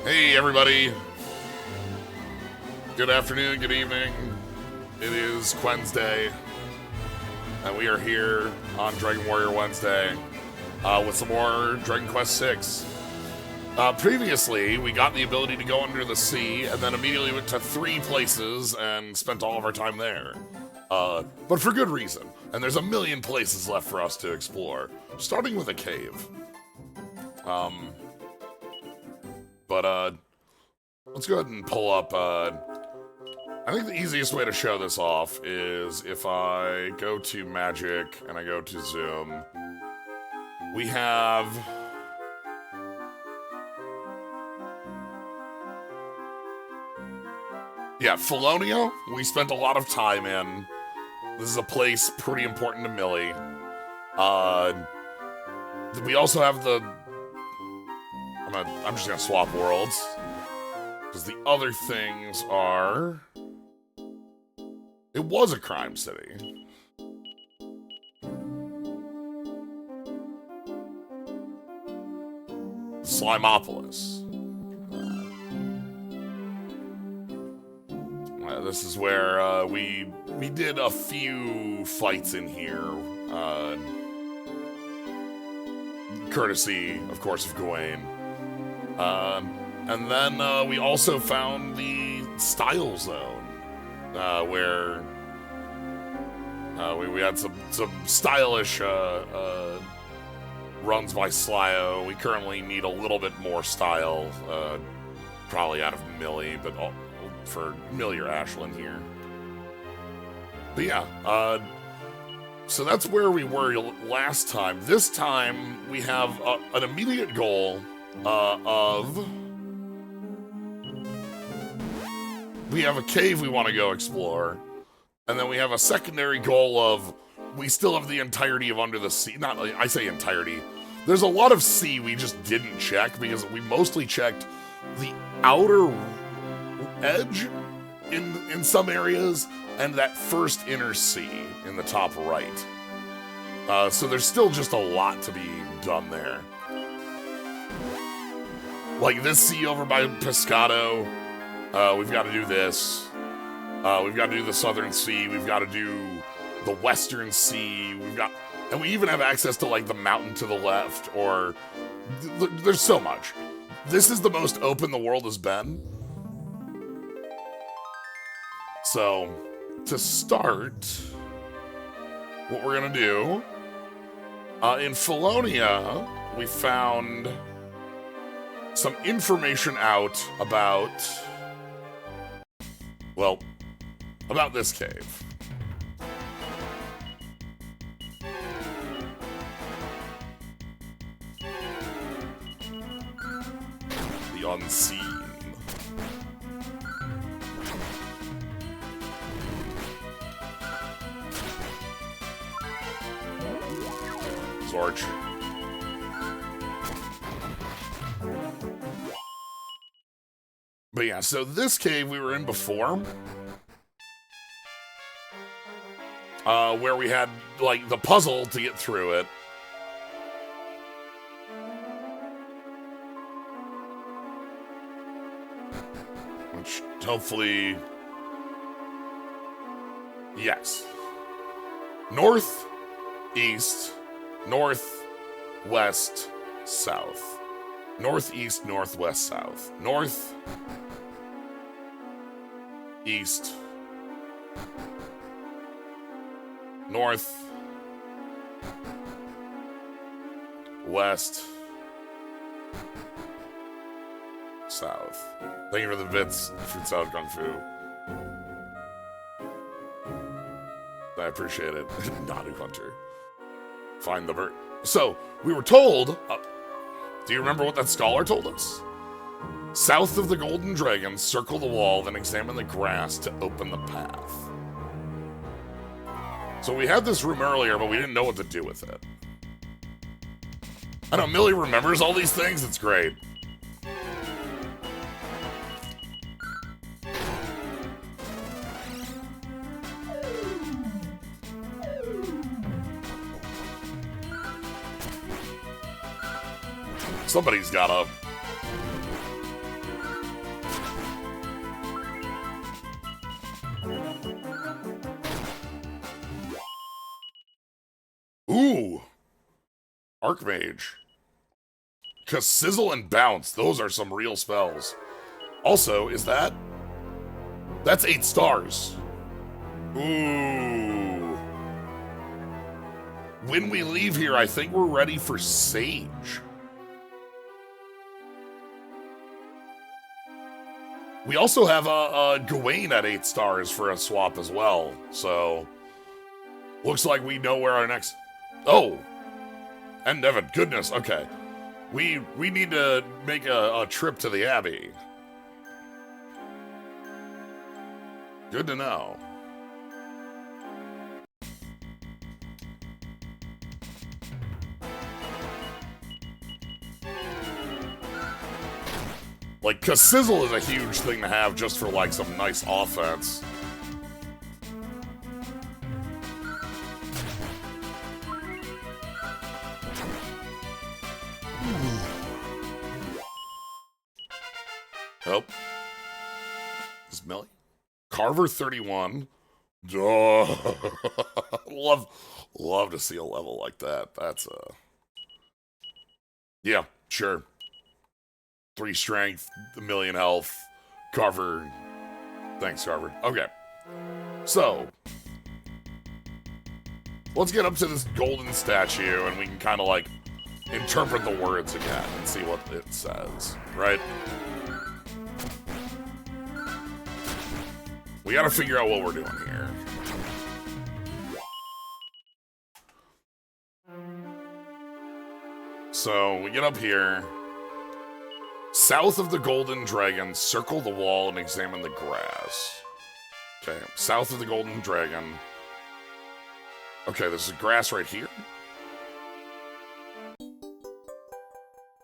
Hey everybody, good afternoon, good evening. It is Wednesday, and we are here on Dragon Warrior Wednesday with some more Dragon Quest VI. Previously, we got the ability to go under the sea, and then immediately went to 3 places and spent all of our time there. But for good reason, and there's a million places left for us to explore, starting with a cave. But let's go ahead and pull up, I think the easiest way to show this off is if I go to Magic and I go to Zoom. We have... yeah, Felonia, we spent a lot of time in. This is a place pretty important to Millie. We also have the... I'm just gonna swap worlds. Because the other things are... it was a crime city. Slimeopolis. This is where we did a few fights in here. Courtesy, of course, of Gawain. And then we also found the Style Zone, where we had some stylish runs by Slyo. We currently need a little bit more style, probably out of Millie, but for Millie or Ashlyn here. But yeah, so that's where we were last time. This time we have an immediate goal of... we have a cave we want to go explore, and then we have a secondary goal of we still have the entirety of Under the Sea. Not, I say entirety. There's a lot of sea we just didn't check because we mostly checked the outer edge in some areas and that first inner sea in the top right. So there's still just a lot to be done there. Like this sea over by Pescado, we've got to do this. We've got to do the Southern Sea. We've got to do the Western Sea. And we even have access to like the mountain to the left. Or there's so much. This is the most open the world has been. So to start, what we're gonna do in Felonia, we found some information out about, well, about this cave. The Unseen. Zorch. But yeah, so this cave we were in before, where we had, like, the puzzle to get through it. Which, hopefully... yes. North, east, north, west, south. Northeast, northwest, south. North... east, north, west, south. Thank you for the bits, Fruit Salad Kung Fu. I appreciate it. Nadu Hunter. Find the bird. So, we were told... do you remember what that scholar told us? South of the Golden Dragon, circle the wall, then examine the grass to open the path. So we had this room earlier, but we didn't know what to do with it. I know Millie remembers all these things. It's great. Somebody's gotta. Ooh. Archmage. Cause Sizzle and Bounce, those are some real spells. Also, is that? That's 8 stars. Ooh. When we leave here, I think we're ready for Sage. We also have a Gawain at 8 stars for a swap as well. So, looks like we know where our next... Oh! And Evan, goodness, okay. We need to make a trip to the Abbey. Good to know. Like, cause Sizzle is a huge thing to have just for, like, some nice offense. Oh. This is Millie. Carver 31. Duh. Love to see a level like that. That's yeah, sure. 3 strength, 1,000,000 health. Carver. Thanks, Carver. Okay. So, let's get up to this golden statue and we can kind of like interpret the words again and see what it says, right? We gotta figure out what we're doing here. So, we get up here. South of the Golden Dragon, circle the wall and examine the grass. Okay, south of the Golden Dragon. Okay, there's grass right here.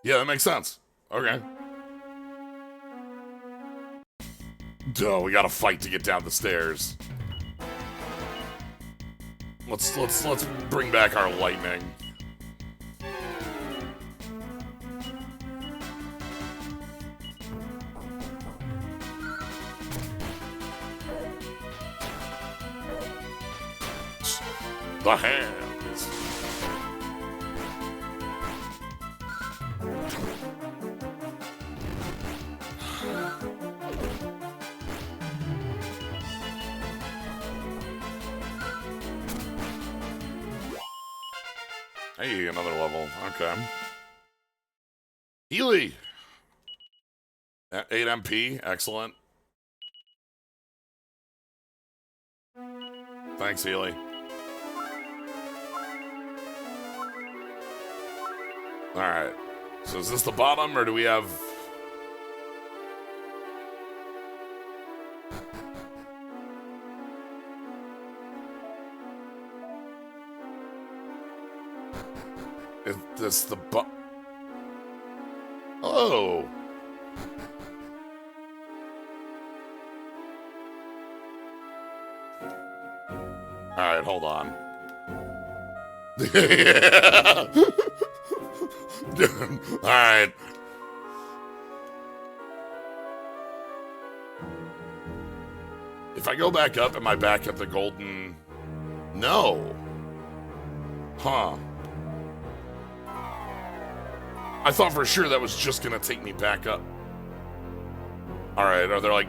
Yeah, that makes sense. Okay. Duh, we gotta fight to get down the stairs. Let's bring back our lightning. The hands. Hey, another level. Okay. Healy. 8 MP. Excellent. Thanks, Healy. Alright. So is this the bottom, or do we have... Is this the Oh! Alright, hold on. Alright. If I go back up, am I back at the golden... No. Huh. I thought for sure that was just gonna take me back up. Alright, are there like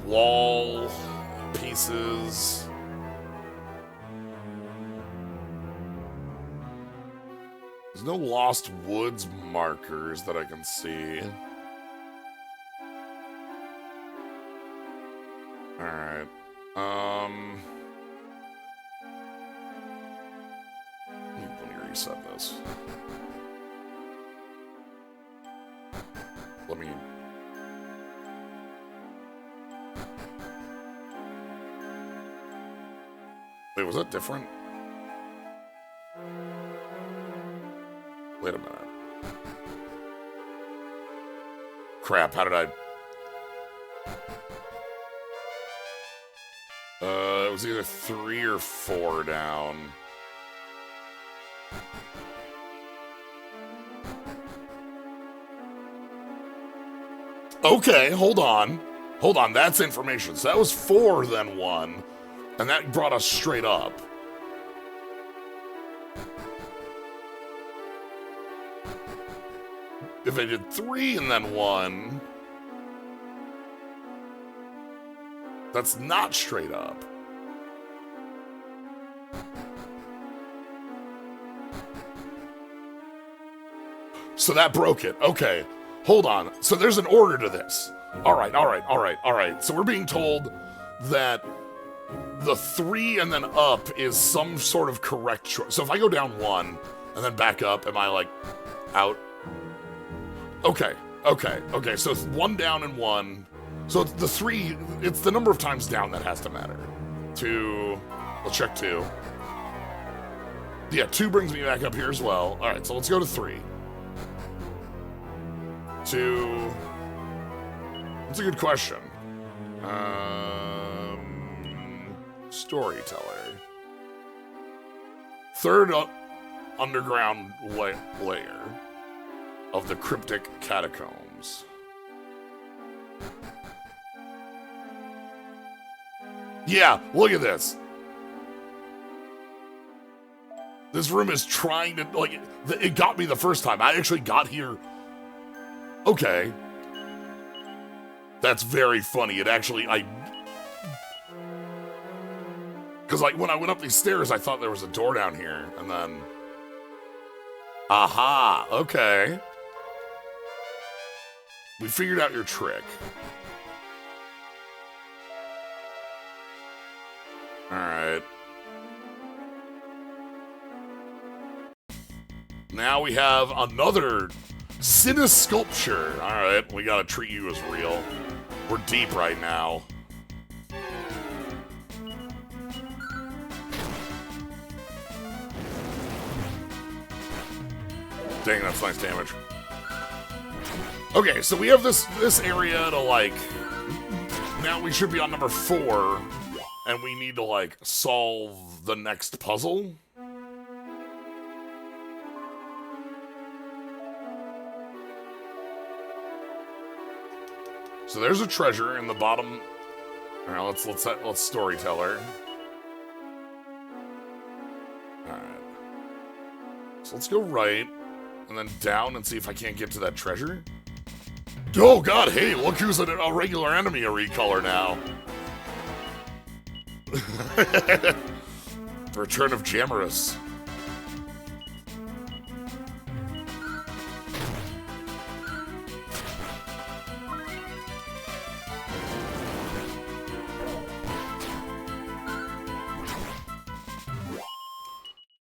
wall pieces? There's no Lost Woods markers that I can see. Alright. Let me reset this. Let me... Wait, was that different? Wait a minute. Crap, how did I... It was either 3 or 4 down. Okay, hold on. Hold on, that's information. So that was 4, then 1. And that brought us straight up. If I did 3 and then 1... That's not straight up. So that broke it. Okay. Hold on. So there's an order to this. All right. So we're being told that the 3 and then up is some sort of correct choice. So if I go down 1 and then back up, am I like out? Okay. So it's 1 down and 1. So it's the 3, it's the number of times down that has to matter. 2, let's check 2. Yeah, 2 brings me back up here as well. All right, so let's go to 3. 2, that's a good question. Storyteller. 3rd underground layer of the cryptic catacombs. Yeah, look at this. This room is trying to, like, it got me the first time. I actually got here. Okay. That's very funny. It actually, because, like, when I went up these stairs, I thought there was a door down here, and then... Aha, okay. We figured out your trick. Alright. Now we have another Cinesculpture. Alright, we gotta treat you as real. We're deep right now. Dang, that's nice damage. Okay, so we have this area to, like... Now we should be on number 4. And we need to, like, solve the next puzzle. So there's a treasure in the bottom. All right, let's storyteller. All right. So let's go right and then down and see if I can't get to that treasure. Oh God! Hey, look who's a regular enemy a recolor now. The return of Jamarus.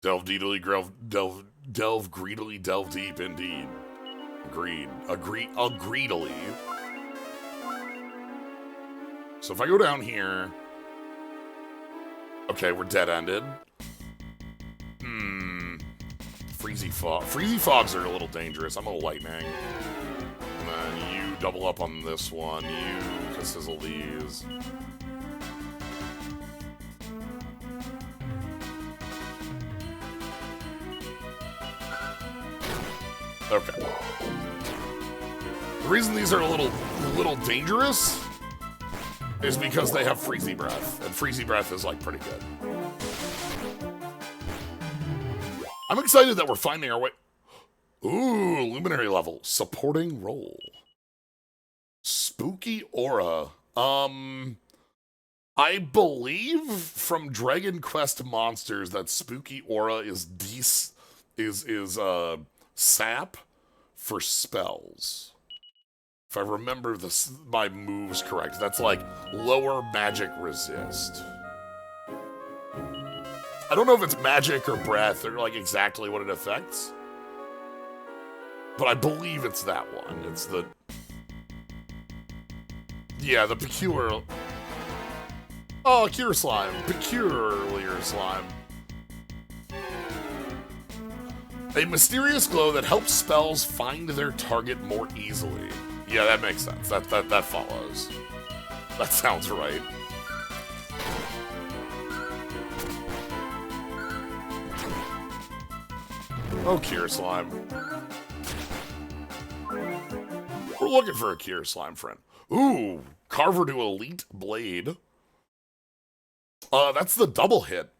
Delve greedily, delve deep indeed. Greedily. So if I go down here, okay, we're dead-ended. Freezy fog. Freezy fogs are a little dangerous. I'm a lightning. And then you double up on this one. You can sizzle these. Okay. The reason these are a little dangerous is because they have Freezy Breath, and Freezy Breath is, like, pretty good. I'm excited that we're finding our way... Ooh, Luminary level. Supporting role. Spooky Aura. I believe from Dragon Quest Monsters that Spooky Aura is sap for spells. If I remember my moves correct, that's like lower magic resist. I don't know if it's magic or breath or like exactly what it affects, but I believe it's that one. It's the peculiar. Oh, Cure Slime. Peculiar Slime. A mysterious glow that helps spells find their target more easily. Yeah, that makes sense. That follows. That sounds right. Oh, Cure Slime. We're looking for a Cure Slime friend. Ooh, Carver to Elite Blade. That's the double hit.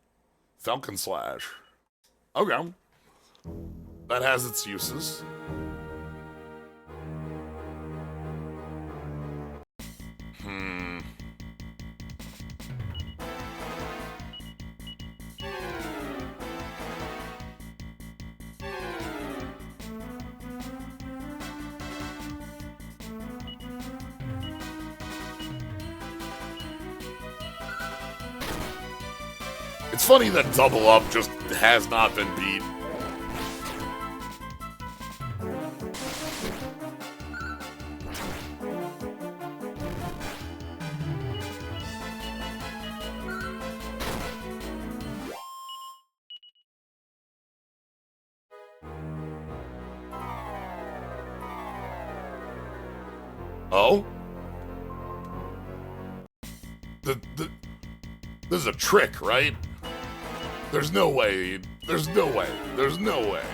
Falcon Slash. Okay. That has its uses. It's funny that Double Up just has not been beat. Oh? This is a trick, right? There's no way. There's no way. There's no way.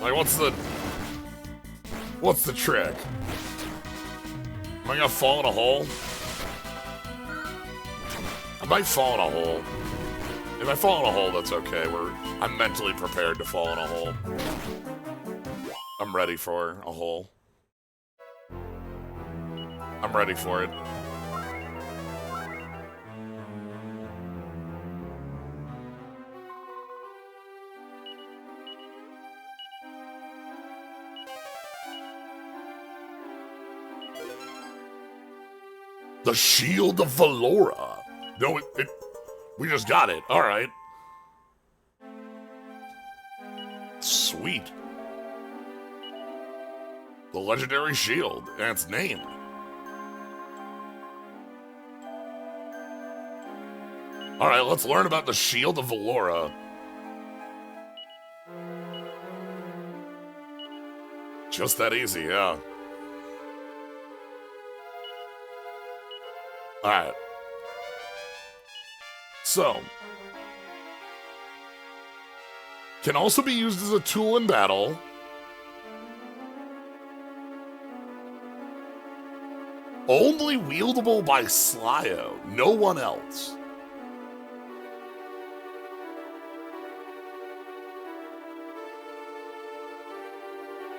Like, what's the trick? Am I gonna fall in a hole? I might fall in a hole. If I fall in a hole, that's okay. I'm mentally prepared to fall in a hole. I'm ready for a hole. I'm ready for it. The Shield of Valora. No, we just got it. All right. Sweet. The legendary shield and its name. All right, let's learn about the Shield of Valora. Just that easy, yeah. All right. So, can also be used as a tool in battle. Only wieldable by Slyo, no one else.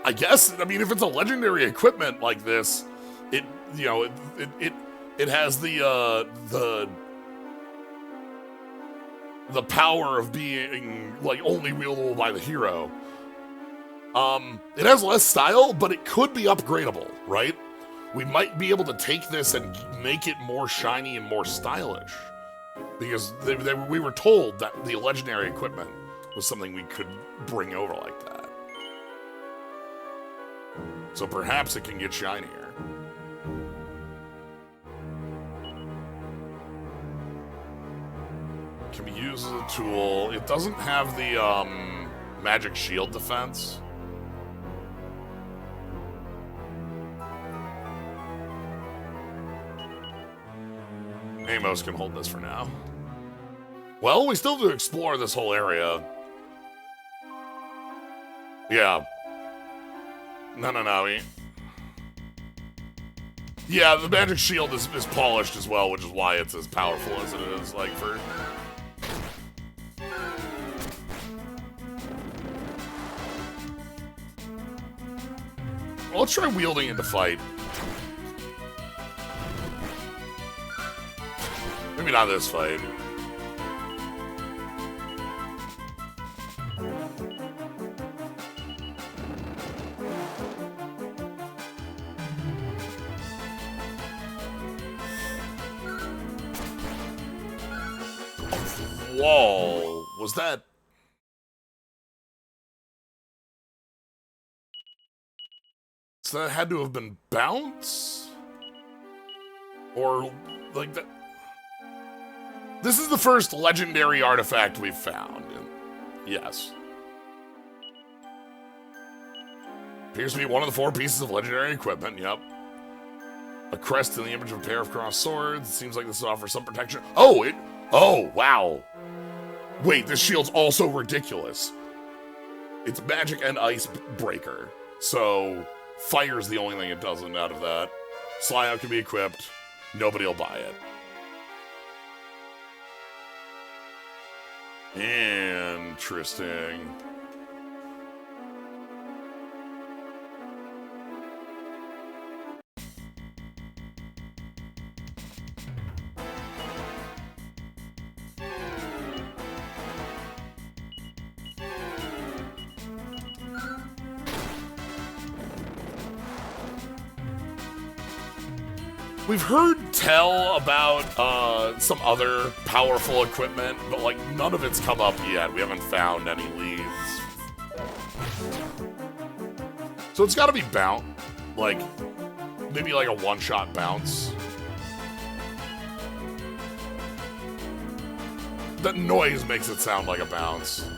I guess, I mean, if it's a legendary equipment like this, it has the power of being like only wieldable by the hero. It has less style, but it could be upgradable, right? We might be able to take this and make it more shiny and more stylish, because we were told that the legendary equipment was something we could bring over like that. So perhaps it can get shinier. Can be used as a tool. It doesn't have the magic shield defense. Amos can hold this for now. Well, we still have to explore this whole area. Yeah. No. Yeah, the magic shield is polished as well, which is why it's as powerful as it is. Like, for... Well, let's try wielding it to fight. Maybe not this fight. Whoa, was that... So that had to have been bounce? Or, like, that. This is the first legendary artifact we've found. Yes. Appears to be one of the 4 pieces of legendary equipment, yep. A crest in the image of a pair of crossed swords. It seems like this offers some protection. Oh, wow. Wait, this shield's also ridiculous. It's magic and ice breaker. So, fire's the only thing it doesn't out of that. Slyo can be equipped. Nobody will buy it. Interesting. We've heard tell about some other powerful equipment, but like none of it's come up yet. We haven't found any leads. So it's gotta be bounce. Like, maybe like a one-shot bounce. That noise makes it sound like a bounce.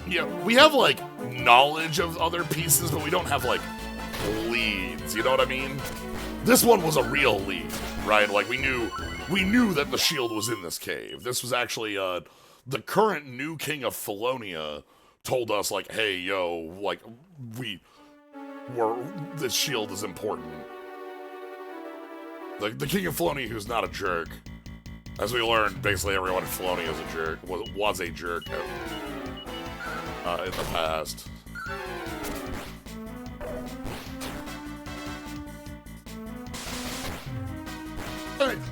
Yeah, we have like knowledge of other pieces, but we don't have like leads, you know what I mean? This one was a real lead, right? Like we knew that the shield was in this cave. This was actually the current new king of Felonia told us like, hey, yo, like this shield is important. Like the king of Felonia, who's not a jerk. As we learned, basically everyone in Felonia is a jerk. Was a jerk in the past.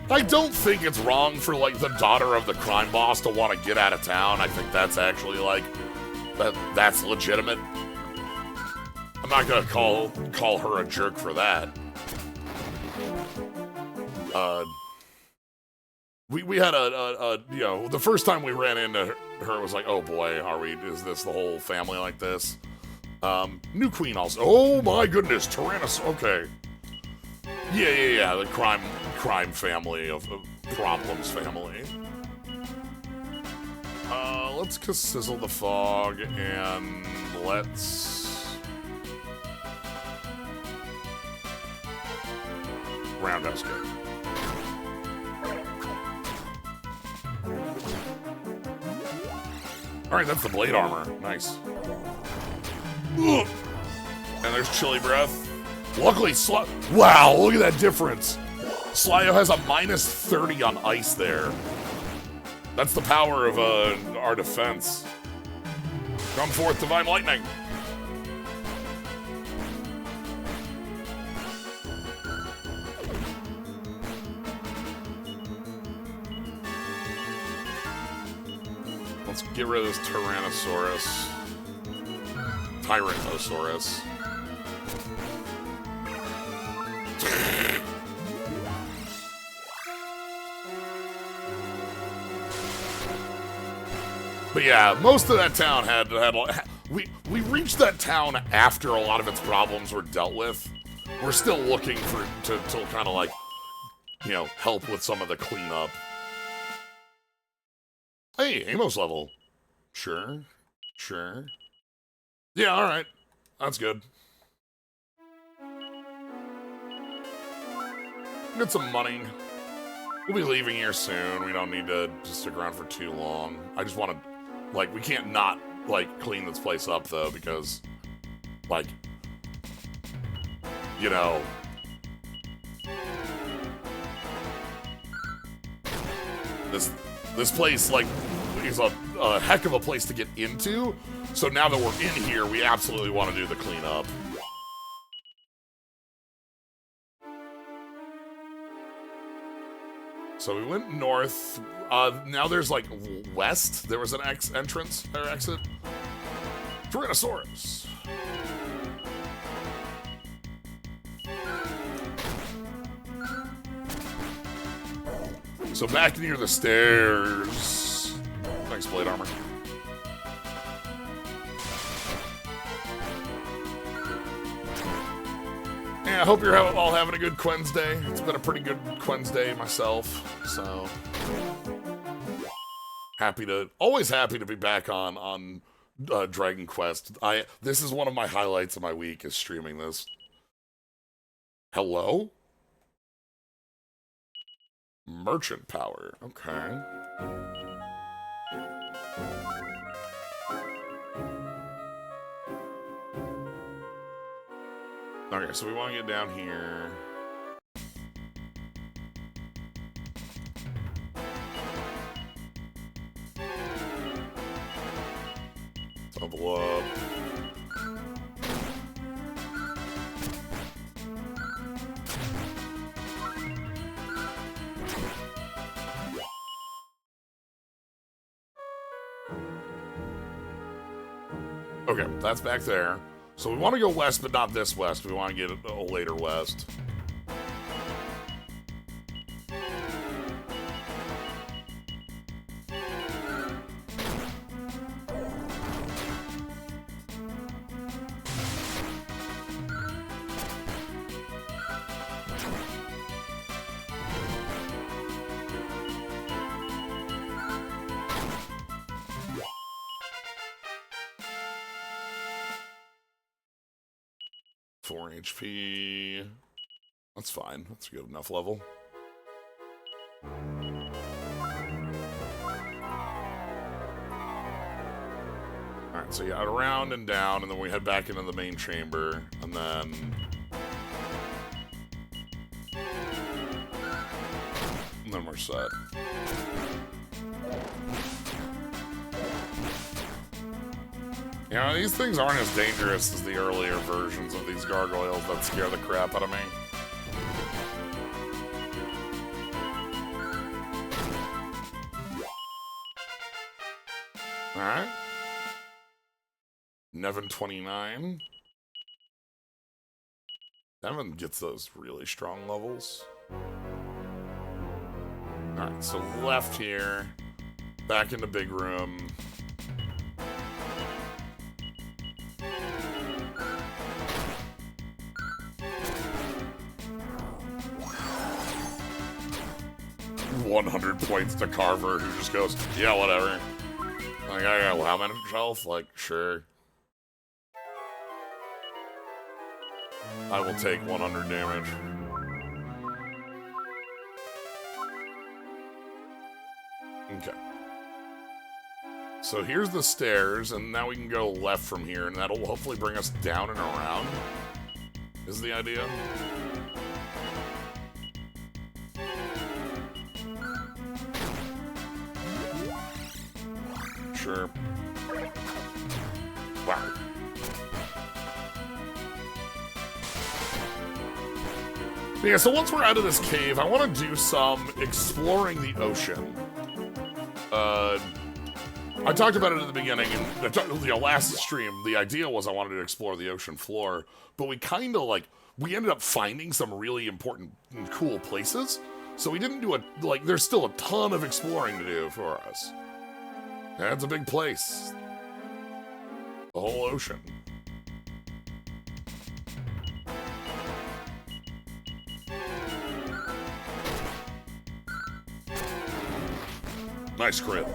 I don't think it's wrong for, like, the daughter of the crime boss to want to get out of town. I think that's actually, like, that's legitimate. I'm not gonna call her a jerk for that. We had you know, the first time we ran into her, it was like, oh boy, is this the whole family like this? New queen also. Oh my goodness, Tyrannus, okay. Yeah, the crime family of problems family. Let's sizzle the fog and let's roundhouse kick. All right, that's the blade armor. Nice. Ugh. And there's chilly breath. Luckily, wow, look at that difference. Slyo has a minus 30 on ice there. That's the power of our defense. Come forth, Divine Lightning. Let's get rid of this Tyrannosaurus. Tyrannosaurus. But yeah, most of that town had we reached that town after a lot of its problems were dealt with. We're still looking to kind of like, you know, help with some of the cleanup. Hey, Amos level. Sure. Yeah, all right. That's good. Get some money. We'll be leaving here soon. We don't need to stick around for too long. I just want to, like, we can't not, like, clean this place up, though, because, like, you know, this place, like, is a heck of a place to get into. So now that we're in here, we absolutely want to do the cleanup. So we went north. Now there's like west. There was an entrance or exit. Tyrannosaurus. So back near the stairs. Thanks, blade armor. I hope you're all having a good Quen's Day. It's been a pretty good Quen's Day myself, so always happy to be back on Dragon Quest. This is one of my highlights of my week is streaming this. Hello? Merchant power. Okay. Okay, so we want to get down here. Double up. Okay, that's back there. So we want to go west, but not this west. We want to get a later west. HP. That's fine. That's a good enough level. Alright, so yeah, around and down, and then we head back into the main chamber, and then... And then we're set. You know, these things aren't as dangerous as the earlier versions of these gargoyles that scare the crap out of me. Alright. Nevin 29. Nevin gets those really strong levels. Alright, so left here. Back in the big room. $100 points to Carver, who just goes, yeah, whatever. Like, I got how many health? Like, sure. I will take 100 damage. Okay. So here's the stairs, and now we can go left from here, and that'll hopefully bring us down and around, is the idea. Sure. Wow. Yeah, so once we're out of this cave, I want to do some exploring the ocean. I talked about it at the beginning, and the last stream, the idea was I wanted to explore the ocean floor, but we kind of, like, we ended up finding some really important and cool places, so we didn't do there's still a ton of exploring to do for us. That's a big place. The whole ocean. Nice crit.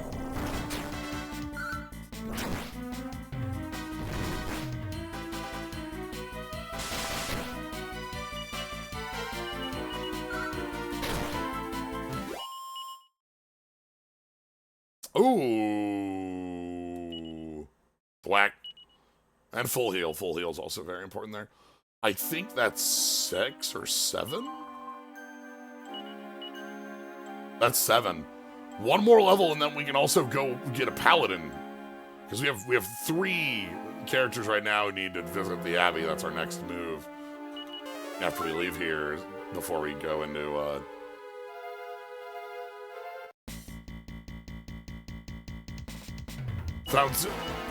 Ooh. Whack. And full heal. Full heal is also very important there. I think that's 6 or 7? That's 7. One more level, and then we can also go get a paladin. Because we have 3 characters right now who need to visit the Abbey. That's our next move. After we leave here, before we go into,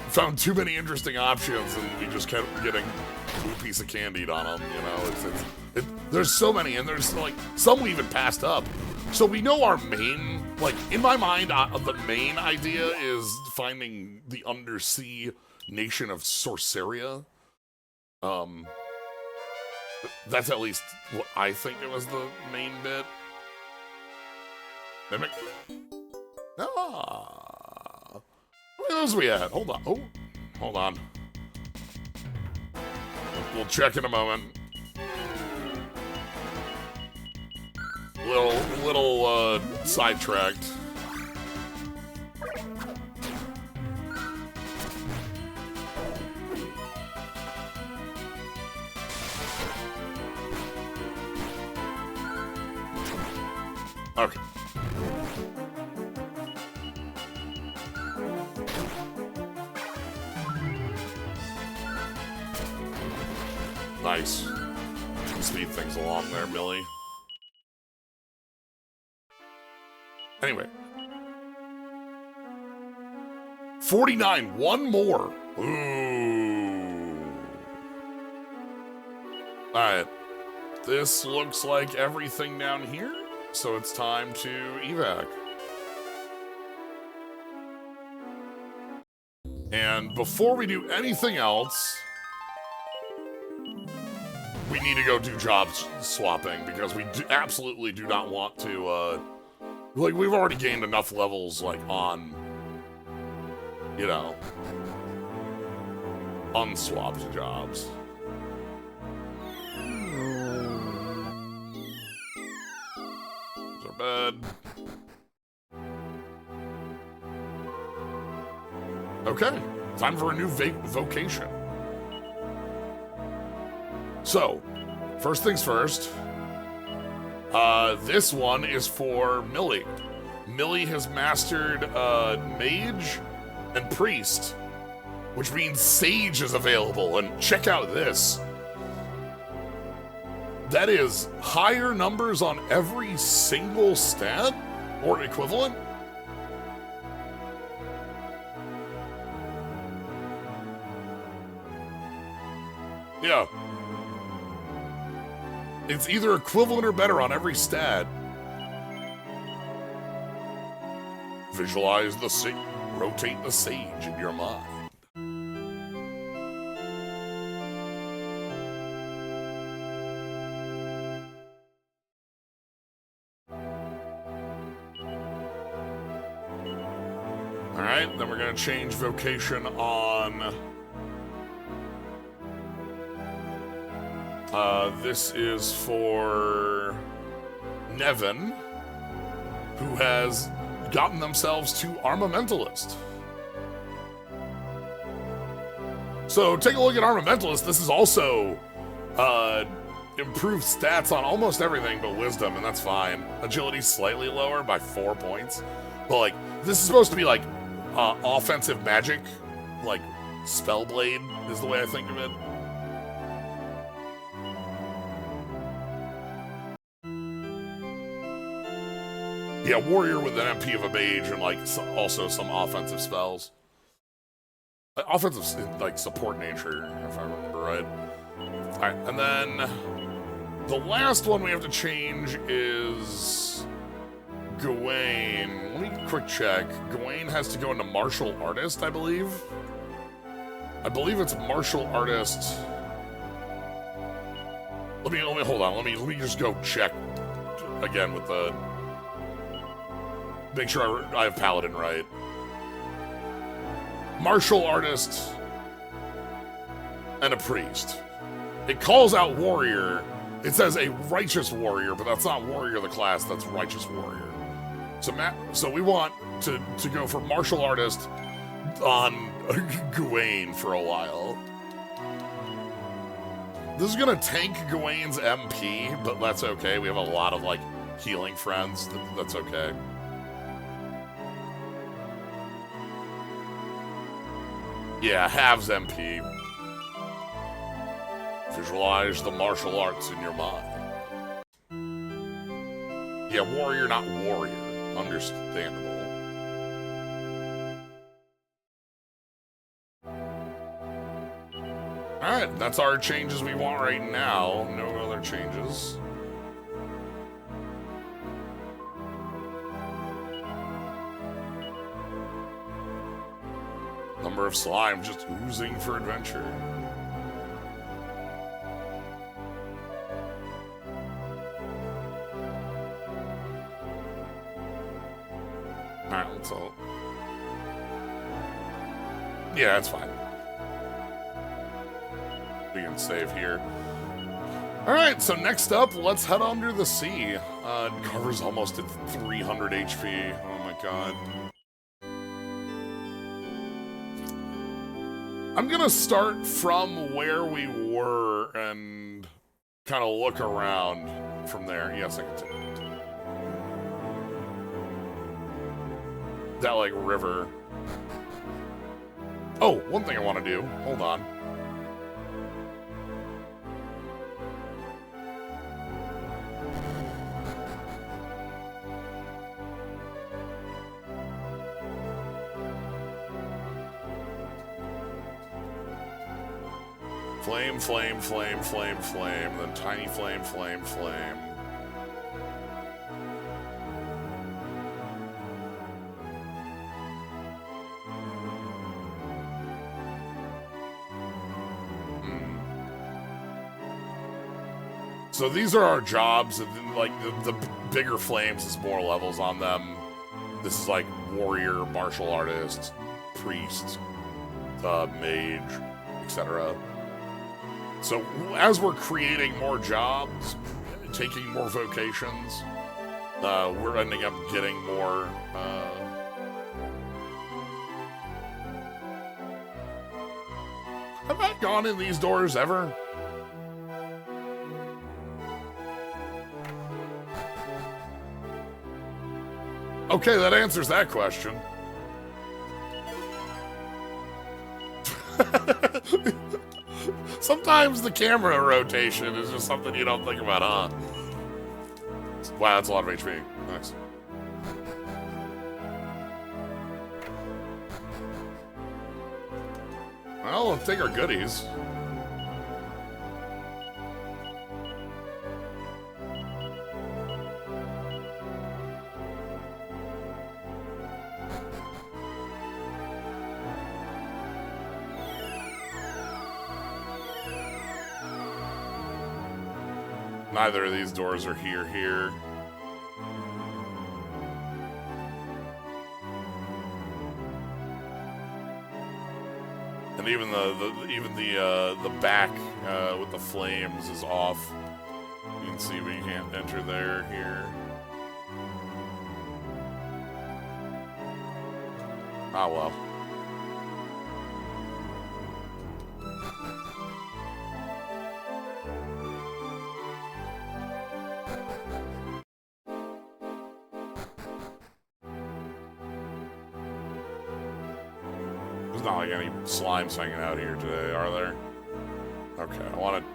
Found too many interesting options, and we just kept getting a piece of candied on them, you know? There's so many, and there's, like, some we even passed up. So we know our main, like, in my mind, the main idea is finding the undersea nation of Sorceria. That's at least what I think it was the main bit. Mimic. Ah. Where those we at? Hold on. Oh, hold on. We'll check in a moment. Little sidetracked. Okay. Nice. Speed things along there, Millie. Anyway. 49, one more. Ooh. Alright. This looks like everything down here, so it's time to evac. And before we do anything else, we need to go do job swapping, because we absolutely do not want to, like, we've already gained enough levels, like, on, you know, unswapped jobs. There's our bed. Okay, time for a new vocation. So, first things first, this one is for Millie. Millie has mastered Mage and Priest, which means Sage is available. And check out this. That is higher numbers on every single stat or equivalent. Yeah. It's either equivalent or better on every stat. Visualize the sage. Rotate the sage in your mind. Alright, then we're going to change vocation on... this is for Nevin, who has gotten themselves to Armamentalist. So take a look at Armamentalist. This is also improved stats on almost everything but Wisdom, and that's fine. Agility's slightly lower by 4 points. But, like, this is supposed to be, like, offensive magic. Like, Spellblade is the way I think of it. Yeah, warrior with an MP of a mage and, like, also some offensive spells. Offensive, like, support nature, if I remember right. Alright, and then the last one we have to change is Gawain. Let me quick check. Gawain has to go into Martial Artist, I believe. I believe it's Martial Artist. Let me hold on. Let me just go check again with the... Make sure I have Paladin right. Martial Artist and a Priest. It calls out Warrior. It says a Righteous Warrior, but that's not Warrior the class, that's Righteous Warrior. So we want to go for Martial Artist on Gawain for a while. This is gonna tank Gawain's MP, but that's okay. We have a lot of, like, healing friends. That's okay. Yeah, halves MP. Visualize the martial arts in your mind. Yeah, warrior, not warrior. Understandable. Alright, that's our changes we want right now. No other changes. Number of slime just oozing for adventure. Alright, so... Yeah, it's fine. We can save here. Alright, so next up, let's head under the sea. Carver's almost at 300 HP. Oh my god. I'm gonna start from where we were and kind of look around from there. Yes, I can take it. That, like, river. Oh, one thing I want to do. Hold on. Flame, flame, flame, flame, flame, then tiny flame, flame, flame. So these are our jobs, and then, like, the bigger flames is more levels on them. This is like warrior, martial artist, priest, mage, etc. So as we're creating more jobs, taking more vocations, we're ending up getting more... Have I gone in these doors ever? Okay, that answers that question. Sometimes the camera rotation is just something you don't think about, huh? Wow, that's a lot of HP. Nice. Well, let's take our goodies. Neither of these doors are here. And even the back with the flames is off. You can see we can't enter there here. Ah well. There's not like any slimes hanging out here today, are there? Okay, I want to...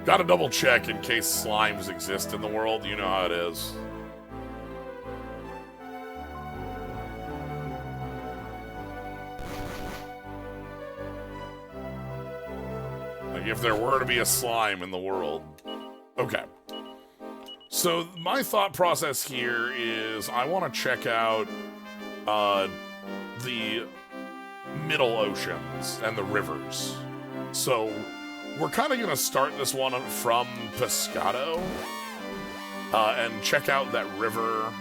Gotta double check in case slimes exist in the world. You know how it is. Like if there were to be a slime in the world. Okay. So my thought process here is I want to check out the middle oceans and the rivers. So we're kind of going to start this one from Pescado and check out that river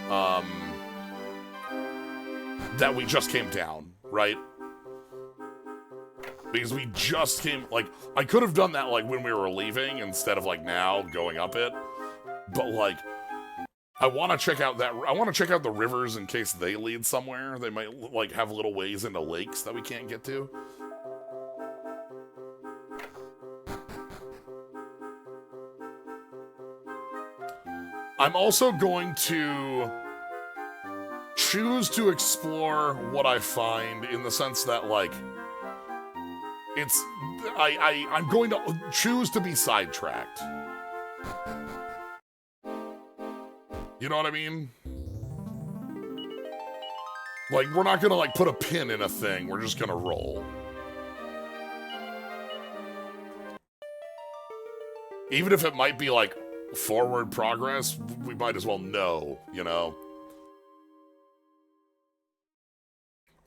that we just came down, right? Because we just came, like, I could have done that, like, when we were leaving instead of, like, now going up it. But, like, I want to check out the rivers in case they lead somewhere. They might, like, have little ways into lakes that we can't get to. I'm also going to choose to explore what I find in the sense that, like, I'm going to choose to be sidetracked. You know what I mean? Like, we're not gonna, like, put a pin in a thing. We're just gonna roll. Even if it might be, like, forward progress, we might as well know, you know?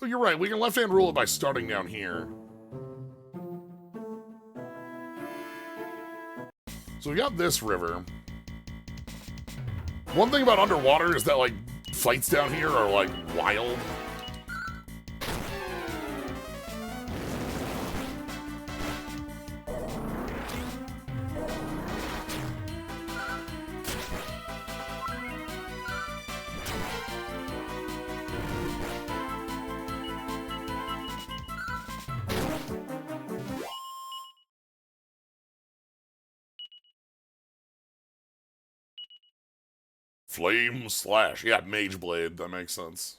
Oh, you're right. We can left-hand rule it by starting down here. So we got this river. One thing about underwater is that, like, fights down here are like wild. Flame Slash. Yeah, Mage Blade. That makes sense.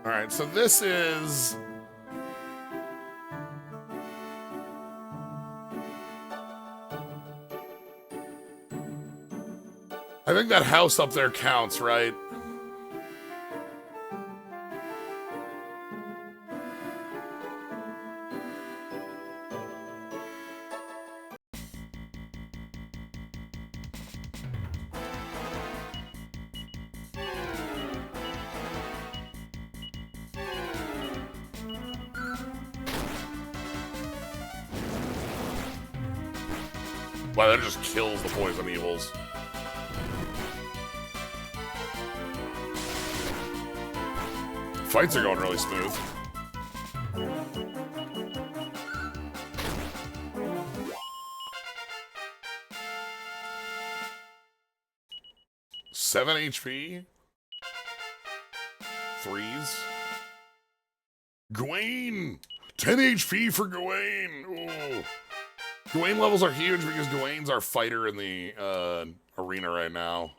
Alright, so this is... I think that house up there counts, right? Wow, that just kills the poison evils. Fights are going really smooth. Seven HP. Threes. Gawain! 10 HP for Gawain! Ooh. Gawain levels are huge because Gawain's our fighter in the arena right now.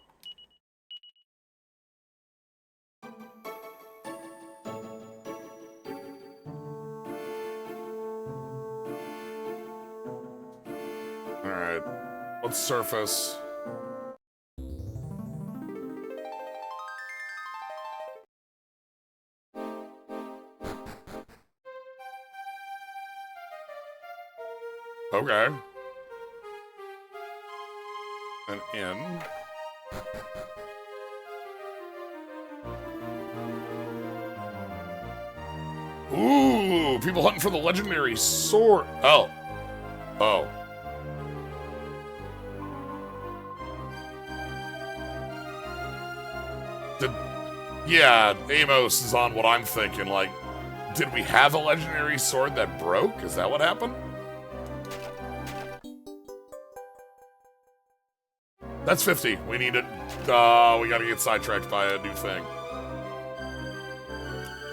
Alright, let's surface. Okay. An inn. Ooh, people hunting for the legendary sword. Oh. Oh. Yeah, Amos is on what I'm thinking. Like, did we have a legendary sword that broke? Is that what happened? That's 50. We need it. We gotta get sidetracked by a new thing.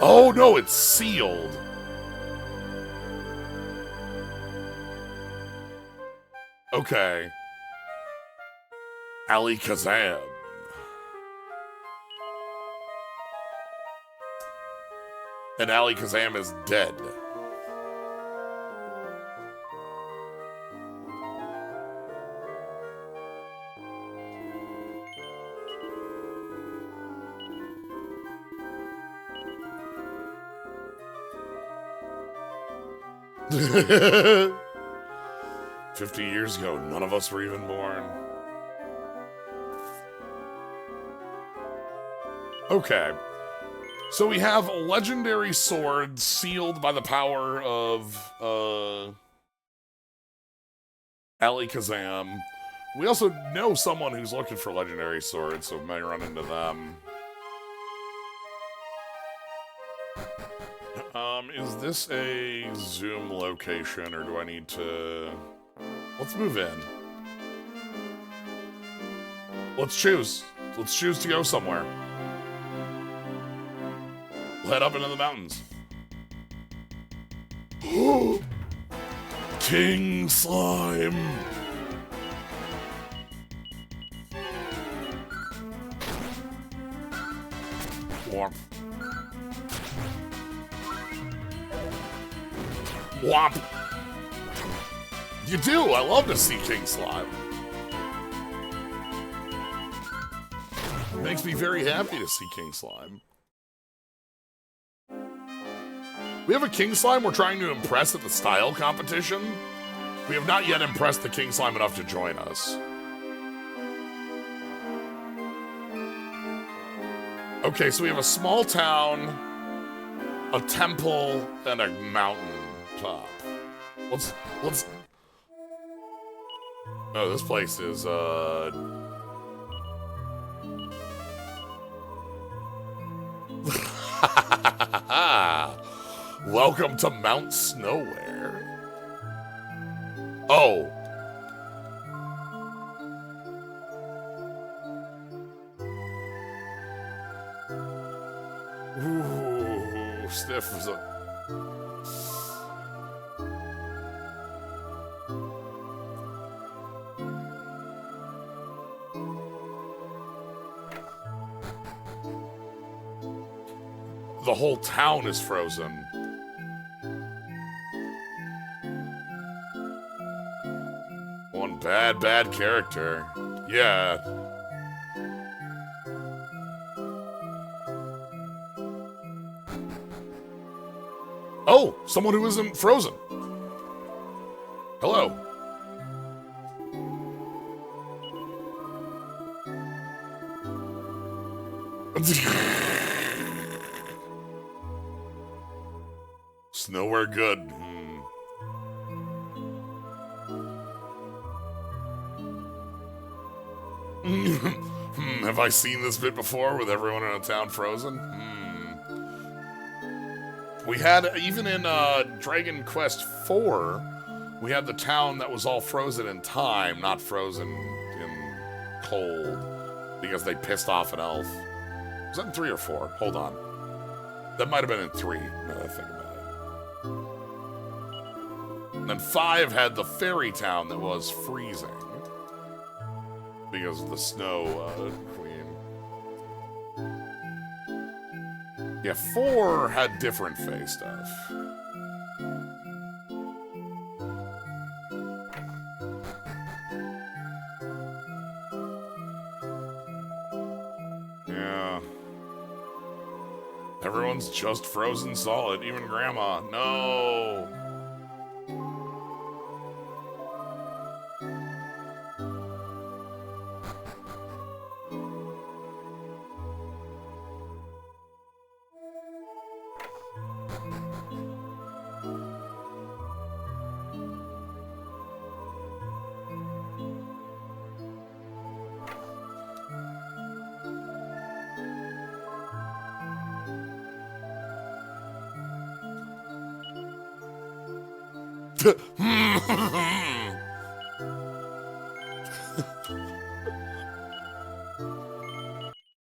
Oh, no, it's sealed. Okay. Ali Kazam. And Ali Kazam is dead. "50 years ago, none of us were even born." Okay. So we have a legendary sword sealed by the power of Ali Kazam. We also know someone who's looking for legendary swords, so we may run into them. Is this a zoom location, or do I need to... Let's move in. Let's choose. Let's choose to go somewhere. We'll head up into the mountains. King Slime! Warp. Womp. You do. I love to see King Slime. Makes me very happy to see King Slime. We have a King Slime we're trying to impress at the style competition. We have not yet impressed the King Slime enough to join us. Okay, so we have a small town, a temple, and a mountain top. Let's... Oh, this place is, Welcome to Mount Snowwhere. Oh. Ooh, stiff as a... The whole town is frozen. One bad character. Yeah. Oh, someone who isn't frozen. Hello. Snowwhere good. Have I seen this bit before with everyone in a town frozen? We had, even in Dragon Quest IV, we had the town that was all frozen in time, not frozen in cold, because they pissed off an elf. Was that in 3 or 4? Hold on. That might have been in 3, now that I think about it. And then 5 had the fairy town that was freezing, because of the snow queen. Yeah, 4 had different face stuff. Yeah. Everyone's just frozen solid, even Grandma. No!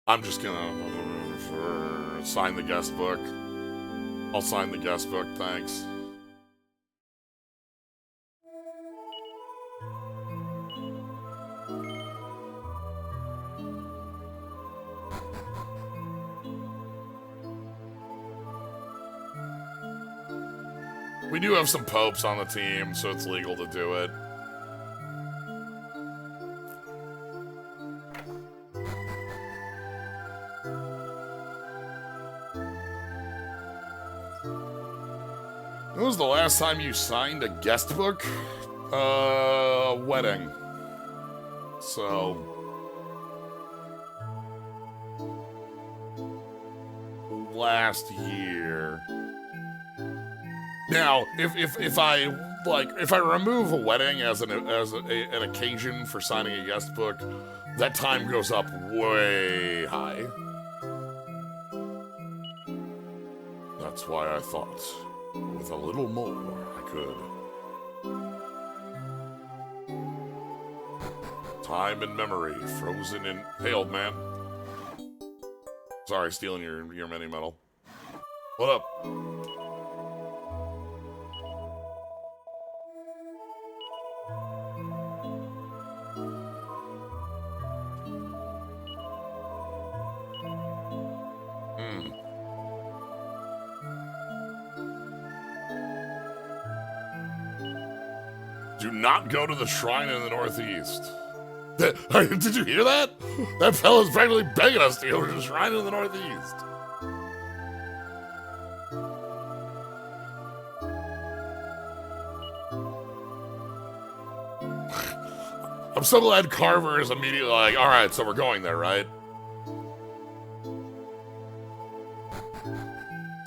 I'm just gonna sign the guest book. I'll sign the guest book, thanks. We do have some popes on the team, so it's legal to do it. When was the last time you signed a guest book? Wedding. So... last year. Now, if I remove a wedding as an occasion for signing a guest book, that time goes up way high. That's why I thought, with a little more, I could. Time and memory, frozen in... Hey, old man. Sorry, stealing your mini medal. What up? Do not go to the shrine in the northeast. Did you hear that? That fella's practically begging us to go to the shrine in the northeast. I'm so glad Carver is immediately like, all right, so we're going there, right?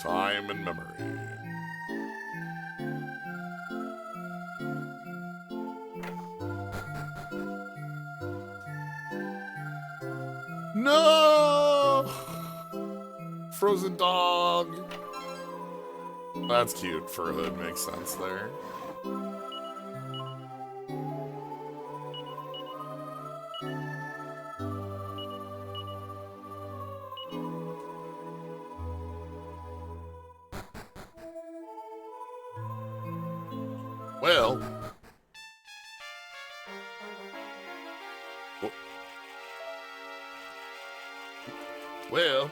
Time and memory. No! Frozen dog. That's cute for a hood, makes sense there. Well. Well.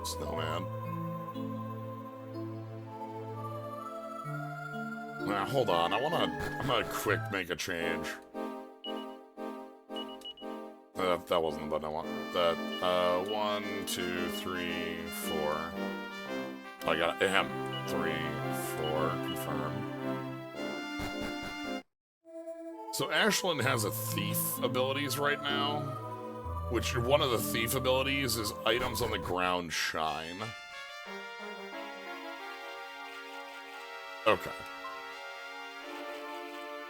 Snowman. Now, hold on. I'm gonna quick make a change. That wasn't the button I want. That, 1, 2, 3, 4. I got M. 3, 4, confirm. So Ashlyn has a thief abilities right now, which one of the thief abilities is items on the ground shine. Okay.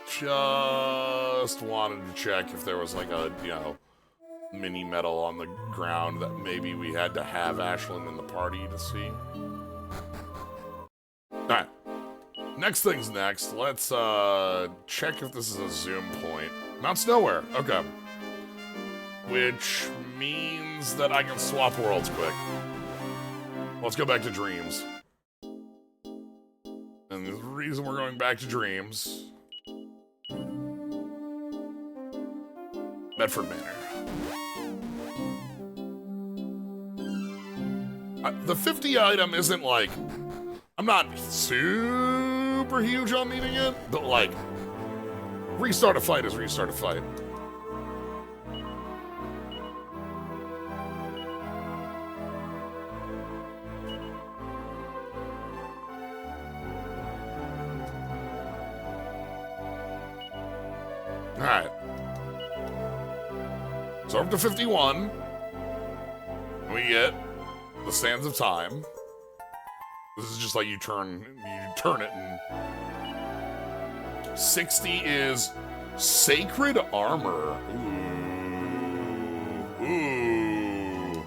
Just wanted to check if there was like a, you know, mini medal on the ground that maybe we had to have Ashlyn in the party to see. Alright. Next thing's next. Let's check if this is a zoom point. Mount Nowhere. Okay. Which means that I can swap worlds quick. Let's go back to Dreams. And the reason we're going back to Dreams... Medford Manor. The 50 item isn't like... I'm not super huge on needing it, but like... Restart a fight is restart a fight. Alright. So up to 51. We get the Sands of Time. This is just like you turn it and 60 is Sacred Armor. Ooh. Ooh.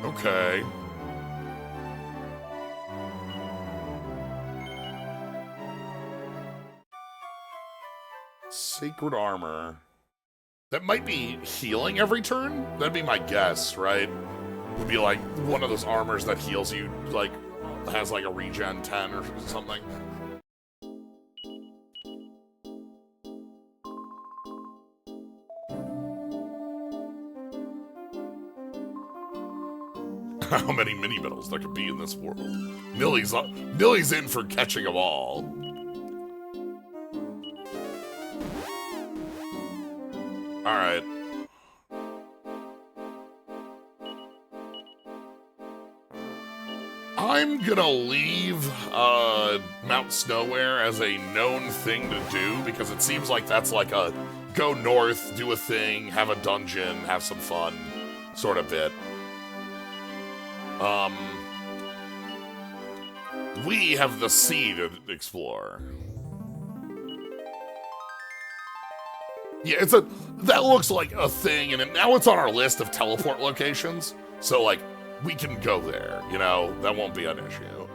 Okay. Sacred Armor. That might be healing every turn? That'd be my guess, right? Would be like one of those armors that heals you, like, has like a regen 10 or something. How many mini medals there could be in this world? Millie's in for catching them all. Alright. I'm gonna leave Mount Nowhere as a known thing to do, because it seems like that's like a go north, do a thing, have a dungeon, have some fun sort of bit. We have the sea to explore. Yeah, that looks like a thing, and now it's on our list of teleport locations, so, like, we can go there, you know? That won't be an issue.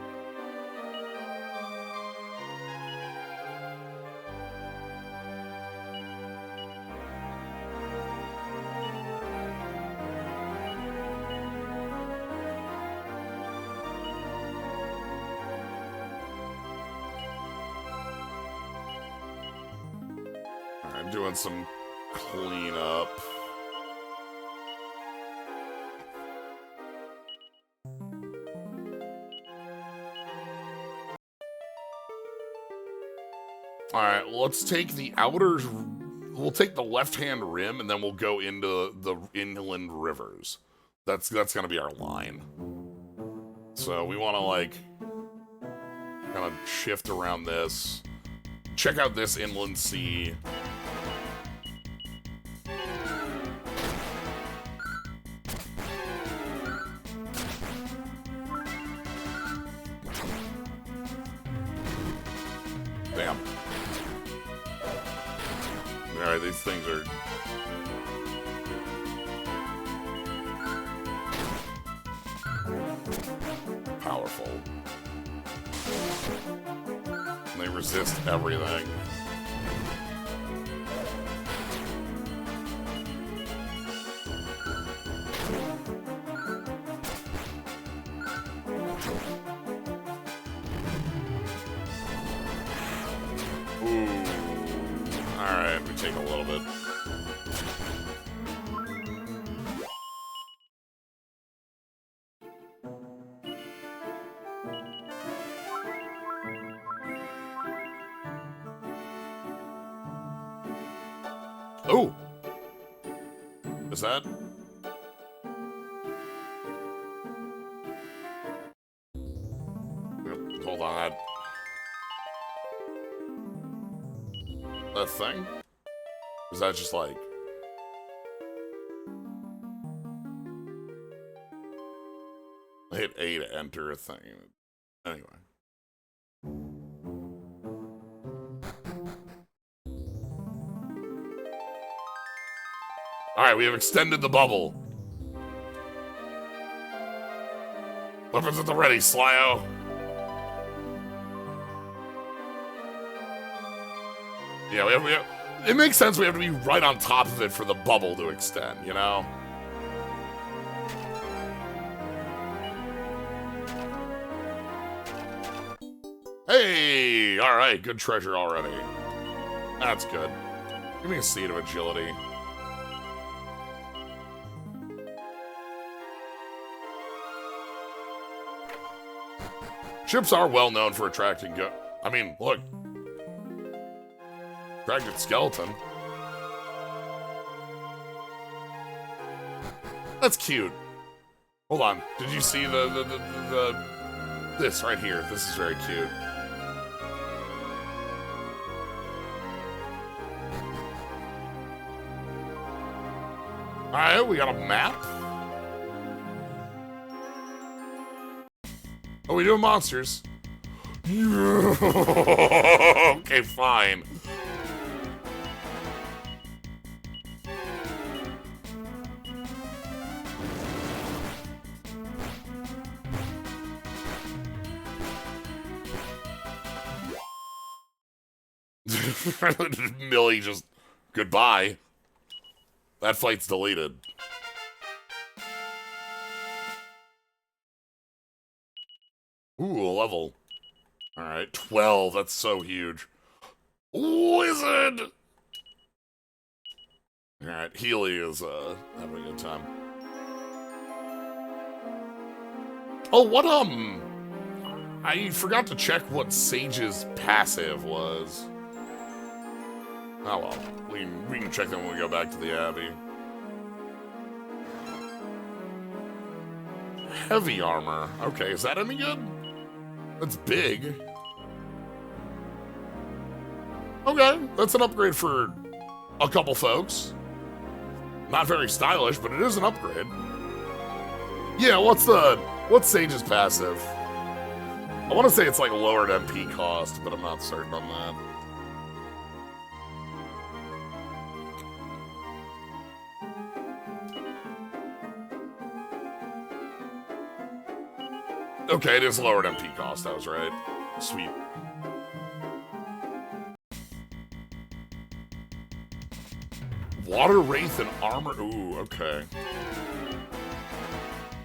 I'm doing some cleanup. Alright, let's take the outer... We'll take the left-hand rim, and then we'll go into the inland rivers. That's gonna be our line. So we want to, like, kind of shift around this. Check out this inland sea. Damn. Alright, these things are... powerful. And they resist everything. Ooh. Alright, we take a little bit. Oh! Is that? Yep, hold on. That thing? Was that just like... I hit A to enter a thing. Anyway. Alright, we have extended the bubble. Weapons at the ready, Slyo. Yeah, we have, it makes sense we have to be right on top of it for the bubble to extend, you know? Hey! Alright, good treasure already. That's good. Give me a seed of agility. Ships are well known for attracting I mean, look. Attracted skeleton. That's cute. Hold on. Did you see this right here? This is very cute. Alright, we got a map. Oh, we doing monsters? Okay, fine. Millie just... goodbye. That fight's deleted. Ooh, a level. Alright, 12. That's so huge. Wizard! Alright, Healy is, having a good time. Oh, what, I forgot to check what Sage's passive was. Oh well, we can check that when we go back to the Abbey. Heavy armor. Okay, is that any good? That's big. Okay, that's an upgrade for a couple folks. Not very stylish, but it is an upgrade. Yeah, what's Sage's passive? I want to say it's like lowered MP cost, but I'm not certain on that. Okay, it is lowered MP cost, I was right. Sweet. Water Wraith and armor. Ooh, okay.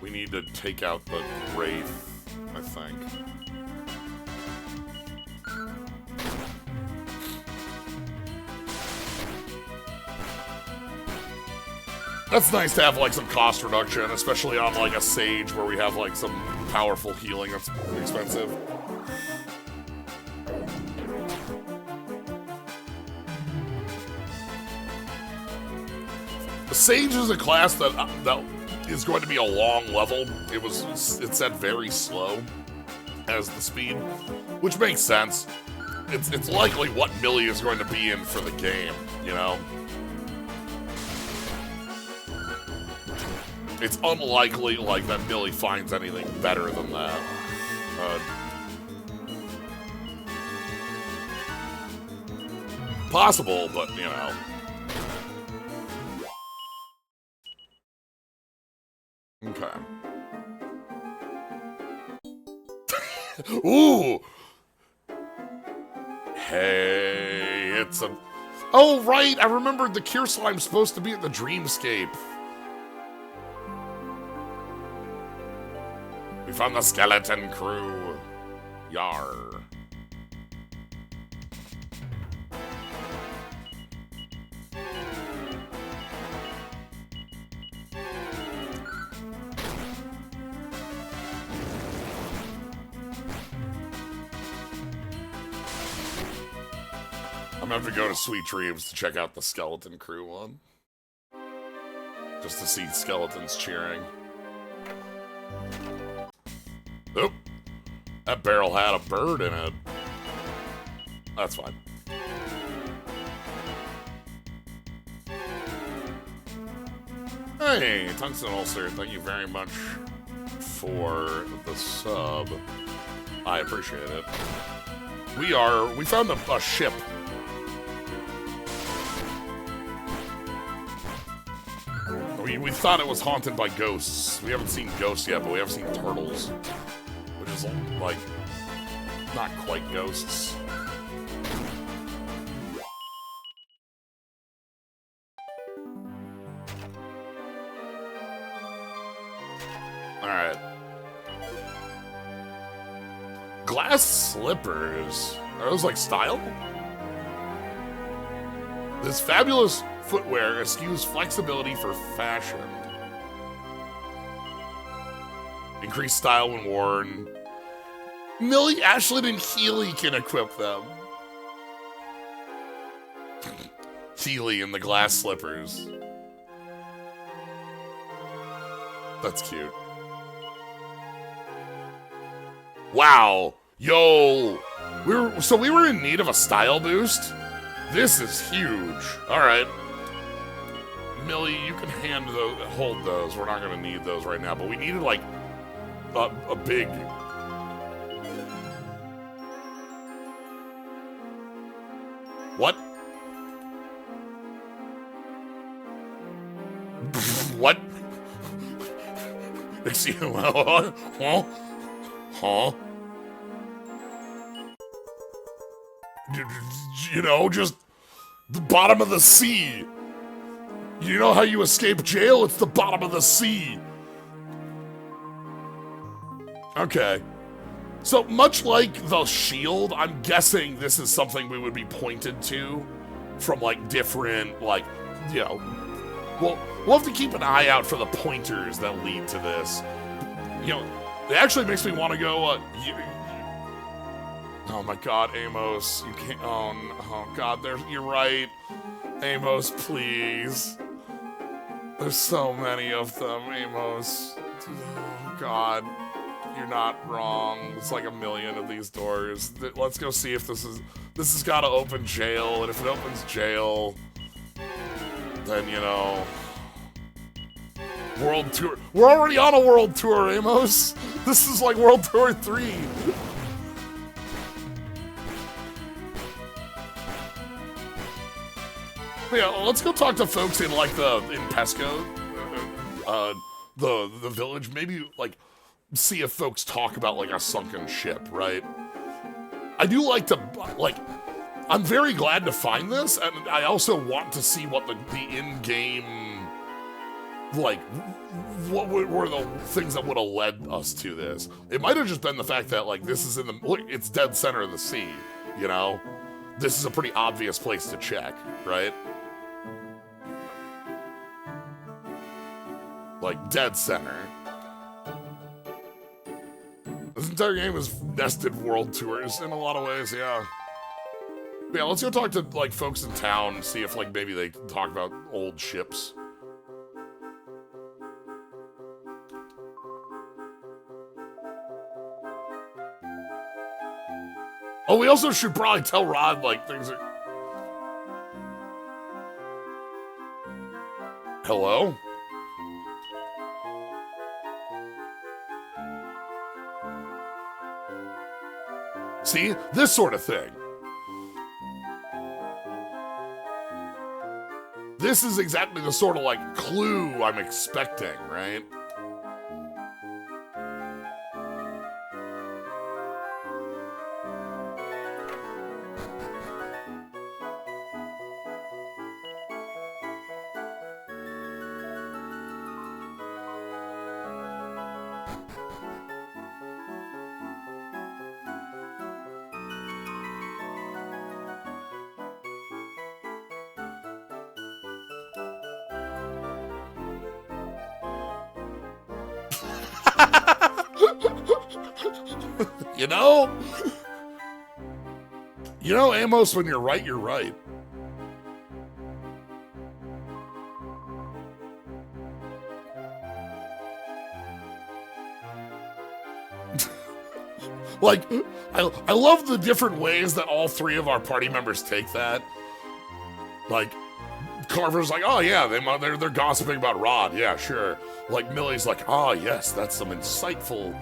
We need to take out the Wraith, I think. That's nice to have, like, some cost reduction, especially on, like, a Sage where we have, like, some powerful healing that's expensive. Sage is a class that is going to be a long level. It's set very slow as the speed, which makes sense. It's likely what Millie is going to be in for the game, you know? It's unlikely, like, that Millie finds anything better than that. Possible, but, you know. Okay. Ooh! Hey, it's a... Oh, right! I remembered the Cure Slime's supposed to be at the Dreamscape. We found the skeleton crew. Yar. I'm gonna have to go to Sweet Dreams to check out the Skeleton Crew one. Just to see skeletons cheering. Oop! That barrel had a bird in it. That's fine. Hey, Tungsten Ulcer, thank you very much for the sub. I appreciate it. We found a ship. We thought it was haunted by ghosts. We haven't seen ghosts yet, but we have seen turtles. Which is, like, not quite ghosts. Alright. Glass slippers. Are those, like, style? This fabulous footwear eschews flexibility for fashion. Increased style when worn. Millie, Ashland, and Healy can equip them. Healy in the glass slippers. That's cute. Wow. Yo. We were in need of a style boost? This is huge. Alright. Millie, you can hold those. We're not gonna need those right now, but we needed like a big... What? What? Excuse me. Huh? Huh? You know, just the bottom of the sea. You know how you escape jail? It's the bottom of the sea. Okay. So much like the shield, I'm guessing this is something we would be pointed to from like different, like, you know, we'll have to keep an eye out for the pointers that lead to this. You know, it actually makes me want to go, oh my god, Amos, you can't, oh god, you're right. Amos, please. There's so many of them, Amos. Oh god, you're not wrong. It's like a million of these doors. Let's go see if this has got to open jail, and if it opens jail, then, you know, world tour. We're already on a world tour, Amos. This is like World Tour 3. Yeah, let's go talk to folks in like in Pesco, the village. Maybe like see if folks talk about like a sunken ship, right? I do like to I'm very glad to find this, and I also want to see what the in-game, like, what were the things that would have led us to this. It might have just been the fact that like this is it's dead center of the sea, you know? This is a pretty obvious place to check, right? Like, dead center. This entire game is nested world tours in a lot of ways, yeah. But yeah, let's go talk to, like, folks in town and see if, like, maybe they can talk about old ships. Oh, we also should probably tell Rod, like, things are... Hello? See? This sort of thing. This is exactly the sort of like clue I'm expecting, right? You know? You know, Amos, when you're right, you're right. Like, I love the different ways that all three of our party members take that. Like, Carver's like, oh yeah, they're gossiping about Rod. Yeah, sure. Like Millie's like, oh yes, that's some insightful,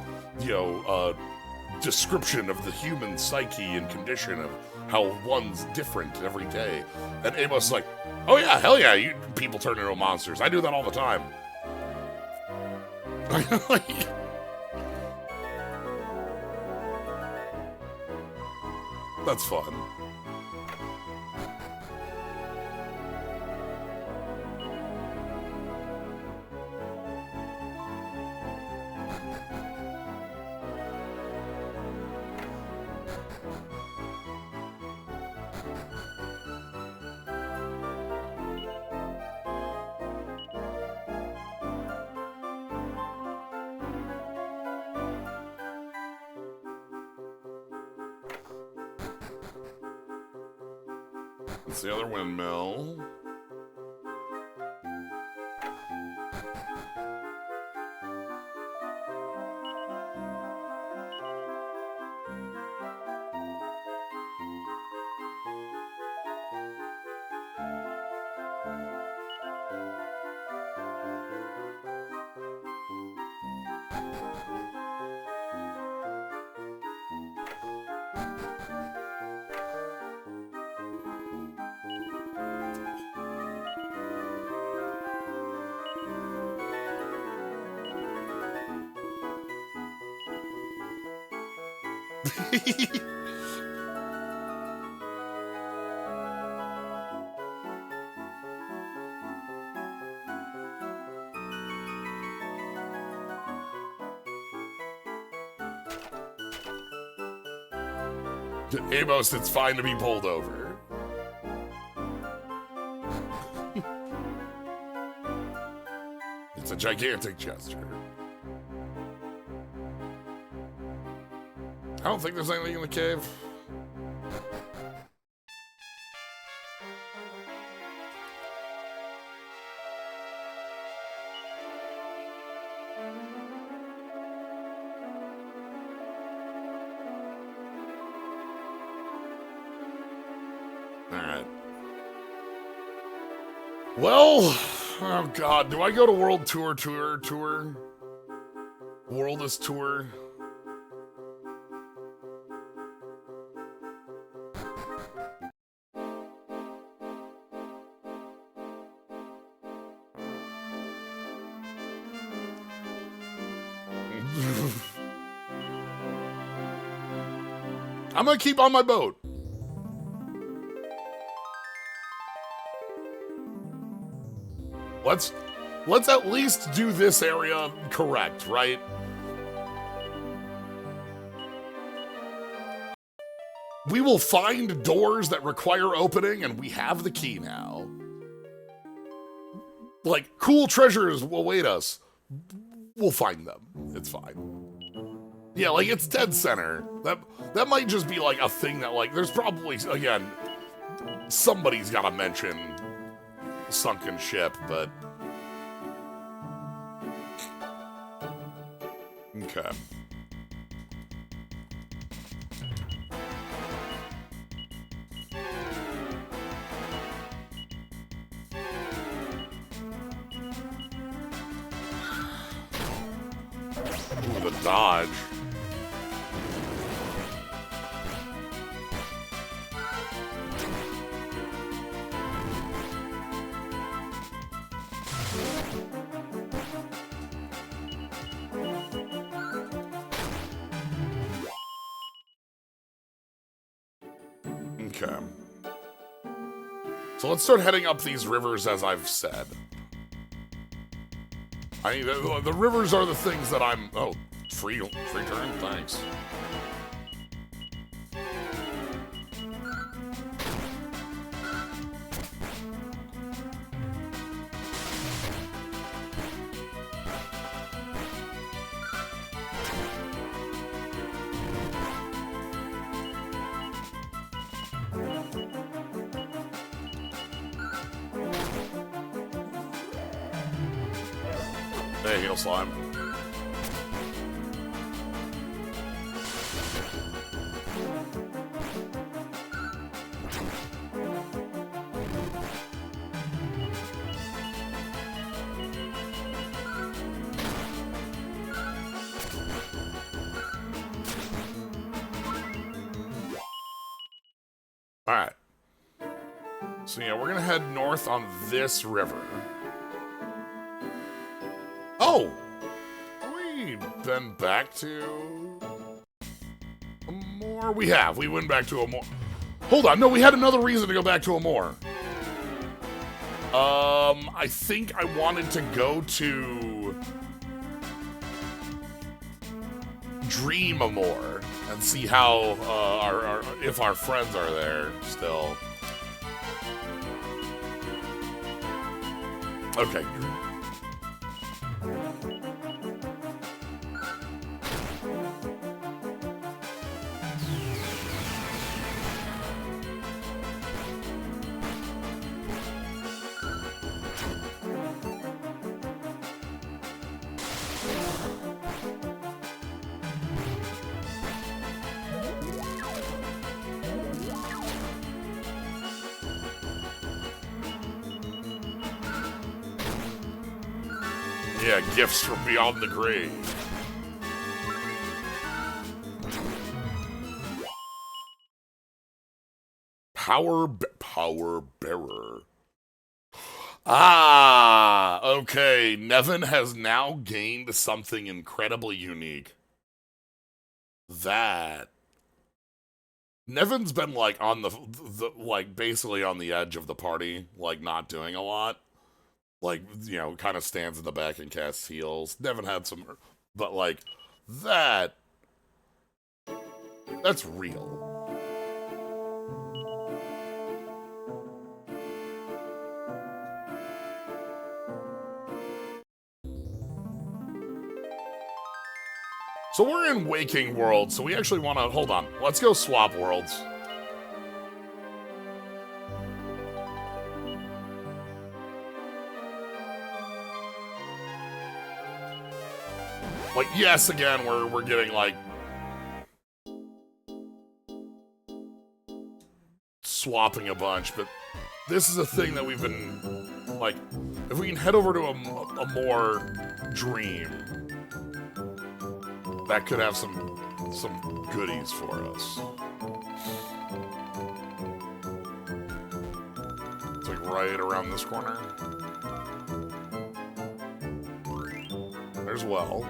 description of the human psyche and condition of how one's different every day. And Amos is like, oh yeah, hell yeah, you people turn into monsters. I do that all the time. That's fun. It's the other windmill. Amos, it's fine to be pulled over. It's a gigantic gesture. I don't think there's anything in the cave. Alright. Well, oh god, do I go to World Tour? Worldist Tour? I'm gonna keep on my boat. Let's at least do this area correct, right? We will find doors that require opening, and we have the key now. Like, cool treasures will await us. We'll find them. It's fine. Yeah, like, it's dead center. That might just be, like, a thing that, like, there's probably, again, somebody's gotta mention sunken ship, but... Okay. Ooh, the dodge. Okay. So let's start heading up these rivers, as I've said. I mean, the rivers are the things that I'm... Oh, free turn? Thanks. Hey, Heal Slime. Alright. So yeah, we're gonna head north on this river. Oh! We've been back to... Amore? We have. We went back to Amore. Hold on, no, we had another reason to go back to Amore. I think I wanted to go to... Dream Amore and see how, if our friends are there still. Okay. Yeah, gifts from beyond the grave. Power Bearer. Ah, okay. Nevin has now gained something incredibly unique. That Nevin's been like on the like basically on the edge of the party, like not doing a lot. Like, you know, kind of stands in the back and casts heals. Nevin had some, but like that's real. So we're in Waking World, so we actually want to, hold on, let's go swap worlds. Like, yes, again, we're getting, like, swapping a bunch, but this is a thing that we've been, like, if we can head over to a more dream, that could have some goodies for us. It's like right around this corner. There's well.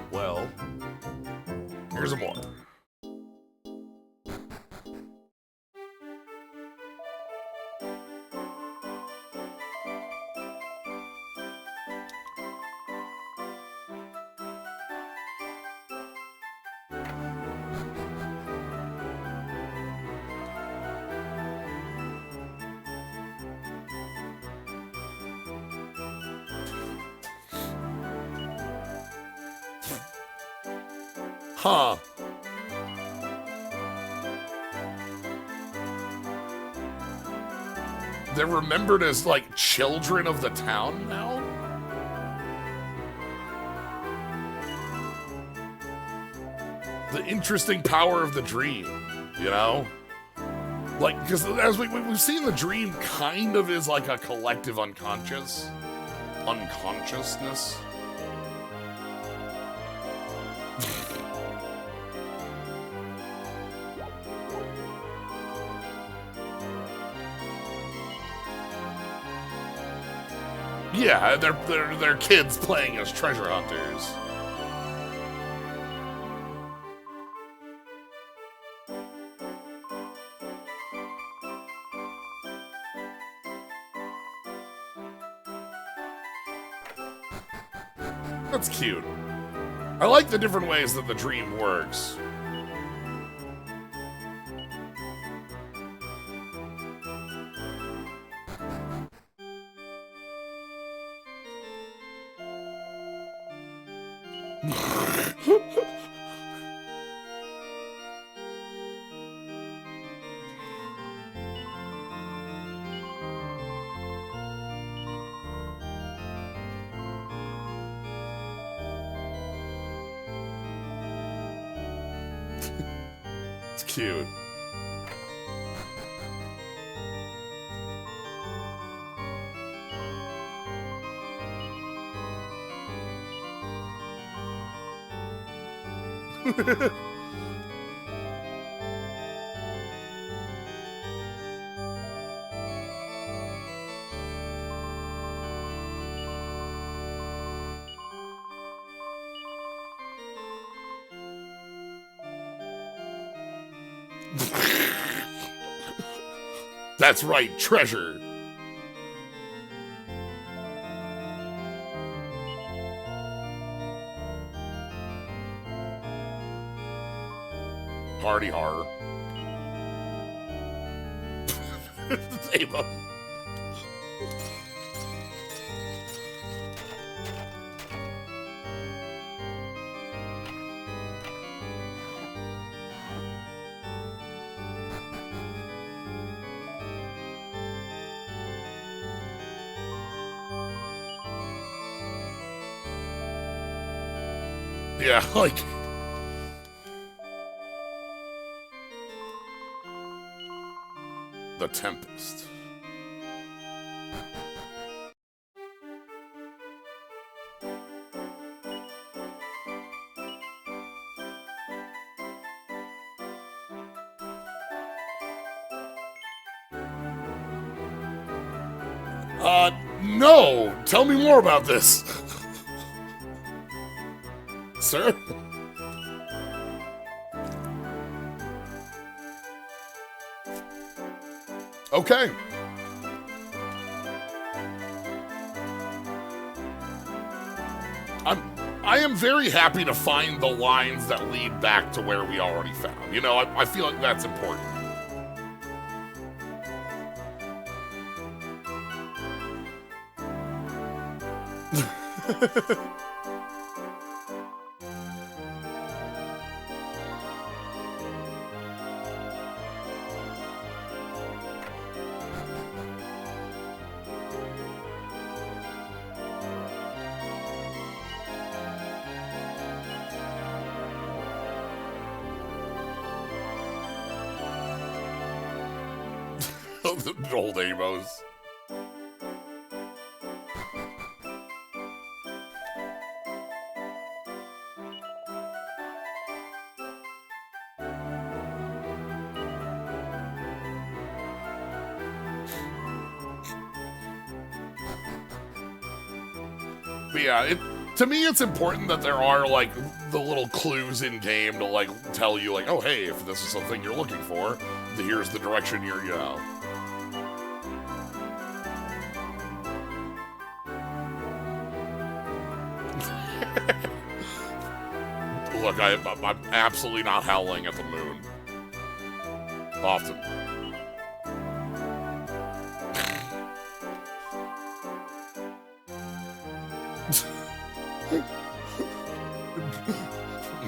Here's a more. Huh. They're remembered as, like, children of the town now? The interesting power of the dream, you know? Like, because as we've seen, the dream kind of is like a collective unconsciousness. Yeah, they're kids playing as treasure hunters. That's cute. I like the different ways that the dream works. It's cute. That's right, treasure. Party horror. Ava. Yeah, like... The Tempest. No! Tell me more about this! Sir? Okay. I am very happy to find the lines that lead back to where we already found. You know, I feel like that's important. The old Amos. But yeah, to me it's important that there are like the little clues in game to like tell you like, oh hey, if this is something you're looking for, here's the direction you're, you know. Look, I'm absolutely not howling at the moon. Often.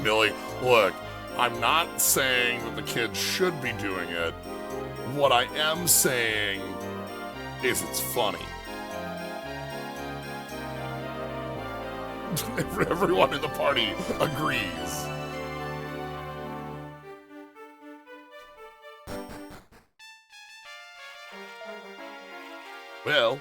Millie, look, I'm not saying that the kids should be doing it. What I am saying is it's funny. Everyone in the party agrees. Well...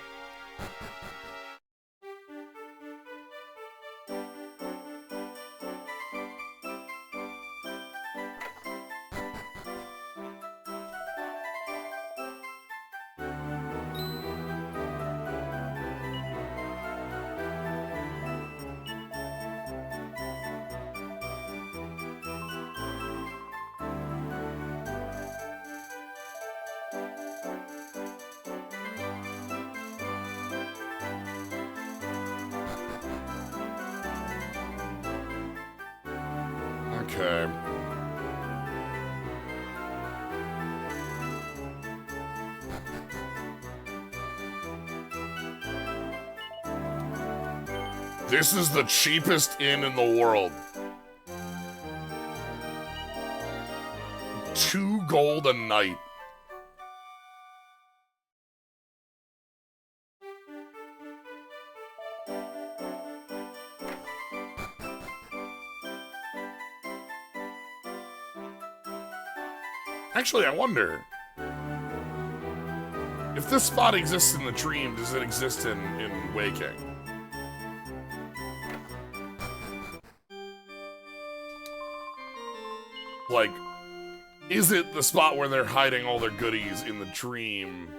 Okay. This is the cheapest inn in the world. 2 gold a night. Actually, I wonder if this spot exists in the dream, does it exist in waking? Like, is it the spot where they're hiding all their goodies in the dream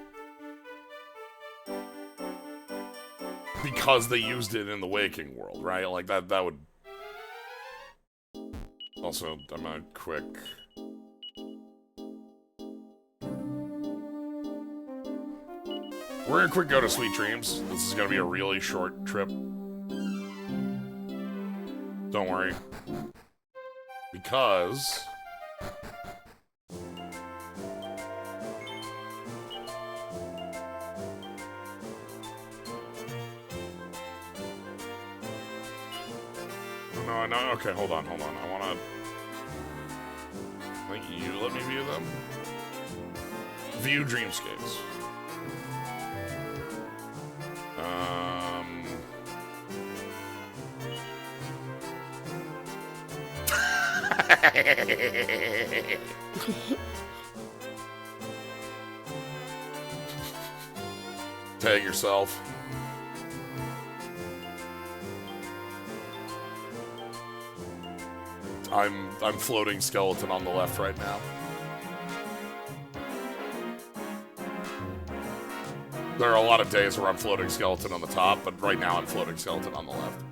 because they used it in the waking world, right? Like, that would... Also, I'm gonna quick... We're gonna quick go to Sweet Dreams. This is gonna be a really short trip. Don't worry. Because... No, okay, hold on. I wanna... Like, you let me view them? View Dreamscapes. Tag yourself. I'm floating skeleton on the left right now. There are a lot of days where I'm floating skeleton on the top, but right now I'm floating skeleton on the left.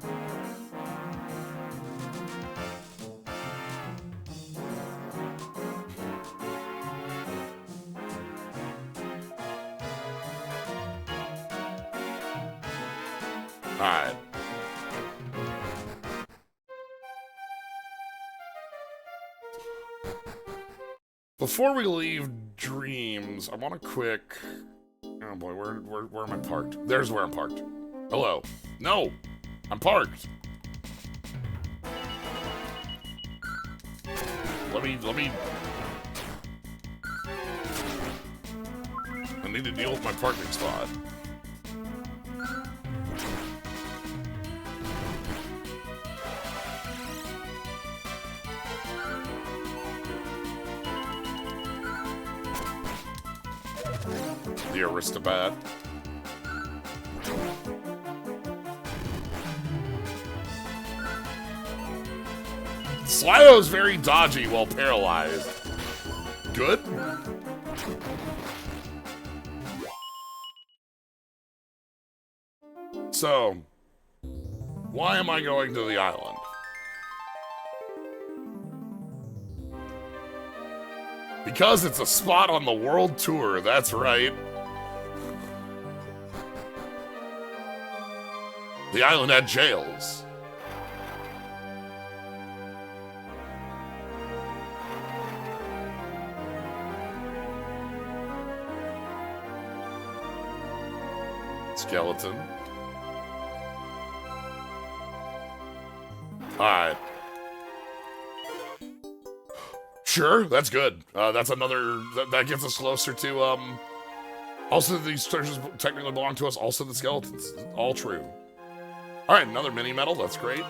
Alright. Before we leave Dreams, I want to quick... Oh boy, where am I parked? There's where I'm parked. Hello. No! I'm parked! Let me... I need to deal with my parking spot. The Aristobat. Slido's very dodgy while paralyzed. Good? So, why am I going to the island? Because it's a spot on the world tour, that's right. The island had jails. Skeleton. Alright. Sure, that's good. That's another... That gets us closer to, Also, these treasures technically belong to us. Also, the skeletons. All true. Alright, another mini medal. That's great.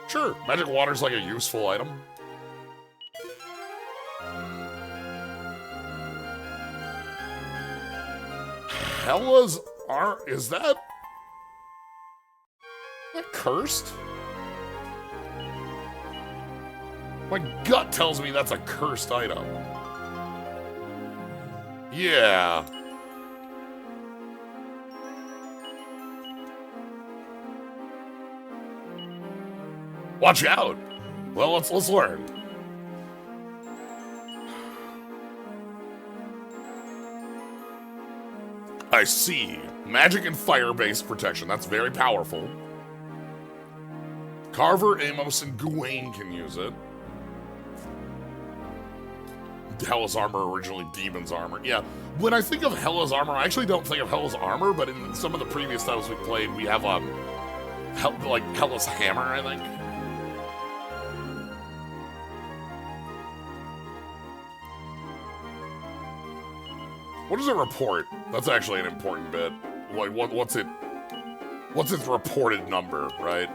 Sure, magic water's like a useful item. Hella's are... Is that cursed? My gut tells me that's a cursed item. Yeah. Watch out. Well, let's learn. I see. Magic and fire-based protection. That's very powerful. Carver, Amos, and Gawain can use it. Hela's armor, originally Demon's armor. Yeah, when I think of Hela's armor, I actually don't think of Hela's armor, but in some of the previous titles we played, we have, like, Hela's hammer, I think. What does it report? That's actually an important bit. Like, what's its reported number, right?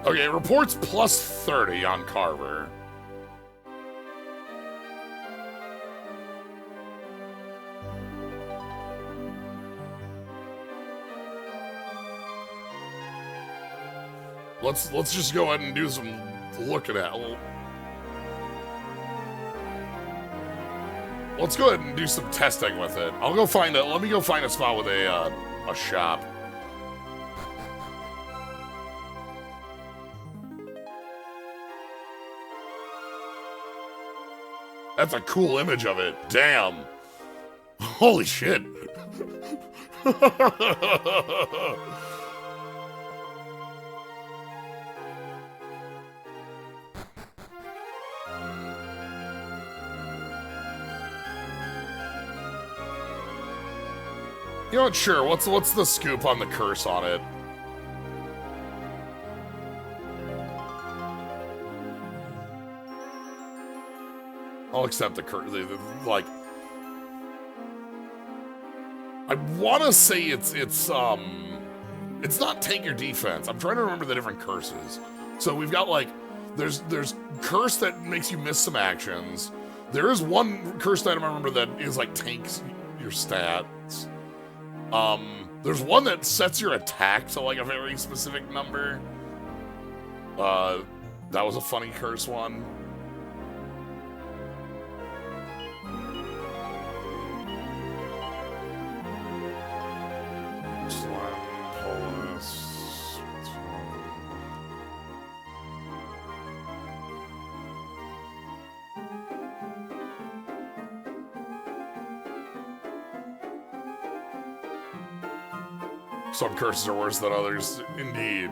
Okay, it reports plus 30 on Carver. Let's just go ahead and do some looking at. Let's go ahead and do some testing with it. Let me go find a spot with a shop. That's a cool image of it. Damn. Holy shit. You know what, sure, what's the scoop on the curse on it? I'll accept the curse, like... I wanna say it's not take your defense. I'm trying to remember the different curses. So we've got, like, there's curse that makes you miss some actions. There is one curse item I remember that is, like, tanks your stats. There's one that sets your attack to, like, a very specific number. That was a funny curse one. Some curses are worse than others, indeed.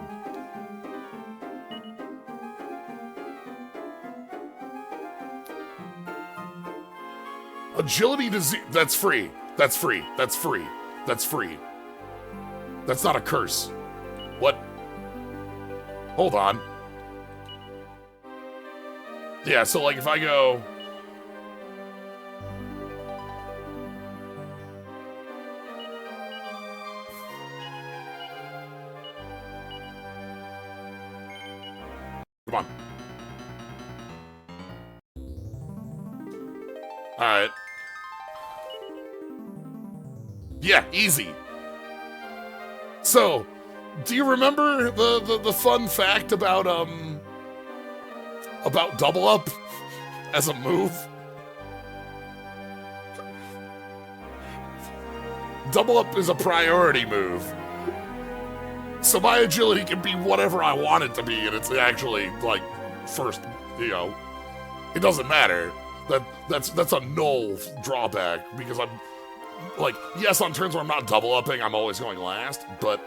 Agility disease. That's free. That's free. That's free. That's free. That's not a curse. What? Hold on. Yeah, so like if I go... Come on. Alright. Yeah, easy. So, do you remember the fun fact about double up as a move? Double up is a priority move. So my agility can be whatever I want it to be, and it's actually, like, first, you know, it doesn't matter. That's a null drawback, because I'm, like, yes, on turns where I'm not double upping, I'm always going last, but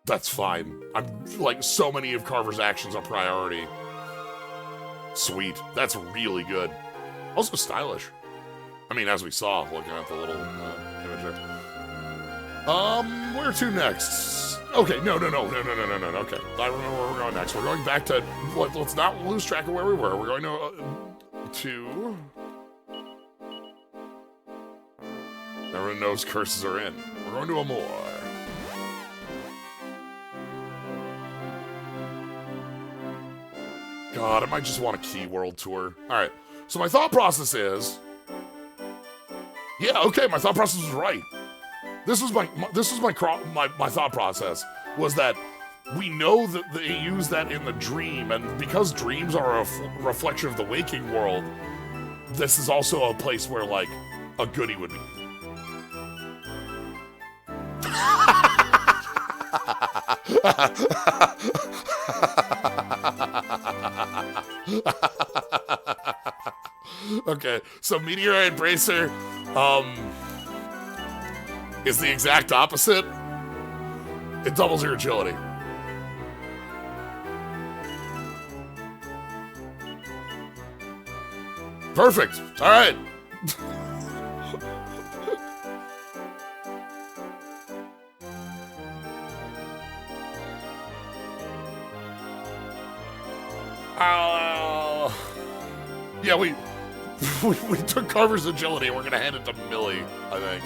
that's fine. I'm, like, so many of Carver's actions are priority. Sweet. That's really good. Also stylish. I mean, as we saw, looking at the little image there. Where to next? Okay, no, okay. I remember where we're going next. We're going back to, let's not lose track of where we were. We're going to everyone knows curses are in. We're going to Amor. God, I might just want a key world tour. Alright, so my thought process is... Yeah, okay, my thought process was right. This was my thought process, was that we know that they use that in the dream, and because dreams are a reflection of the waking world, this is also a place where, like, a goodie would be. Okay, so Meteorite Bracer is the exact opposite. It doubles your agility. Perfect. All right. Yeah, we took Carver's agility and we're gonna hand it to Millie, I think.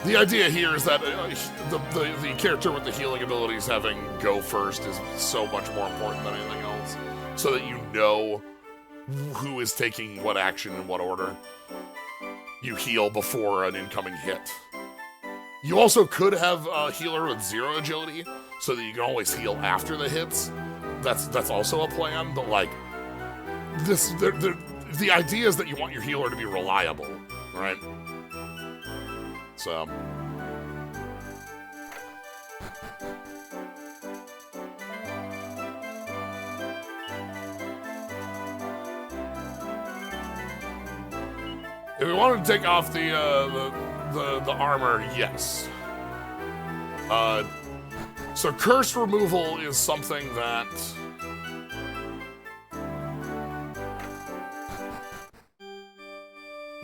The idea here is that the character with the healing abilities having go first is so much more important than anything else, so that you know who is taking what action in what order. You heal before an incoming hit. You also could have a healer with 0 agility, so that you can always heal after the hits. That's also a plan, but like the idea is that you want your healer to be reliable, right? So. If we wanted to take off the armor, yes. So curse removal is something that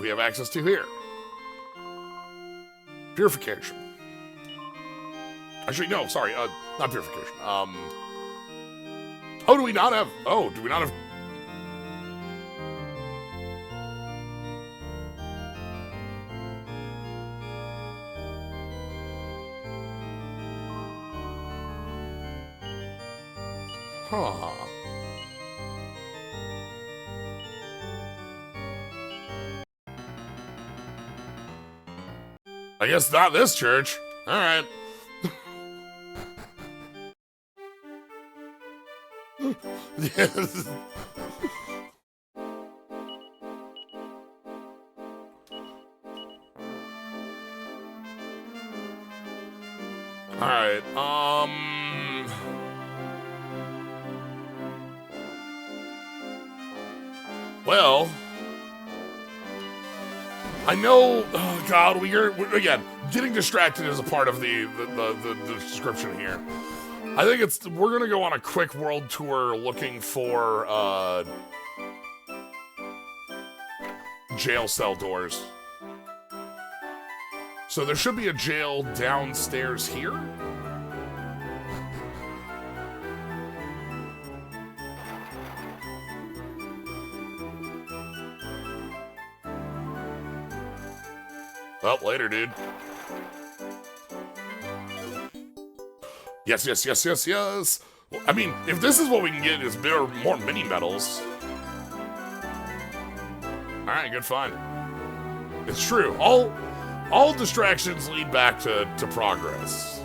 we have access to here. Purification. Actually, no, sorry, not purification. Oh, do we not have? Oh, do we not have? Huh. I guess not this church. All right. Yes. All right. Well, I know. Oh God, we're again getting distracted is a part of the description here. I think we're gonna go on a quick world tour looking for jail cell doors. So there should be a jail downstairs here. Well, later, dude. Yes, yes, yes, yes, yes. Well, I mean, if this is what we can get, is more mini medals. All right, good find. It's true. All distractions lead back to progress.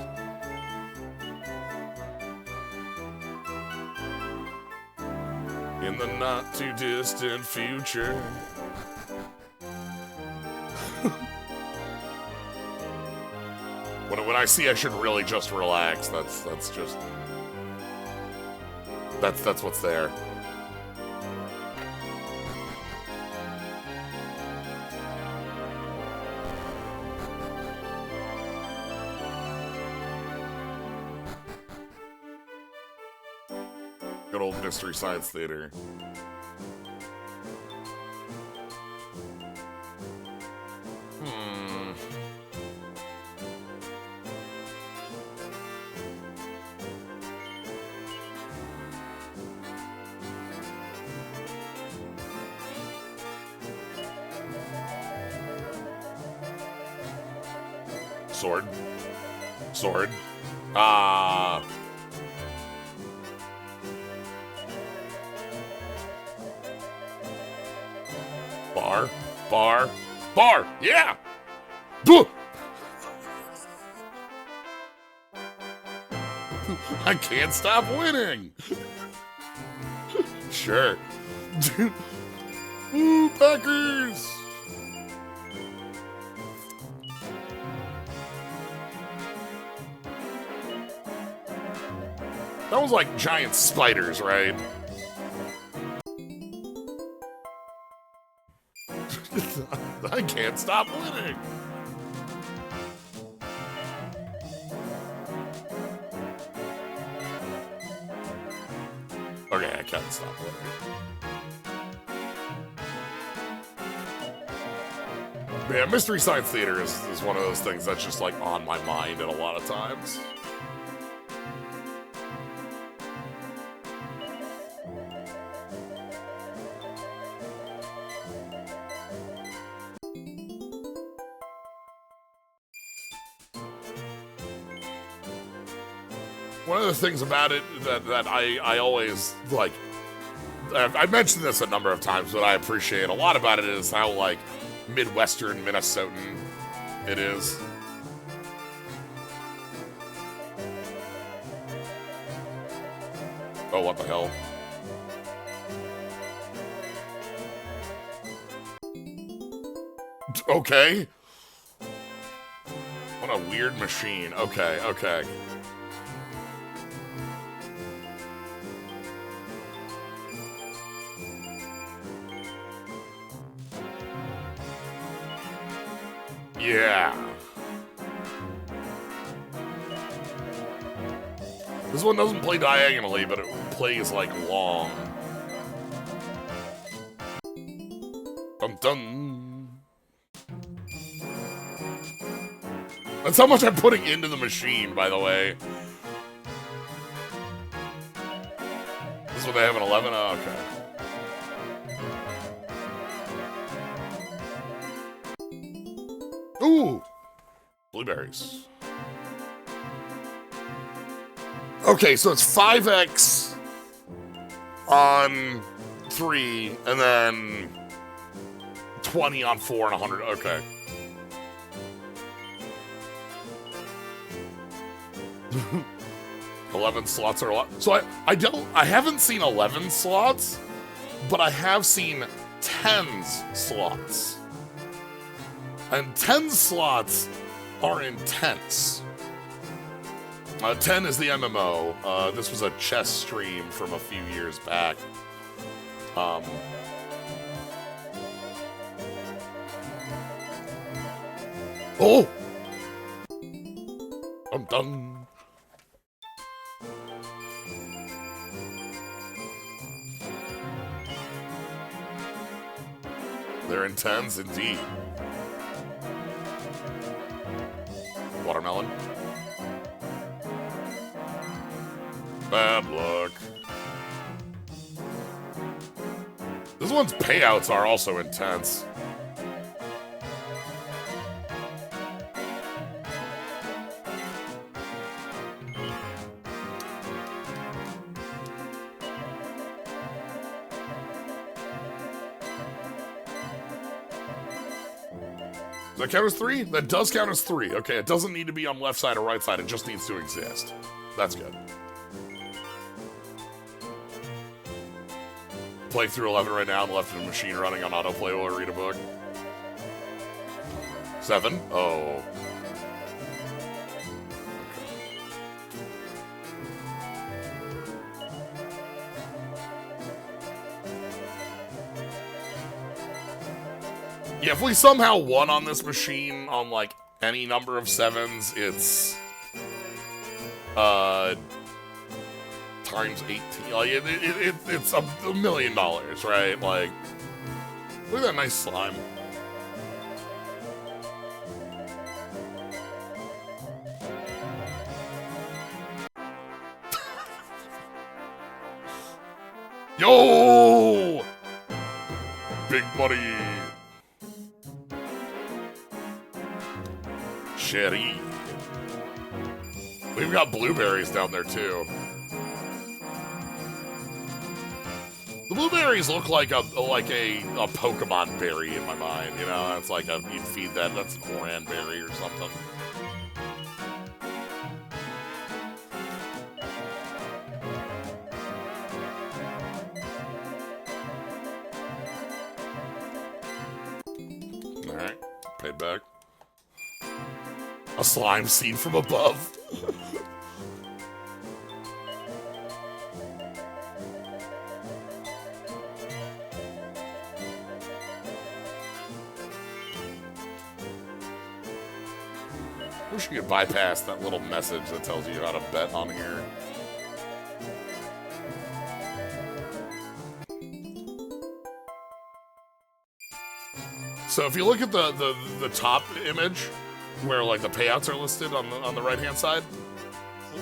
In the not too distant future. When I see I should really just relax, that's what's there. Good old Mystery Science Theater. Sword. Sword. Ah. Bar. Bar. Bar. Yeah. Duh. I can't stop winning. Sure. Ooh, Packers. That was like giant spiders, right? I can't stop winning. Okay, I can't stop winning. Yeah, Mystery Science Theater is one of those things that's just like on my mind at a lot of times. One of the things about it that I always like, I've mentioned this a number of times, but I appreciate a lot about it is how like Midwestern Minnesotan it is. Oh, what the hell? Okay. What a weird machine. Okay, okay. Yeah. This one doesn't play diagonally, but it plays like long. Dun dun. That's how much I'm putting into the machine, by the way. This is what they have an 11? Oh, okay. Ooh! Blueberries. Okay, so it's 5x on 3, and then 20 on 4 and 100. Okay. $11 slots are a lot. So I haven't seen 11 slots, but I have seen 10s slots. And 10 slots are intense. 10 is the MMO. This was a chess stream from a few years back. Oh! I'm done. They're intense indeed. Watermelon. Bad luck. This one's payouts are also intense. Does that count as 3? That does count as 3. Okay, it doesn't need to be on left side or right side. It just needs to exist. That's good. Play through 11 right now. I'm left in the machine running on autoplay while I read a book. 7? Oh. Yeah, if we somehow won on this machine on, like, any number of 7s, it's... times 18. Like, it's $1 million, right? Like, look at that nice slime. Yo! Big buddy. Sherry. We've got blueberries down there, too. The blueberries look like a Pokemon berry in my mind, you know? That's like you'd feed that, that's an Oranberry or something. Alright, paid back. A slime seen from above. Wish you could bypass that little message that tells you how to bet on here. So if you look at the top image, where like the payouts are listed on the right hand side,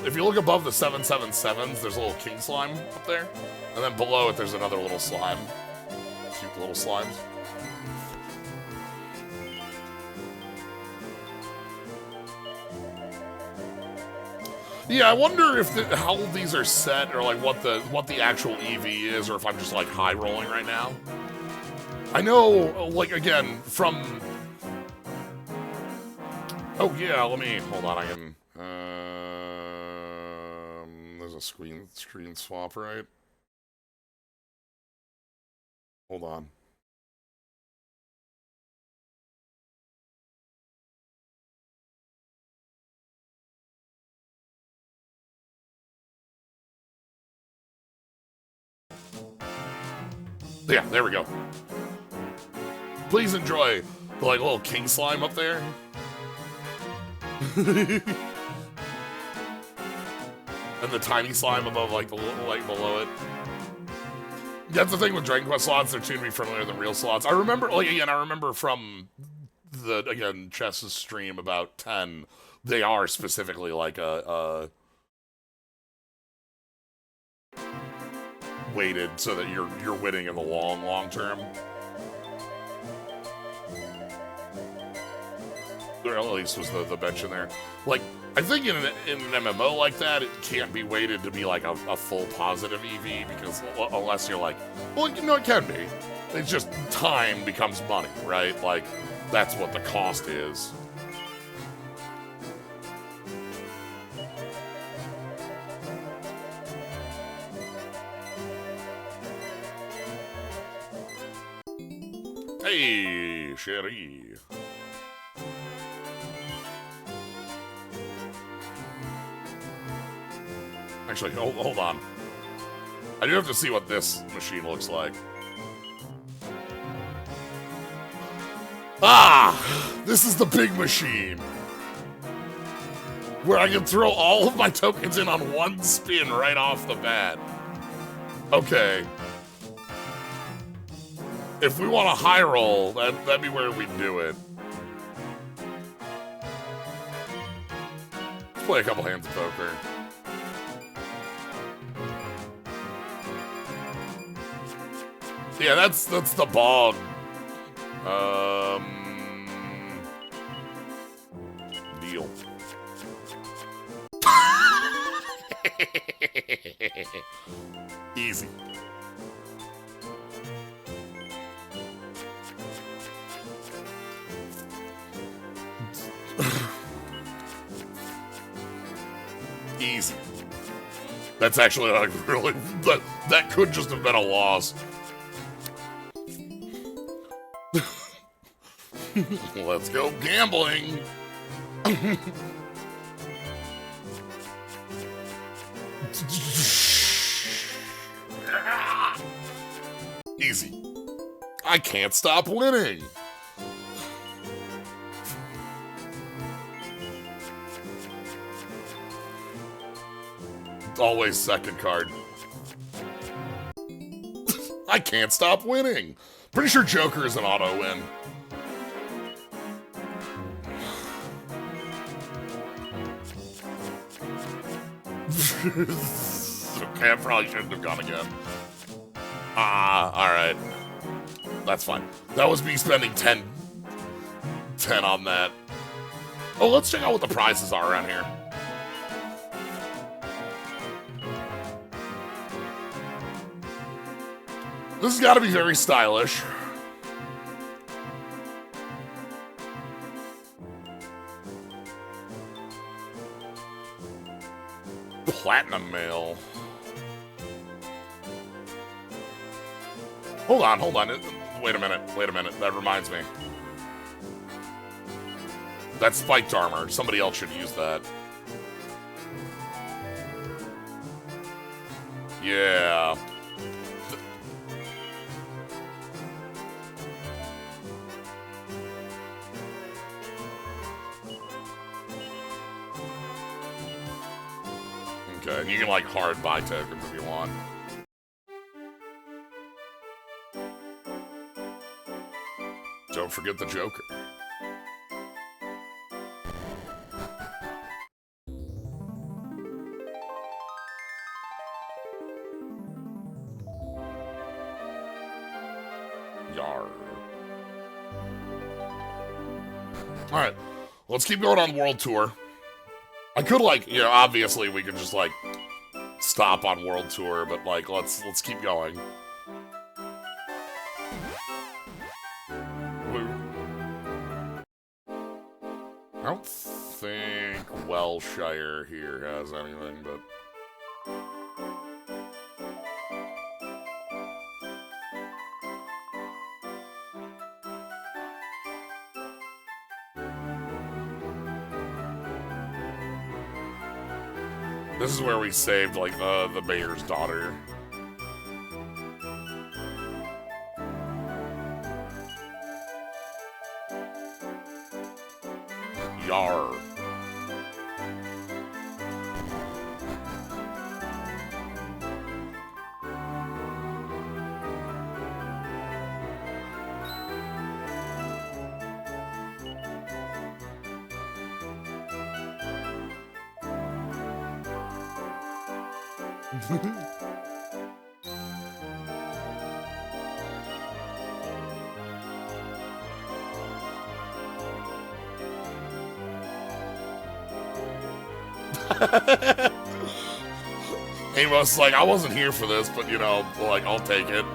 if you look above the 777s, there's a little king slime up there, and then below it there's another little slime, cute little slimes. Yeah, I wonder if how these are set, or like what the actual EV is, or if I'm just like high rolling right now. I know, like, again, from... Oh, yeah, let me... Hold on, I can... there's a screen swap, right? Hold on. Yeah, there we go. Please enjoy the like little king slime up there. And the tiny slime above, like the little like below it. That's the thing with Dragon Quest slots; they're tuned to be friendlier than real slots. I remember, like again, I remember from the Chess's stream about 10. They are specifically like a weighted so that you're winning in the long term. Or at least was the mention there. Like, I think in an MMO like that, it can't be weighted to be like a full positive EV, because unless you're like, well, you know, it can be. It's just time becomes money, right? Like, that's what the cost is. Hey, Sherry. Actually, hold on. I do have to see what this machine looks like. Ah! This is the big machine! Where I can throw all of my tokens in on one spin right off the bat. Okay. If we want a high roll, that'd be where we do it. Let's play a couple hands of poker. Yeah, that's the bog. Deal. Easy. Easy. That's actually like really that could just have been a loss. Let's go gambling. Easy. I can't stop winning. Always second card. I can't stop winning. Pretty sure Joker is an auto win. Okay, I probably shouldn't have gone again. Alright. That's fine. That was me spending 10 on that. Oh, let's check out what the prizes are around here. This has got to be very stylish. Platinum mail. Hold on. Wait a minute. That reminds me. That's spiked armor. Somebody else should use that. Yeah. Okay, and you can like hard buy tokens if you want. Don't forget the Joker. Yar. Alright, let's keep going on World Tour. I could like, you know, obviously we could just like stop on World Tour, but like let's keep going. I don't think Welshire here has anything, but this is where we saved like the mayor's daughter. Yar. Amos like, I wasn't here for this, but you know, like, I'll take it.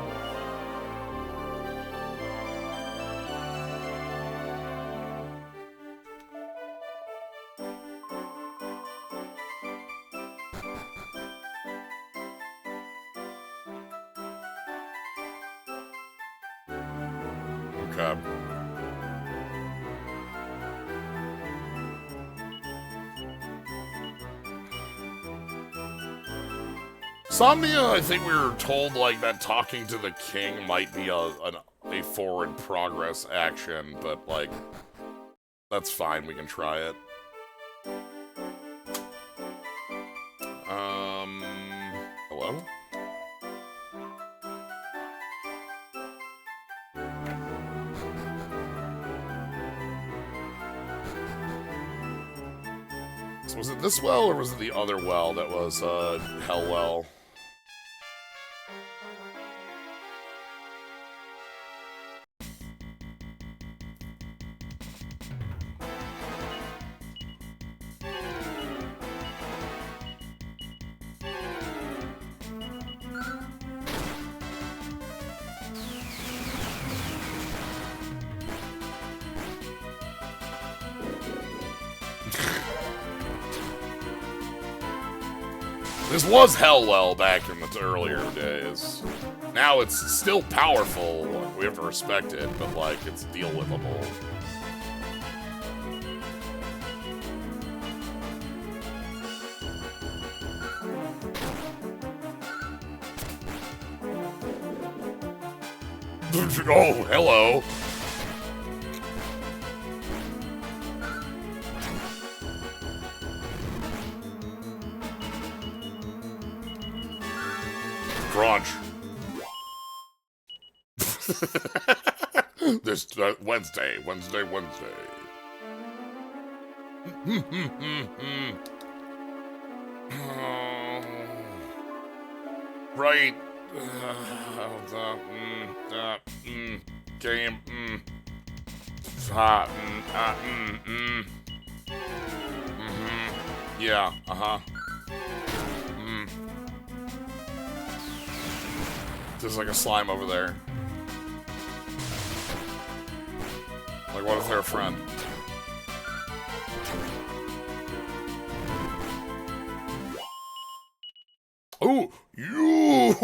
Okay. Somnia, I think we were told like that talking to the king might be a forward progress action, but like that's fine. We can try it. Hello? So was it this well or was it the other well that was Hell Well? This was Hellwell back in the earlier days. Now it's still powerful. We have to respect it, but like it's deal withable. Oh, hello. Crunch. This Wednesday. Right. Game. Yeah. There's like a slime over there. Like, what if they're a friend? Ooh, you!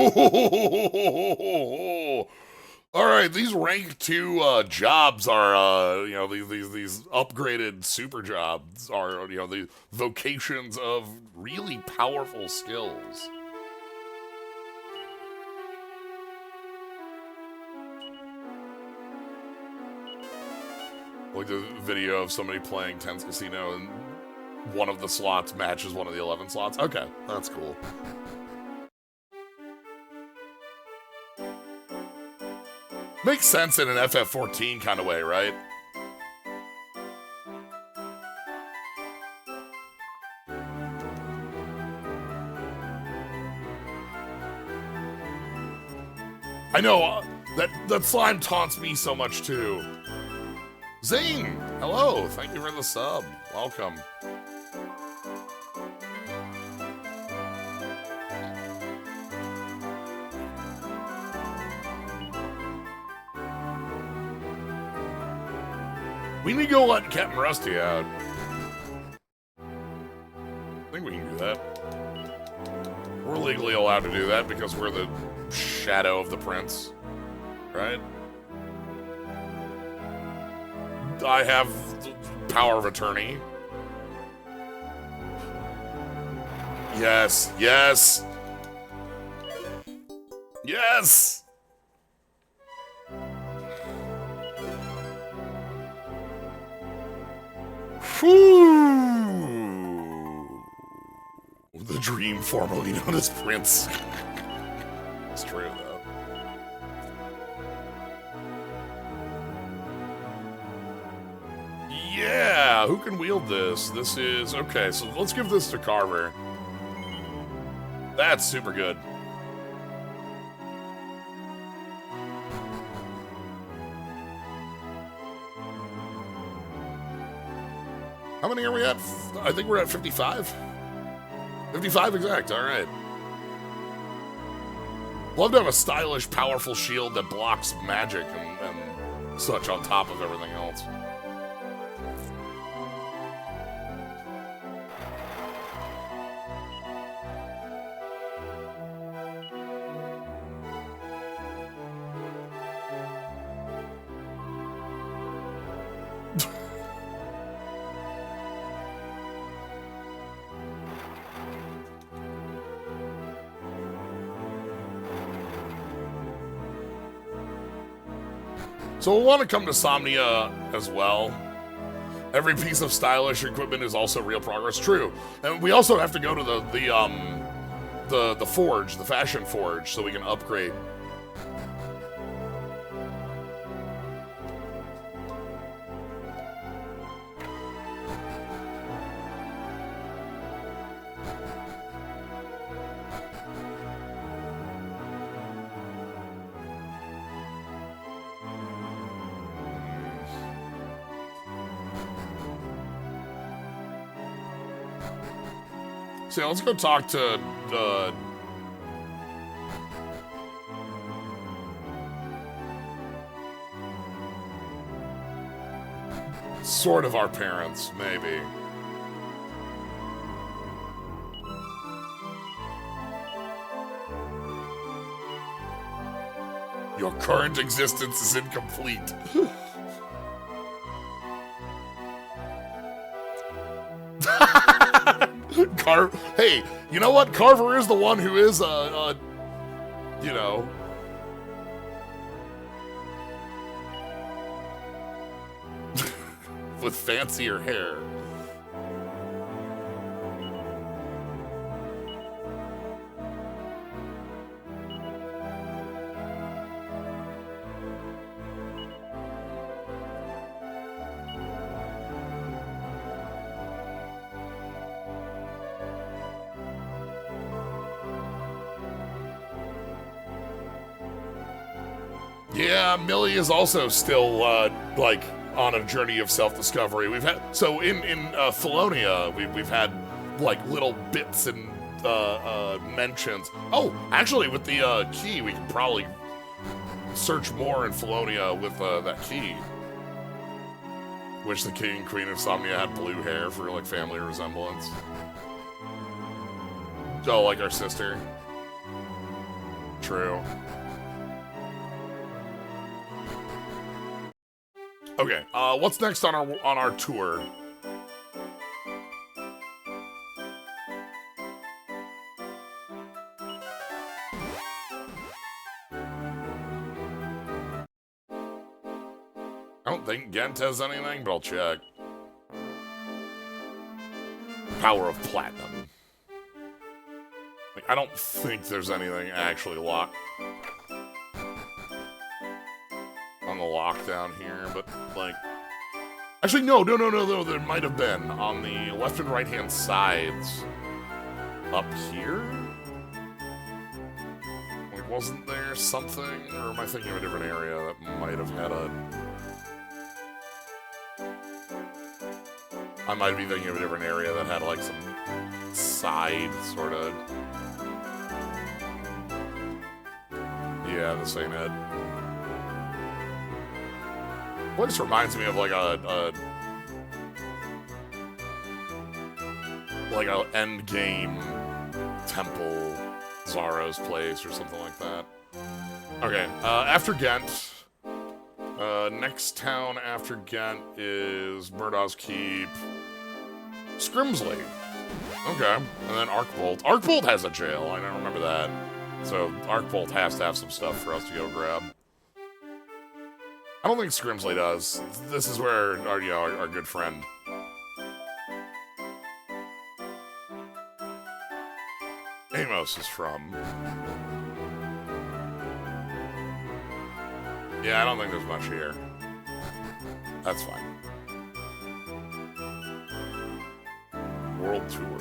All right, these rank 2 jobs are, you know, these upgraded super jobs are, you know, the vocations of really powerful skills. Like the video of somebody playing Tense Casino and one of the slots matches one of the 11 slots. Okay, that's cool. Makes sense in an FF14 kind of way, right? I know, that slime taunts me so much too. Zane, hello, thank you for the sub. Welcome. We need to go let Captain Rusty out. I think we can do that. We're legally allowed to do that because we're the shadow of the prince, right? I have power of attorney. Yes, yes. Yes! Whew. The dream formerly known as Prince. It's true, though. Yeah, who can wield this? This is... Okay, so let's give this to Carver. That's super good. How many are we at? I think we're at 55. 55 exact, all right. Love to have a stylish, powerful shield that blocks magic and such on top of everything else. So we'll want to come to Somnia as well. Every piece of stylish equipment is also real progress. True. And we also have to go to the forge, the fashion forge, so we can upgrade. So yeah, let's go talk to sort of our parents, maybe. Your current existence is incomplete. Hey, you know what? Carver is the one who is, you know. With fancier hair. Yeah, Millie is also still, like, on a journey of self-discovery. We've had, so in Felonia, we've had, like, little bits and, mentions. Oh, actually, with the, key, we can probably search more in Felonia with, that key. Wish the king and queen of Somnia had blue hair for, like, family resemblance. Oh, like our sister. True. Okay, what's next on our tour? I don't think Ghent has anything, but I'll check. Tower of Platinum. Like, I don't think there's anything actually locked on the lockdown here, but, like... Actually, no, there might have been on the left and right-hand sides. Up here? Like, wasn't there something? Or am I thinking of a different area that might have had a... I might be thinking of a different area that had, like, some side sort of... Yeah, this ain't it. Place reminds me of, like, a end game temple, Zara's place, or something like that. Okay, after Ghent, next town after Ghent is Murdaw's Keep, Scrimsley. Okay, and then Arkbolt. Arkbolt has a jail, I don't remember that. So Arkbolt has to have some stuff for us to go grab. I don't think Scrimsley does. This is where our good friend Amos is from. Yeah, I don't think there's much here. That's fine. World Tour.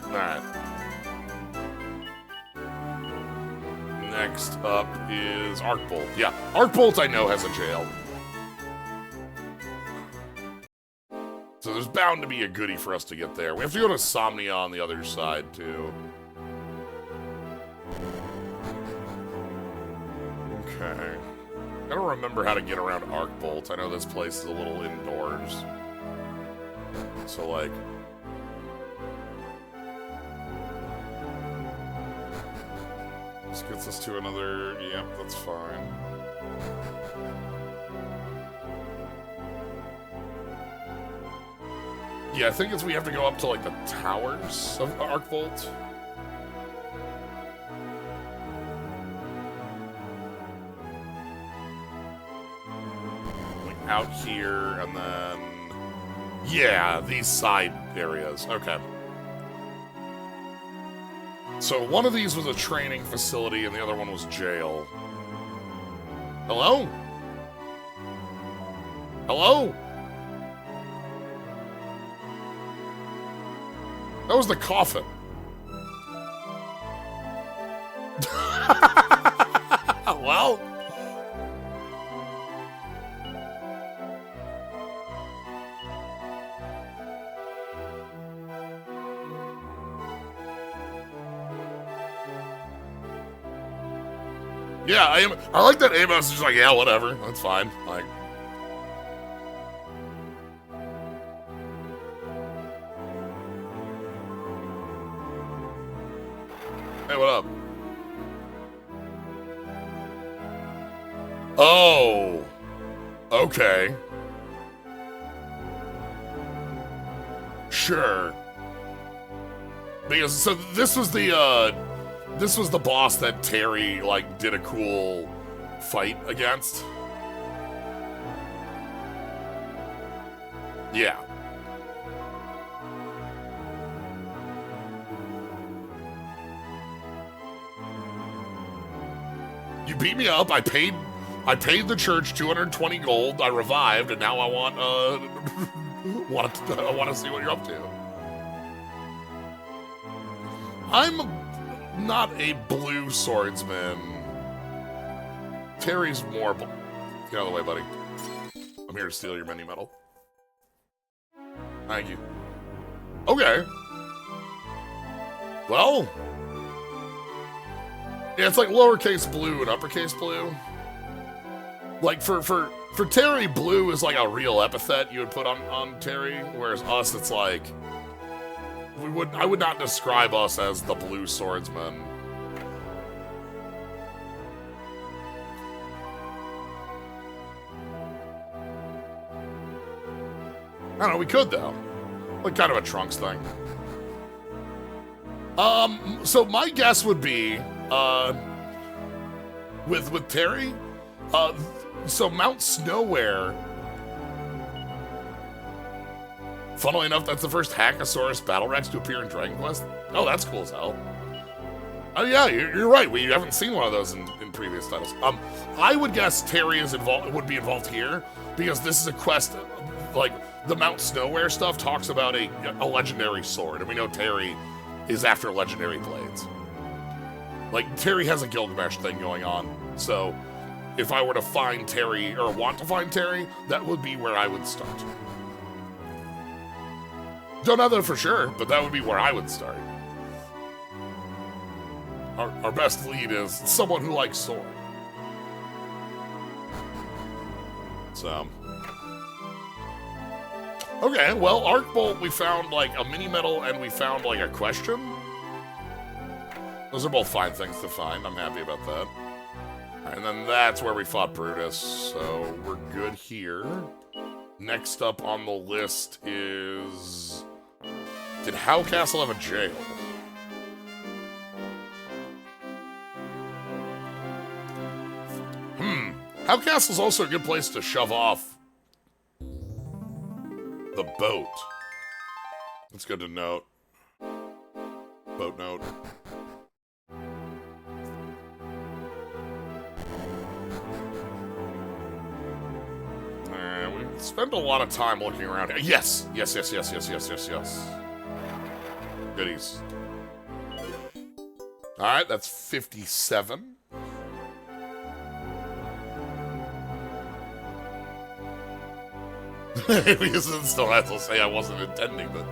Alright. Next up is Arkbolt. Yeah, Arkbolt I know has a jail. So there's bound to be a goodie for us to get there. We have to go to Somnia on the other side, too. Okay. Gotta remember how to get around Arkbolt. I know this place is a little indoors. So, like... This gets us to another... Yep, that's fine. Yeah, I think we have to go up to, like, the towers of Arkbolt. Like, out here, and then... Yeah, these side areas. Okay. So one of these was a training facility, and the other one was jail. Hello? Hello? That was the coffin. Well. Yeah, I like that Amos is just like, yeah, whatever. That's fine. Like. Hey, what up? Oh. Okay. Sure. Because, so this was the boss that Terry, like, did a cool fight against. Yeah. You beat me up, I paid the church 220 gold, I revived, and now I want, I want to see what you're up to. I'm not a blue swordsman. Terry's more... Get out of the way, buddy. I'm here to steal your mini medal. Thank you. Okay. Well... Yeah, it's like lowercase blue and uppercase blue. Like, for Terry, blue is like a real epithet you would put on Terry, whereas us, it's like... I would not describe us as the blue swordsman. I don't know, we could though. Like kind of a Trunks thing. So my guess would be, with Terry, So Mount Snowware. Funnily enough, that's the first Hackosaurus Battle Rex to appear in Dragon Quest. Oh, that's cool as hell. Oh yeah, you're right. We haven't seen one of those in previous titles. I would guess Terry would be involved here because this is a quest. Like the Mount Snowware stuff talks about a legendary sword, and we know Terry is after legendary blades. Like Terry has a Gilgamesh thing going on, so if I were to find Terry or want to find Terry, that would be where I would start. Don't know that for sure, but that would be where I would start. Our best lead is someone who likes sword. So. Okay, well, Arc Bolt, we found like a mini medal and we found like a question. Those are both fine things to find. I'm happy about that. And then that's where we fought Brutus, so we're good here. Next up on the list is... Did Howe Castle have a jail? Howe Castle's also a good place to shove off the boat. That's good to note. Boat note. We spend a lot of time looking around here. Yes! Yes. Goodies. Alright, that's 57. Because it still has to say I wasn't intending, but...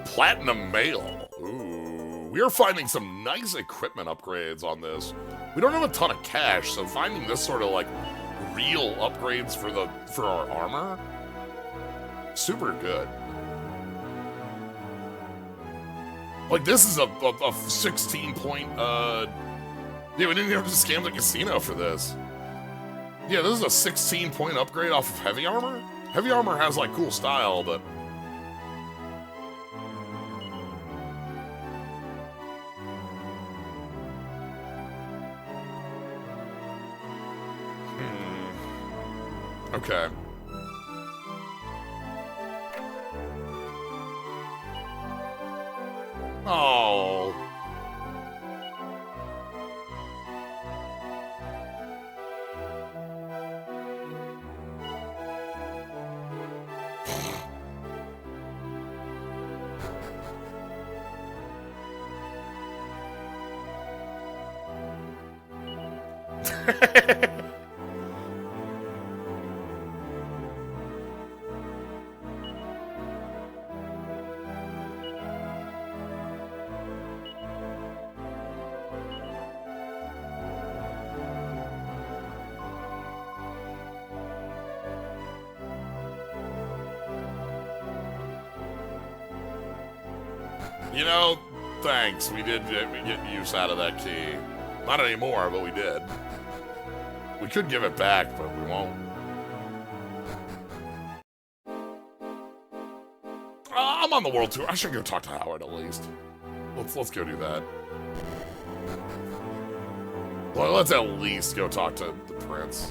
Platinum Mail. Ooh. We are finding some nice equipment upgrades on this. We don't have a ton of cash, so finding this sort of, like, real upgrades for our armor, super good. Like, this is a 16 point, yeah, we didn't even have to scam the casino for this. Yeah, this is a 16 point upgrade off of heavy armor. Heavy armor has, like, cool style, but... Okay. Oh. You know, thanks. We did get use out of that key. Not anymore, but we did. We could give it back, but we won't. I'm on the world tour. I should go talk to Howard at least. Let's go do that. Well, let's at least go talk to the prince.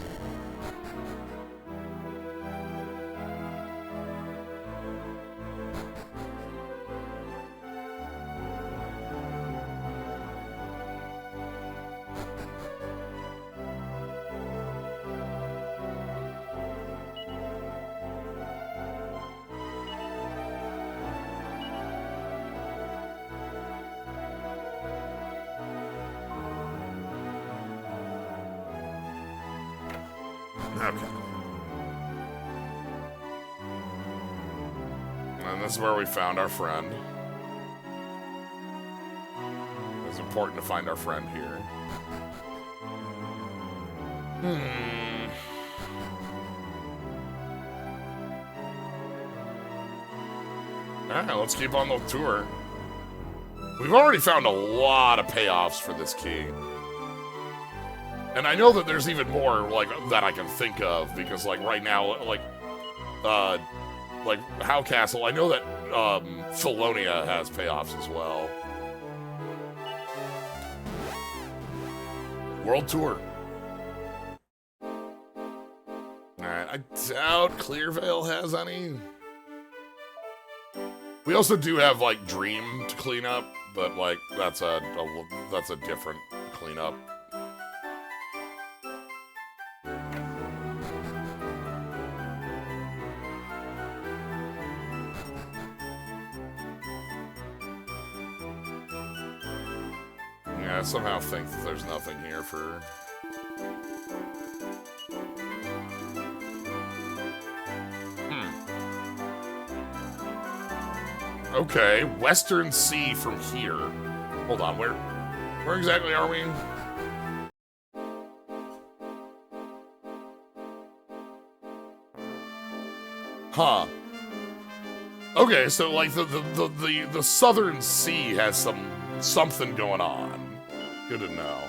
Okay. And this is where we found our friend. It's important to find our friend here. Alright, let's keep on the tour. We've already found a lot of payoffs for this key. And I know that there's even more, like, that I can think of, because, like, right now, like Howe Castle, I know that, Philonia has payoffs as well. World Tour. doubt Clearvale has any. We also do have, like, Dream to clean up, but, like, that's a different cleanup. Yeah, I somehow think that there's nothing here for... Okay, Western Sea from here. Hold on, where exactly are we? Huh. Okay, so like the Southern Sea has something going on. Good to know.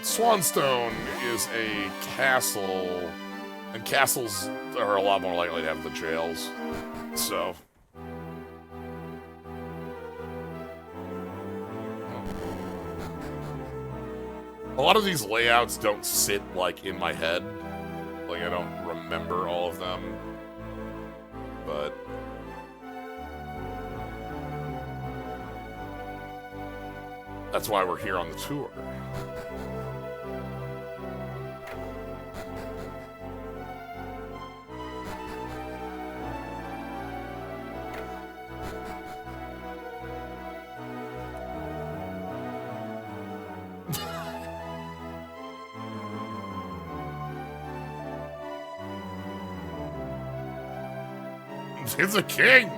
Swanstone is a castle, and castles are a lot more likely to have the jails. So. A lot of these layouts don't sit, like, in my head. Like, I don't remember all of them. But... that's why we're here on the tour. It's a king!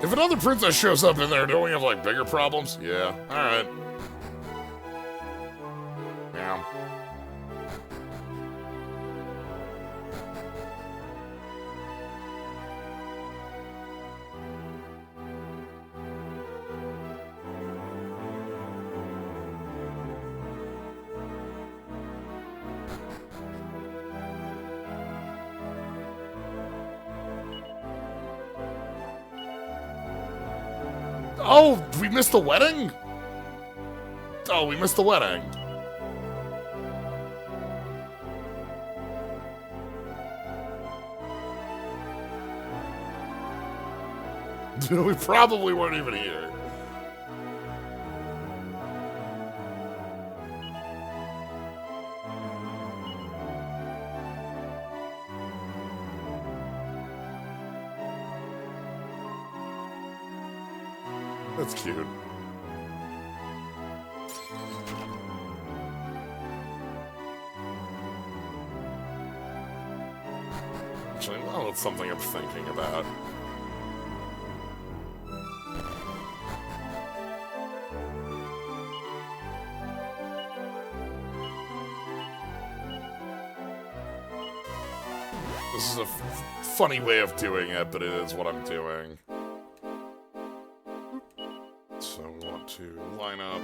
If another princess shows up in there, don't we have, like, bigger problems? Yeah. Alright. Yeah. Oh, we missed the wedding? Oh, we missed the wedding. We probably weren't even here. That's cute. Actually, well, that's something I'm thinking about. This is a funny way of doing it, but it is what I'm doing. So we want to line up.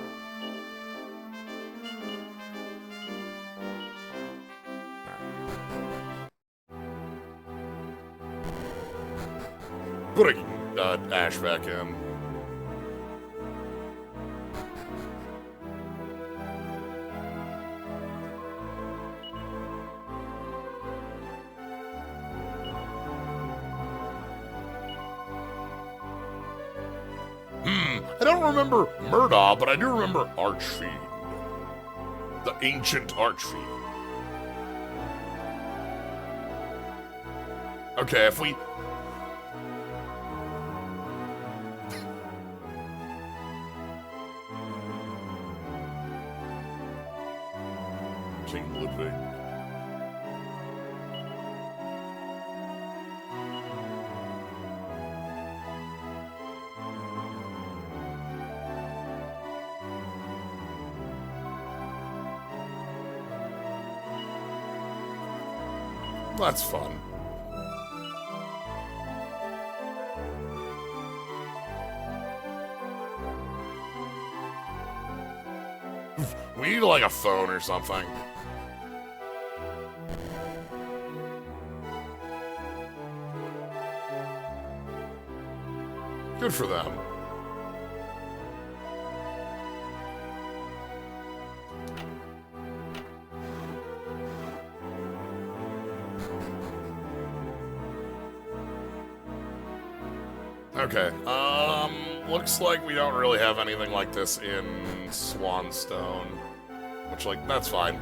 Putting Ash back in. I don't remember Murdaugh, but I do remember Archfiend. The ancient Archfiend. Okay, if we... King Ludwig. That's fun. We need like a phone or something. Good for them. Okay, looks like we don't really have anything like this in Swanstone. Which, like, that's fine.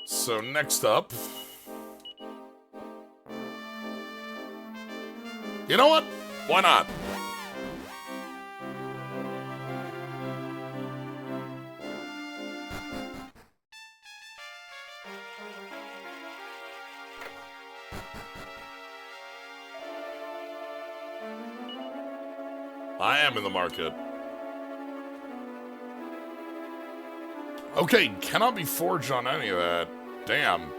So next up... You know what? Why not? I am in the market. Okay, cannot be forged on any of that. Damn.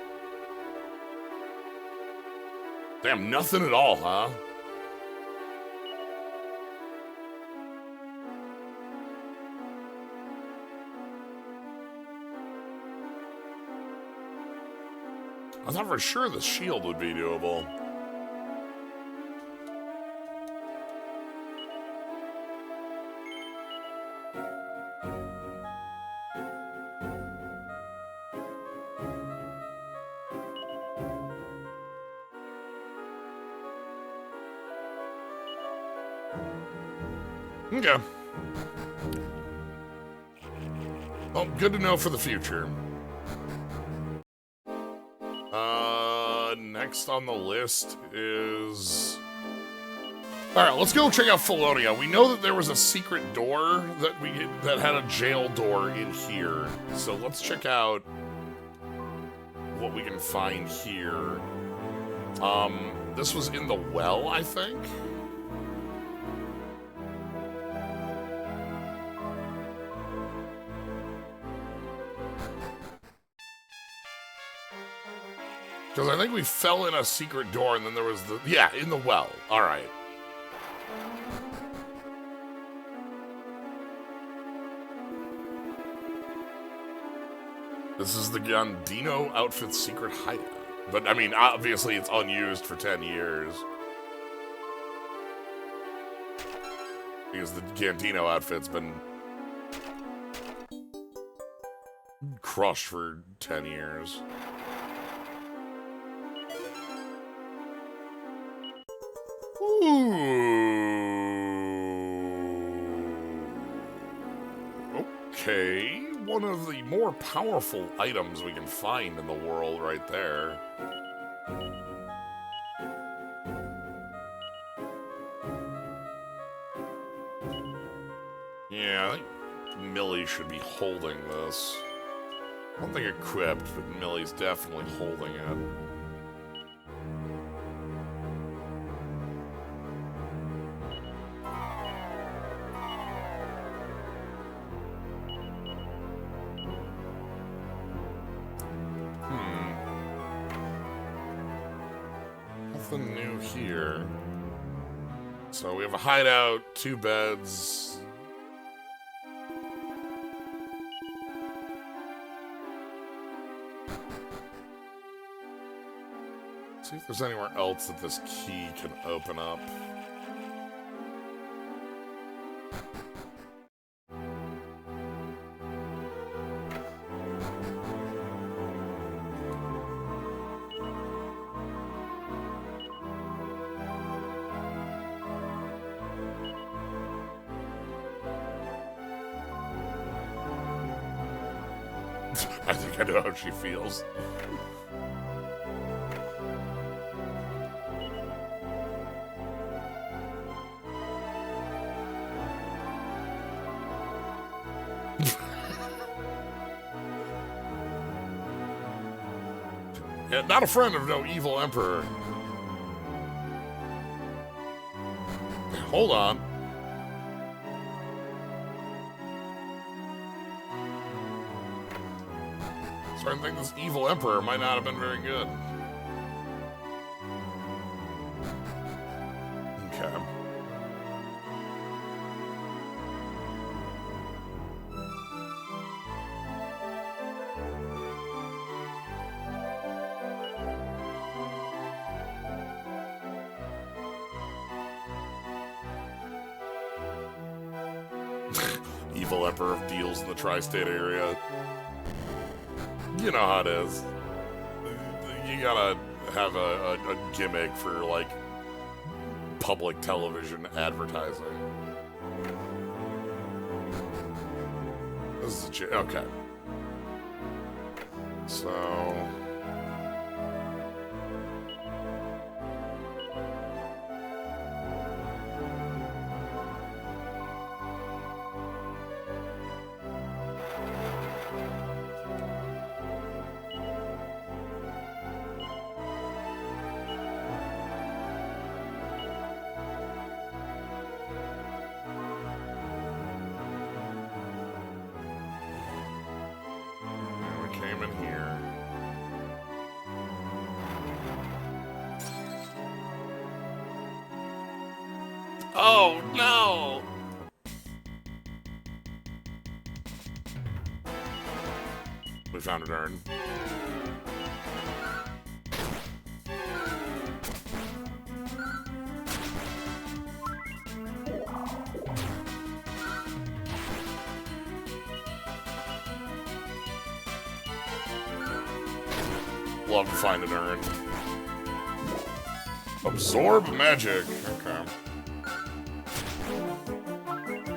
Damn, nothing at all, huh? I thought for sure the shield would be doable. Okay. Well, good to know for the future. Next on the list is... Alright, let's go check out Felonia. We know that there was a secret door that had a jail door in here. So let's check out what we can find here. This was in the well, I think? Because I think we fell in a secret door and then there was the... Yeah, in the well. Alright. This is the Gandino outfit's secret hideout. But, I mean, obviously it's unused for 10 years. Because the Gandino outfit's been... crushed for 10 years. Okay, one of the more powerful items we can find in the world right there. Yeah, I think Millie should be holding this. I don't think equipped, but Millie's definitely holding it. Nothing new here. So we have a hideout, 2 beds. See if there's anywhere else that this key can open up. I think I know how she feels. Yeah, not a friend of no evil emperor. Hold on. Starting to think this evil emperor might not have been very good. Okay. Evil Emperor of Deals in the tri-state area. You know how it is. You gotta have a gimmick for, like, public television advertising. This is okay. So... came in here. Oh no! We found an urn. Love to find an urn. Absorb magic. Okay.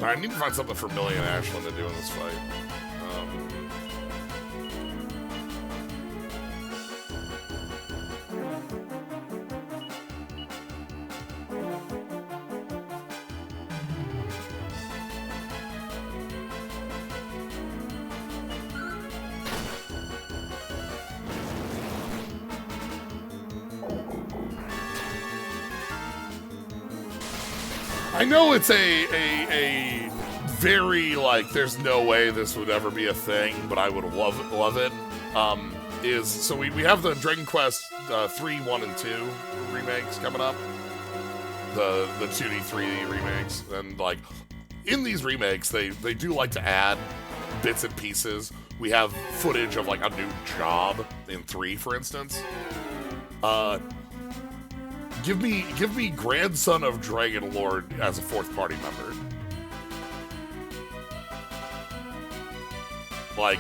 I need to find something for Millie and Ashlyn to do in this fight. I know it's a very, like, there's no way this would ever be a thing, but I would love it. So we have the Dragon Quest 3, 1, and 2 remakes coming up. The 2D, 3D remakes. And, like, in these remakes, they do like to add bits and pieces. We have footage of, like, a new job in 3, for instance. Give me Grandson of Dragon Lord as a fourth party member. Like,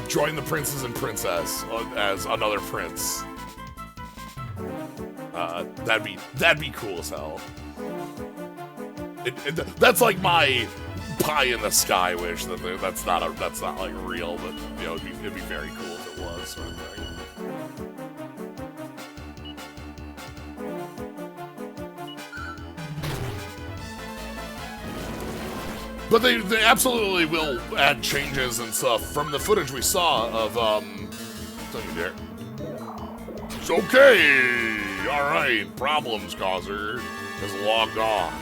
join the princes and princess as another prince. That'd be cool as hell. That's like my pie in the sky wish. That's not like real, but you know it'd be very cool if it was, sort of thing. But they absolutely will add changes and stuff from the footage we saw of, don't you dare. It's okay! Alright, Problems Causer is logged on.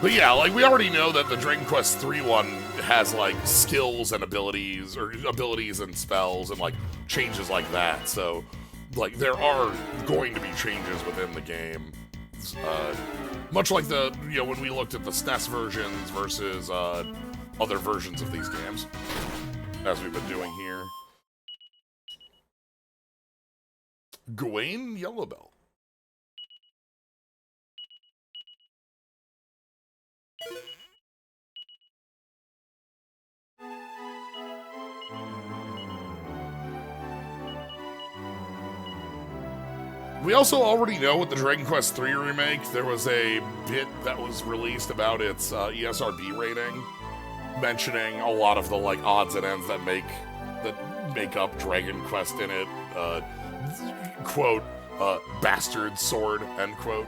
But yeah, like, we already know that the Dragon Quest 3 one has, like, skills and abilities, or abilities and spells, and, like, changes like that. So, like, there are going to be changes within the game. Much like the, you know, when we looked at the SNES versions versus other versions of these games, as we've been doing here. Gawain Yellowbell. We also already know with the Dragon Quest III remake, there was a bit that was released about its ESRB rating, mentioning a lot of the like odds and ends that make up Dragon Quest in it. Quote, bastard sword, end quote.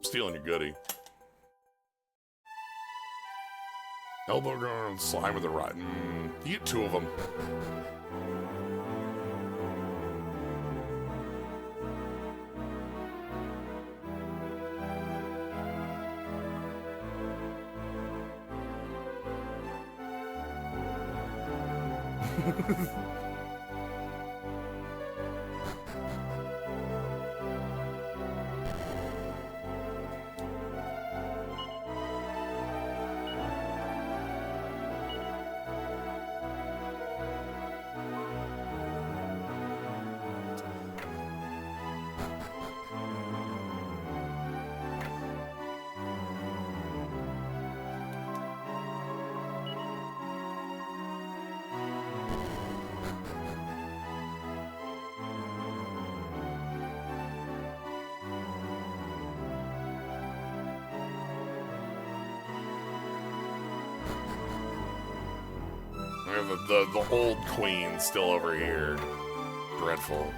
Stealing your goodie. Elbow guard, slime with the rot. You get 2 of them. We have the old queen still over here. Dreadful.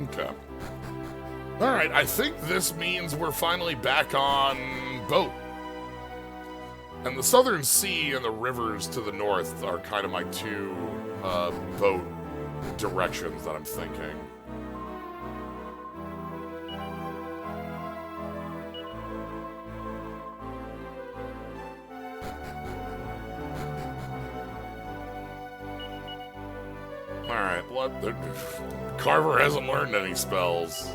Okay. Alright, I think this means we're finally back on boat. And the Southern Sea and the rivers to the north are kind of my two boat directions that I'm thinking. Alright, what? Carver hasn't learned any spells.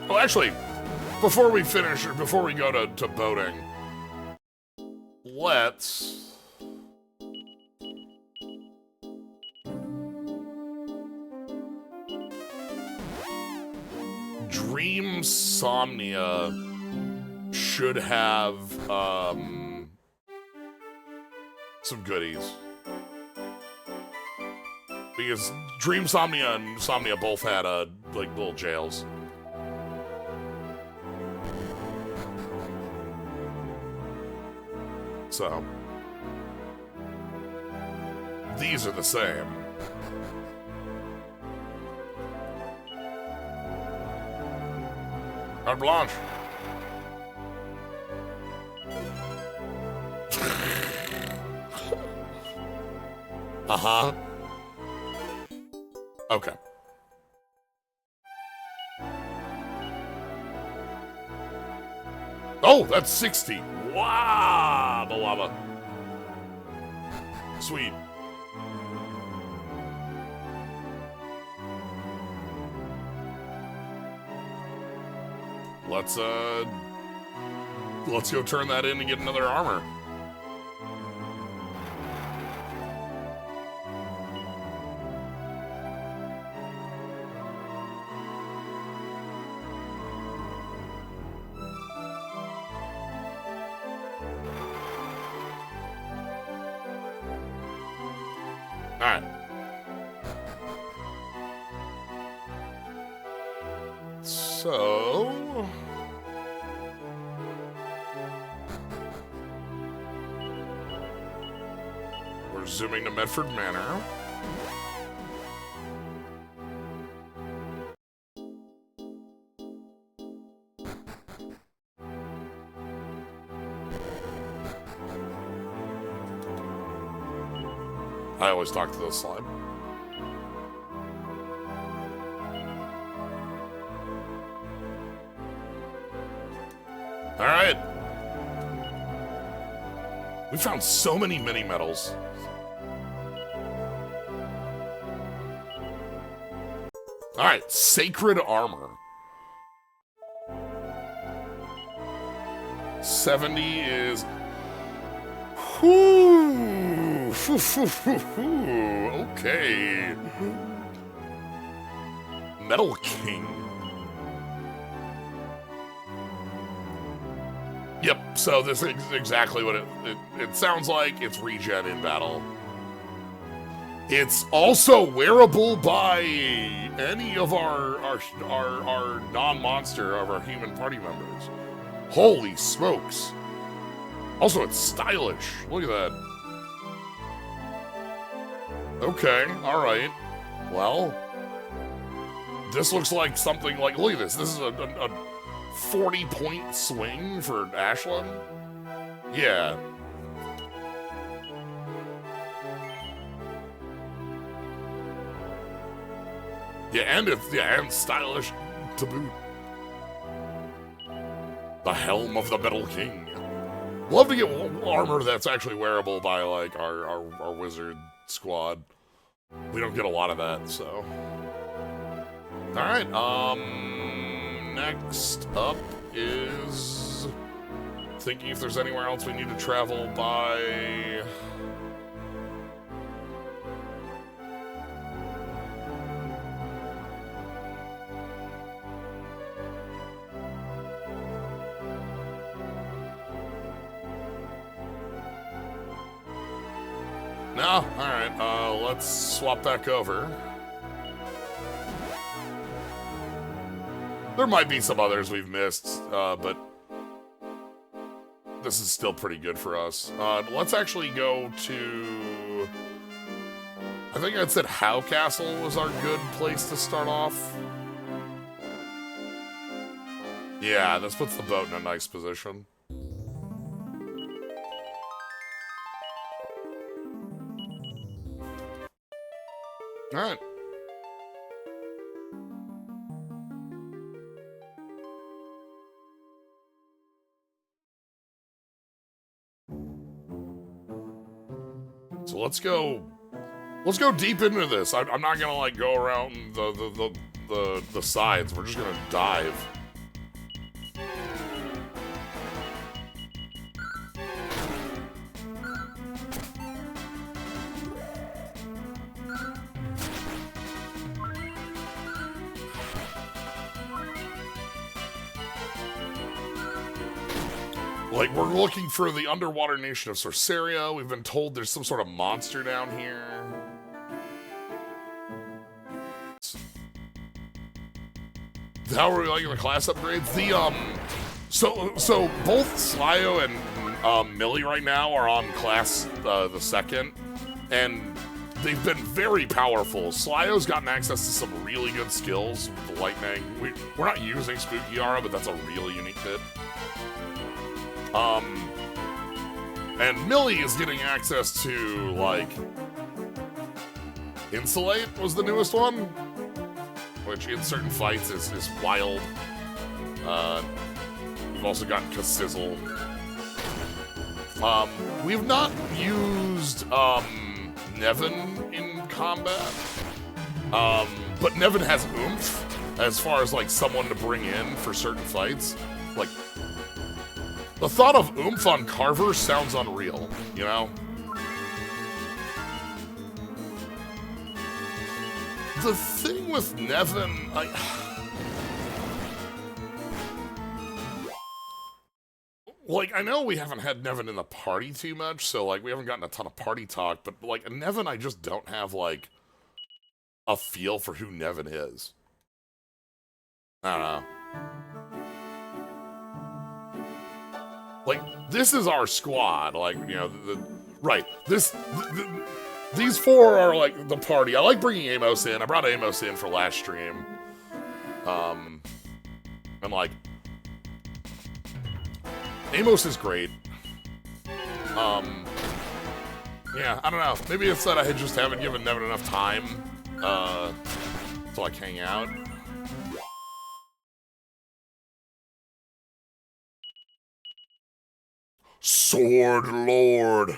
Well, actually, before we finish, or before we go to boating, let's... Dreamsomnia should have, some goodies. Because Dreamsomnia and Somnia both had, like, little jails. So, these are the same. Carte blanche. Uh-huh. Okay. Oh, that's 60. Wow, Balaba. Sweet. Let's go turn that in and get another armor. Alright. So... we're zooming to Medford Manor. I always talk to this slime. All right. We found so many mini medals. All right, sacred armor. 70 is... Whew. Okay. Metal King. Yep, so this is exactly what it sounds like. It's regen in battle. It's also wearable by any of our non-monster of our human party members. Holy smokes. Also, it's stylish. Look at that. Okay, alright. Well, this looks like something like, look at this. This is a 40-point swing for Ashland. Yeah. And stylish to boot. The Helm of the Metal King. Love to get armor that's actually wearable by like our wizard squad. We don't get a lot of that, so. Alright, next up is thinking if there's anywhere else we need to travel by. No? Alright, let's swap back over. There might be some others we've missed, but this is still pretty good for us. Let's actually go to... I think I'd said How Castle was our good place to start off. Yeah, this puts the boat in a nice position. Alright. So let's go deep into this. I'm not gonna like go around the sides. We're just gonna dive. Like, we're looking for the underwater nation of Sorceria. We've been told there's some sort of monster down here. How are we liking the class upgrades? So both Slyo and Millie right now are on class the second, and they've been very powerful. Slyo's gotten access to some really good skills with the lightning. We're not using Spooky Aura, but that's a really unique hit. And Millie is getting access to, like, Insulate was the newest one, which in certain fights is wild. We've also got Kassizzle. We've not used, Nevin in combat, but Nevin has oomph as far as, like, someone to bring in for certain fights. Like, the thought of oomph on Carver sounds unreal, you know? The thing with Nevin, I know we haven't had Nevin in the party too much, so, like, we haven't gotten a ton of party talk, but, like, Nevin, I just don't have, like, a feel for who Nevin is. I don't know. Like, this is our squad, like, you know, right, these four are, like, the party. I like bringing Amos in. I brought Amos in for last stream. And, like, Amos is great. Yeah, I don't know. Maybe it's that I just haven't given Nevin enough time, to, like, hang out. Sword Lord.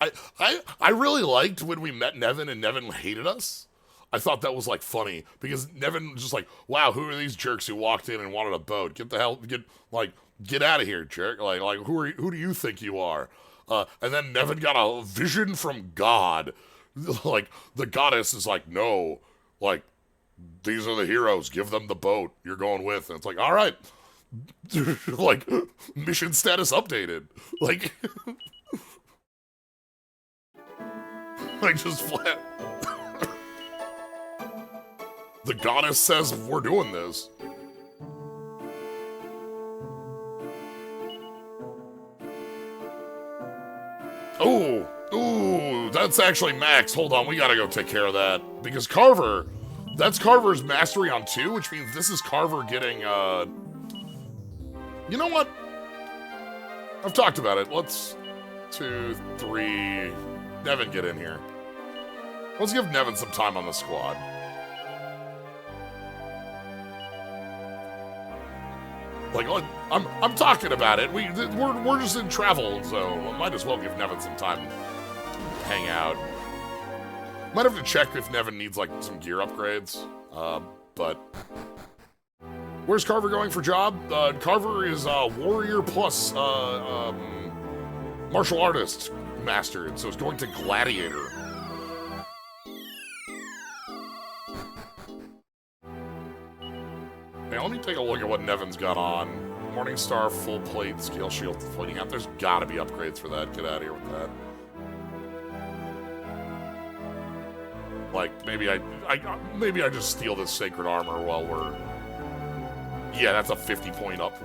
I really liked when we met Nevin and Nevin hated us. I thought that was, like, funny because Nevin was just like, wow, who are these jerks who walked in and wanted a boat? Get out of here, jerk. Like who do you think you are? And then Nevin got a vision from God. Like, the goddess is like, no, like, these are the heroes. Give them the boat you're going with. And it's like, all right. Like, mission status updated. Like, like, just flat. The goddess says we're doing this. Ooh, that's actually Max. Hold on, we gotta go take care of that. Because Carver, That's Carver's mastery on 2, which means this is Carver getting, You know what? I've talked about it. Let's... 2, 3... Nevin, get in here. Let's give Nevin some time on the squad. Like, I'm talking about it. We're just in travel, so might as well give Nevin some time to hang out. Might have to check if Nevin needs, like, some gear upgrades, but... Where's Carver going for job? Carver is warrior plus martial artist mastered, so it's going to gladiator. Now, let me take a look at what Nevin's got on. Morningstar, full plate, scale shield, floating out. There's gotta be upgrades for that. Get out of here with that. Like, maybe I just steal this sacred armor while we're... Yeah, that's a 50-point up.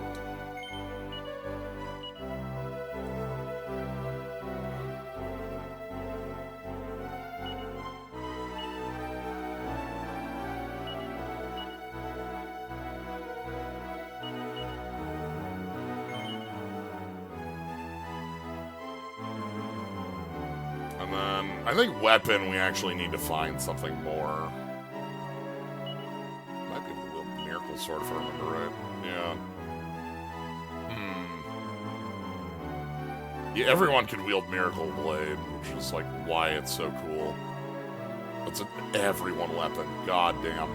And then, I think weapon, we actually need to find something more. Might be the miracle sword if I remember right. Yeah. Yeah, everyone can wield Miracle Blade, which is like why it's so cool. It's an everyone weapon. God damn.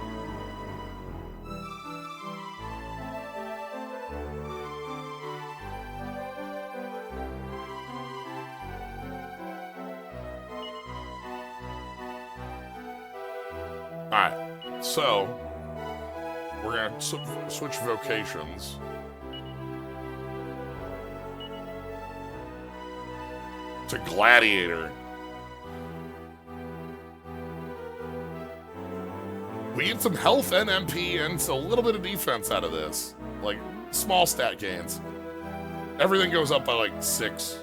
Alright, so we're gonna switch vocations. To gladiator. We get some health and MP and a little bit of defense out of this. Like, small stat gains. Everything goes up by like 6.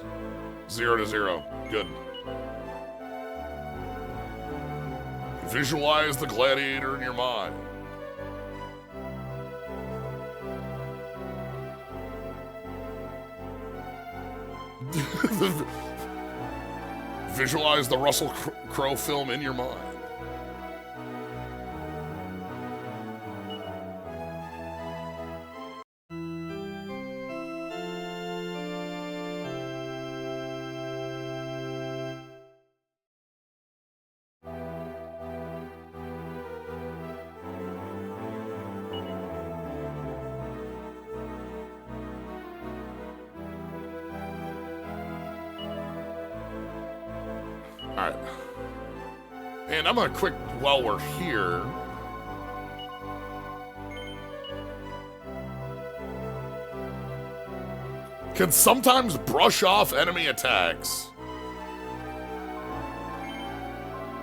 0 to 0. Good. Visualize the gladiator in your mind. Visualize the Russell Crowe film in your mind. Alright. And I'm gonna quick, while we're here... Can sometimes brush off enemy attacks.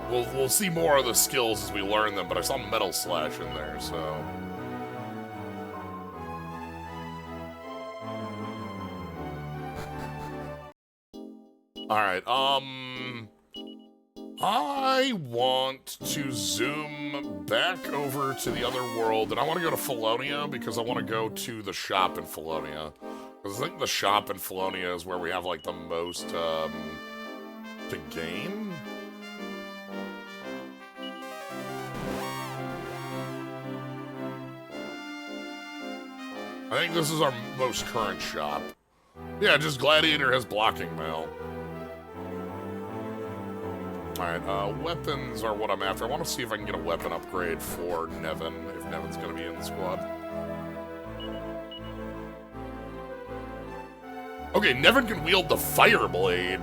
We'll see more of the skills as we learn them, but I saw Metal Slash in there, so... Alright, I want to zoom back over to the other world, and I want to go to Felonia because I want to go to the shop in Felonia. Because I think the shop in Felonia is where we have, like, the most, to gain? I think this is our most current shop. Yeah, just Gladiator has blocking mail. Alright, weapons are what I'm after. I want to see if I can get a weapon upgrade for Nevin, if Nevin's going to be in the squad. Okay, Nevin can wield the Fire Blade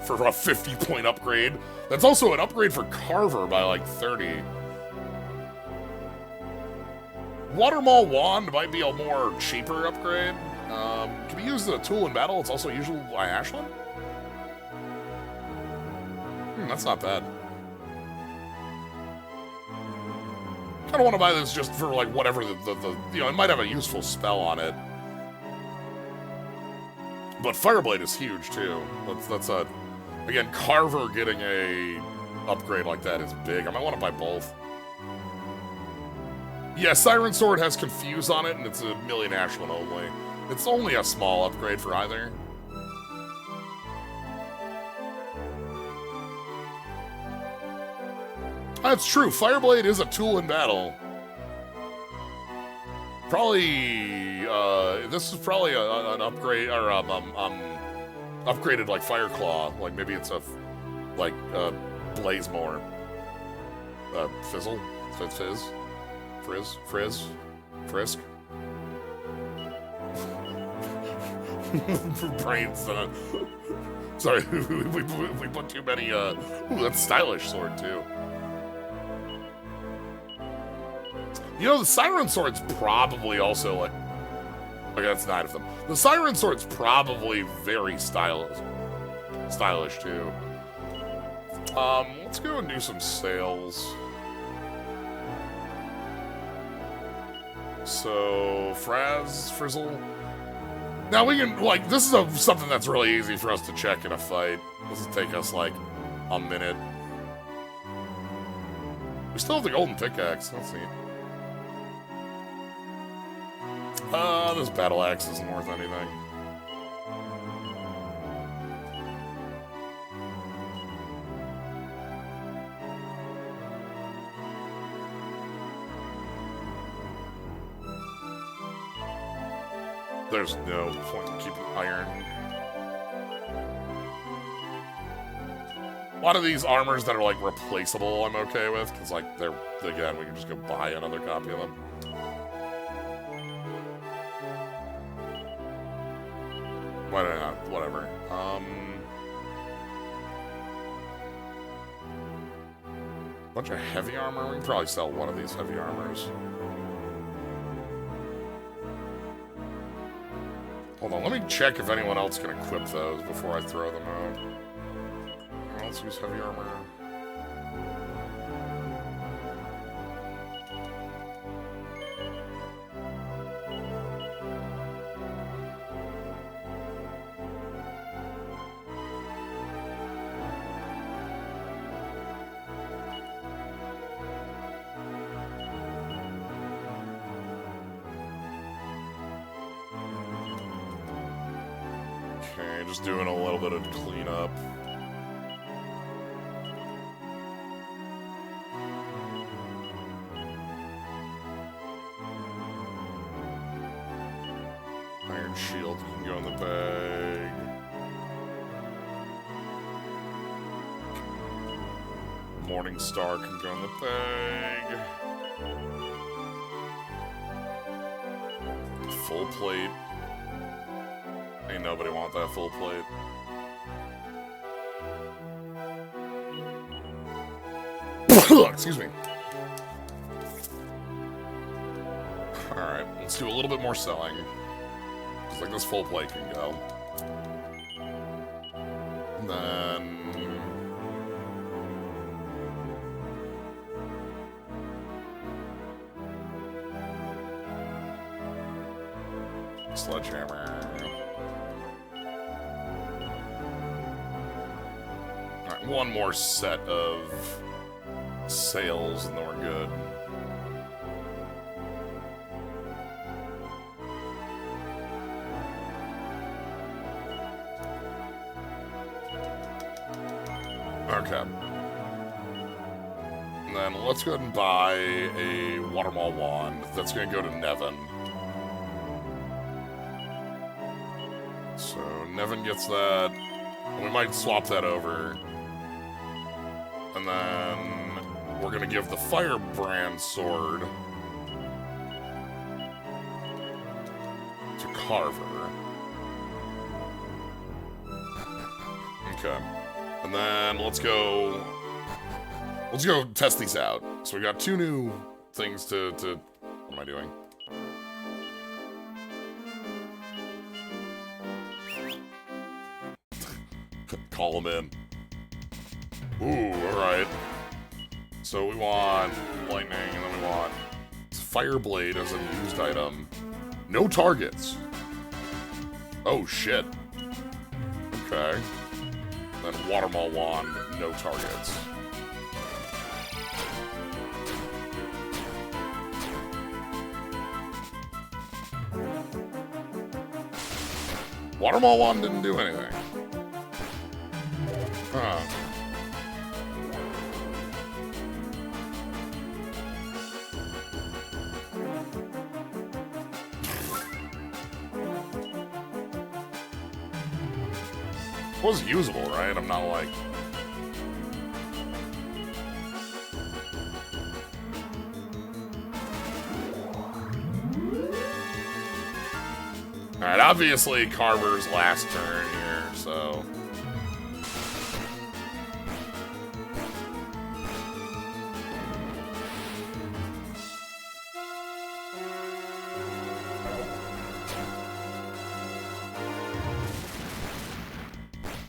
for a 50-point upgrade. That's also an upgrade for Carver by, like, 30. Watermaul Wand might be a more cheaper upgrade. Can be used as a tool in battle. It's also usually by Ashlyn. That's not bad. Kind of want to buy this just for, like, whatever the you know, it might have a useful spell on it. But Fireblade is huge, too. That's a... Again, Carver getting a upgrade like that is big. I might want to buy both. Yeah, Siren Sword has Confuse on it, and it's a million Ashland only. It's only a small upgrade for either. That's true. Fireblade is a tool in battle. Probably, this is probably an upgrade, or, upgraded, like, Fireclaw. Like, maybe it's a, like, Blazemore. Fizzle? Fizz? Frizz? Frisk? Brains, sorry, we put too many, ooh, that's stylish sword, too. You know, the Siren Sword's probably also, like... Okay, that's 9 of them. The Siren Sword's probably very stylish, too. Let's go and do some sales. So, Frizzle. Now we can, like, this is something that's really easy for us to check in a fight. This will take us, like, a minute. We still have the golden pickaxe. That's neat. This battle axe isn't worth anything. There's no point in keeping iron. A lot of these armors that are, like, replaceable I'm okay with, because, like, they're, again, we can just go buy another copy of them. Why not? Whatever. Bunch of heavy armor. We can probably sell one of these heavy armors. Hold on, let me check if anyone else can equip those before I throw them out. Let's use heavy armor. Okay, just doing a little bit of cleanup. Iron shield can go in the bag. Morning Star can go in the bag. Full plate. Ain't nobody want that full plate. Excuse me. Alright, let's do a little bit more selling. Just like this full plate can go. And then... Sledgehammer. Alright, one more set of sales and then we're good. Okay. And then let's go ahead and buy a Watermaw Wand. That's going to go to Nevin. So Nevin gets that. And we might swap that over. And then we're going to give the Firebrand sword to Carver. Okay. And then let's go test these out. So we got 2 new things to what am I doing? Call them in. Ooh, alright. So we want lightning, and then we want Fireblade as a used item. No targets. Oh, shit. Okay. Then Watermaw Wand, no targets. Watermaul one didn't do anything. Huh. It was usable, right? I'm not like... Alright, obviously Carver's last turn here, so...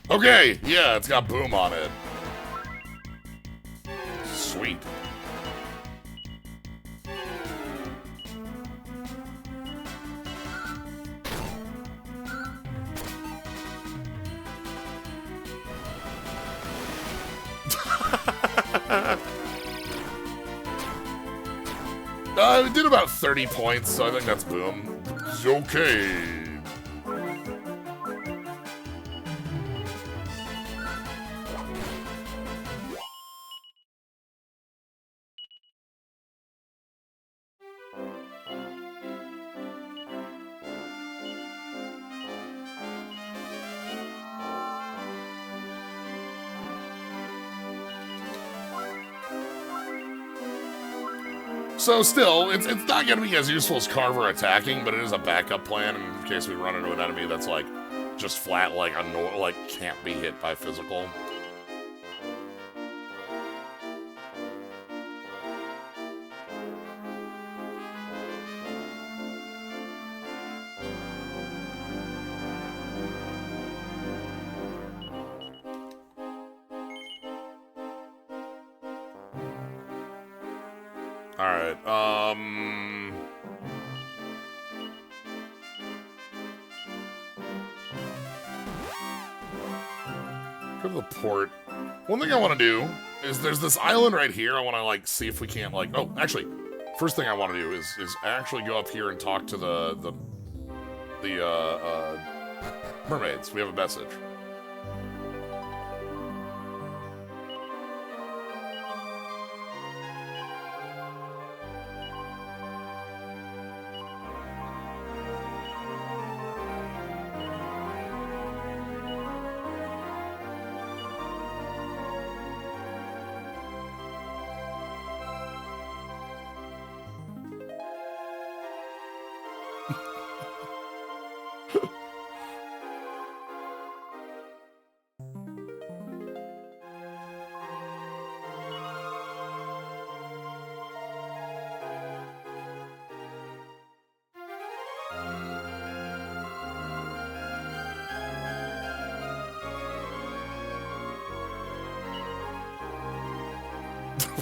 Okay, yeah, it's got boom on it. Sweet. It did about 30 points, so I think that's boom. It's okay. So still, it's not going to be as useful as Carver attacking, but it is a backup plan in case we run into an enemy that's like just flat, like can't be hit by physical. Alright, go to the port. One thing I want to do is there's this island right here. I want to, like, see if we can't, like... Oh, actually, first thing I want to do is actually go up here and talk to the mermaids. We have a message.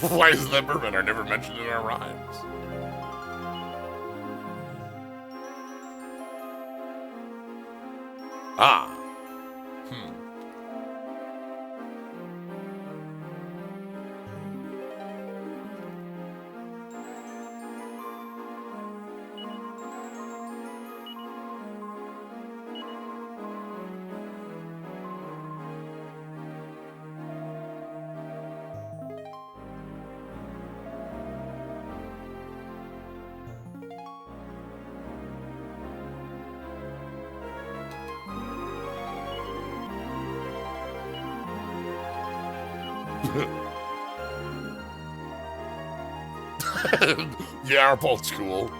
Why is that merman? I never mentioned it in our rhymes. Ah. Yeah, our bolt's cool.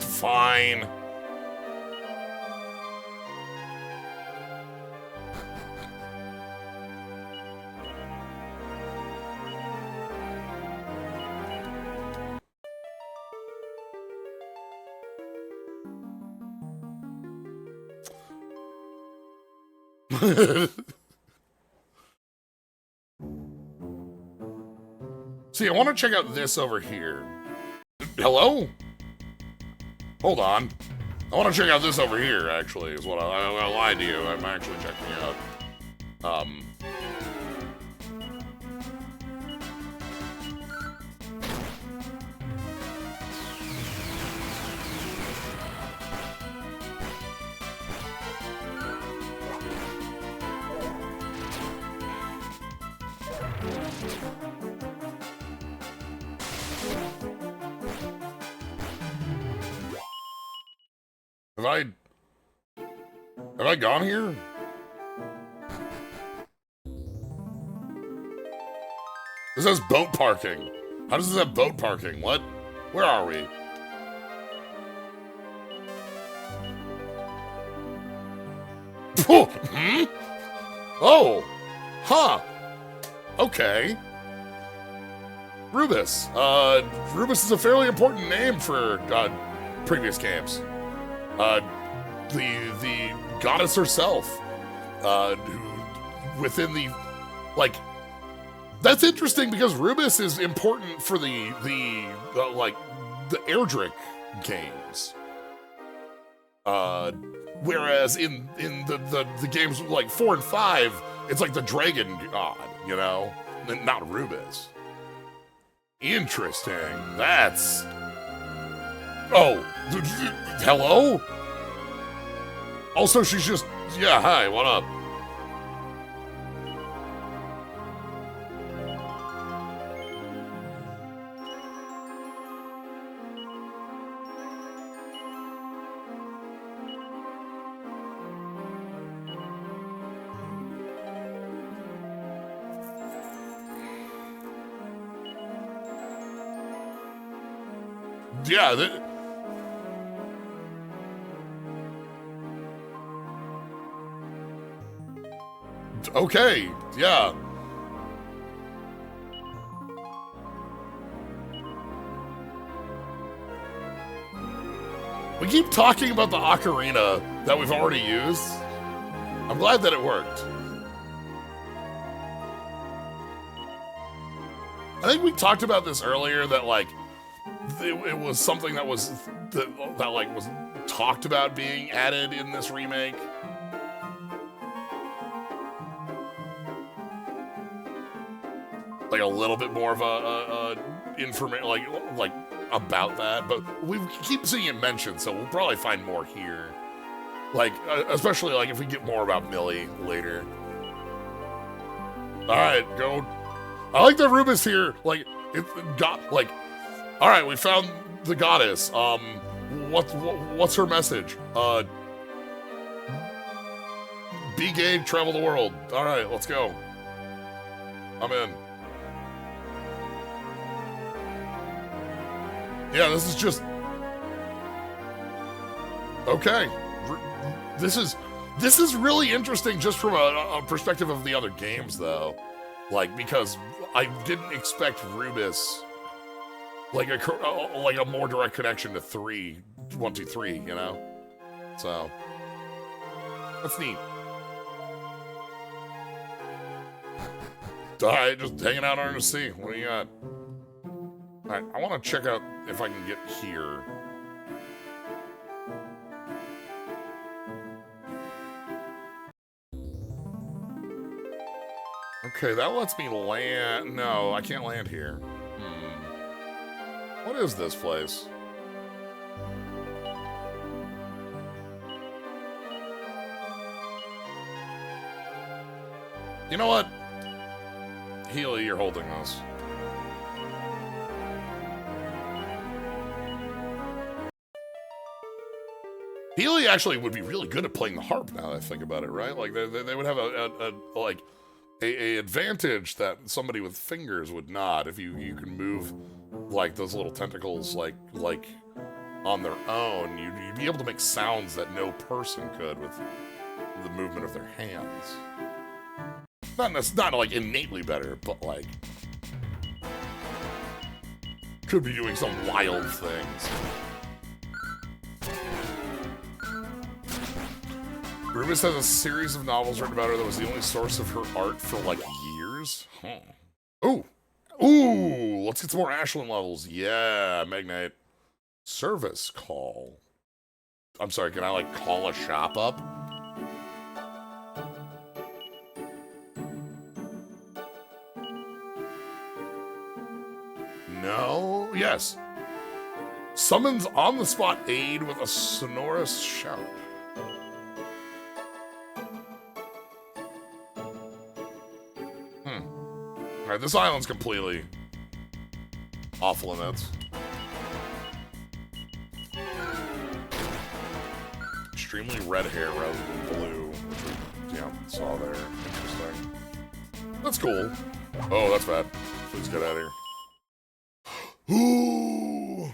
Fine. See, I want to check out this over here. Hello? Hold on. I want to check out this over here, actually, is what I lied to you. I'm actually checking it out. Have I gone here? This says boat parking. How does this have boat parking? What? Where are we? Hmm? Oh! Huh. Okay. Rubus. Rubus is a fairly important name for previous games. The goddess herself, who within the, like, that's interesting because Rubus is important for the Erdrick games. Whereas in the games like 4 and 5, it's like the dragon god, you know, and not Rubus. Interesting. That's. Oh, hello? Also, she's just, yeah, hi, what up? Yeah, okay, yeah. We keep talking about the ocarina that we've already used. I'm glad that it worked. I think we talked about this earlier, that like it was something that was that like was talked about being added in this remake. Like a little bit more of a information, like about that, but we keep seeing it mentioned, so we'll probably find more here. Like, especially like if we get more about Millie later. All right, go. I like the Rubus here. Like, it got like. All right, we found the goddess. What's her message? Be gay, travel the world. All right, let's go. I'm in. Yeah, this is just okay. This is really interesting, just from a perspective of the other games, though. Like, because I didn't expect Rubus like a more direct connection to 1, 2, 3, you know. So that's neat. All right, just hanging out under the sea. What do you got? All right, I want to check out if I can get here. Okay, that lets me land. No, I can't land here. What is this place? You know what? Healy, you're holding this. Healy actually would be really good at playing the harp, now that I think about it, right? Like, they would have a advantage that somebody with fingers would not, if you can move like those little tentacles like on their own. You'd be able to make sounds that no person could with the movement of their hands. Not like innately better, but like could be doing some wild things. Rubus has a series of novels written about her that was the only source of her art for, like, years. Huh. Ooh. Ooh, let's get some more Ashland levels. Yeah, Magnite. Service call. I'm sorry, can I, like, call a shop up? No? Yes. Summons on-the-spot aid with a sonorous shout. Alright, this island's completely off limits. Extremely red hair rather than blue, which we, saw there. Interesting. That's cool. Oh, that's bad. Please get out of here. Ooh!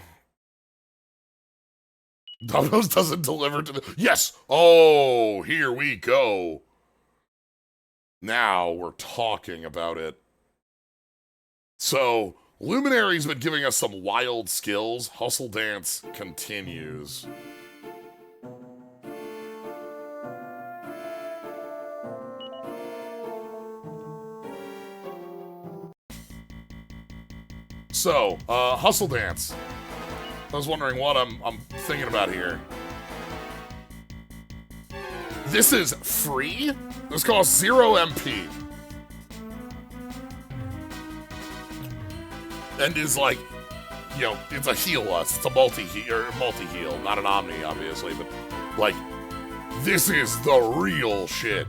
Domino's doesn't deliver to the... Yes! Oh, here we go. Now we're talking about it. So, Luminary's been giving us some wild skills. Hustle Dance continues. So, Hustle Dance. I was wondering what I'm thinking about here. This is free? This costs 0 MP. And is like, it's a heal us. It's a multi-heal, not an Omni, obviously, but like, this is the real shit.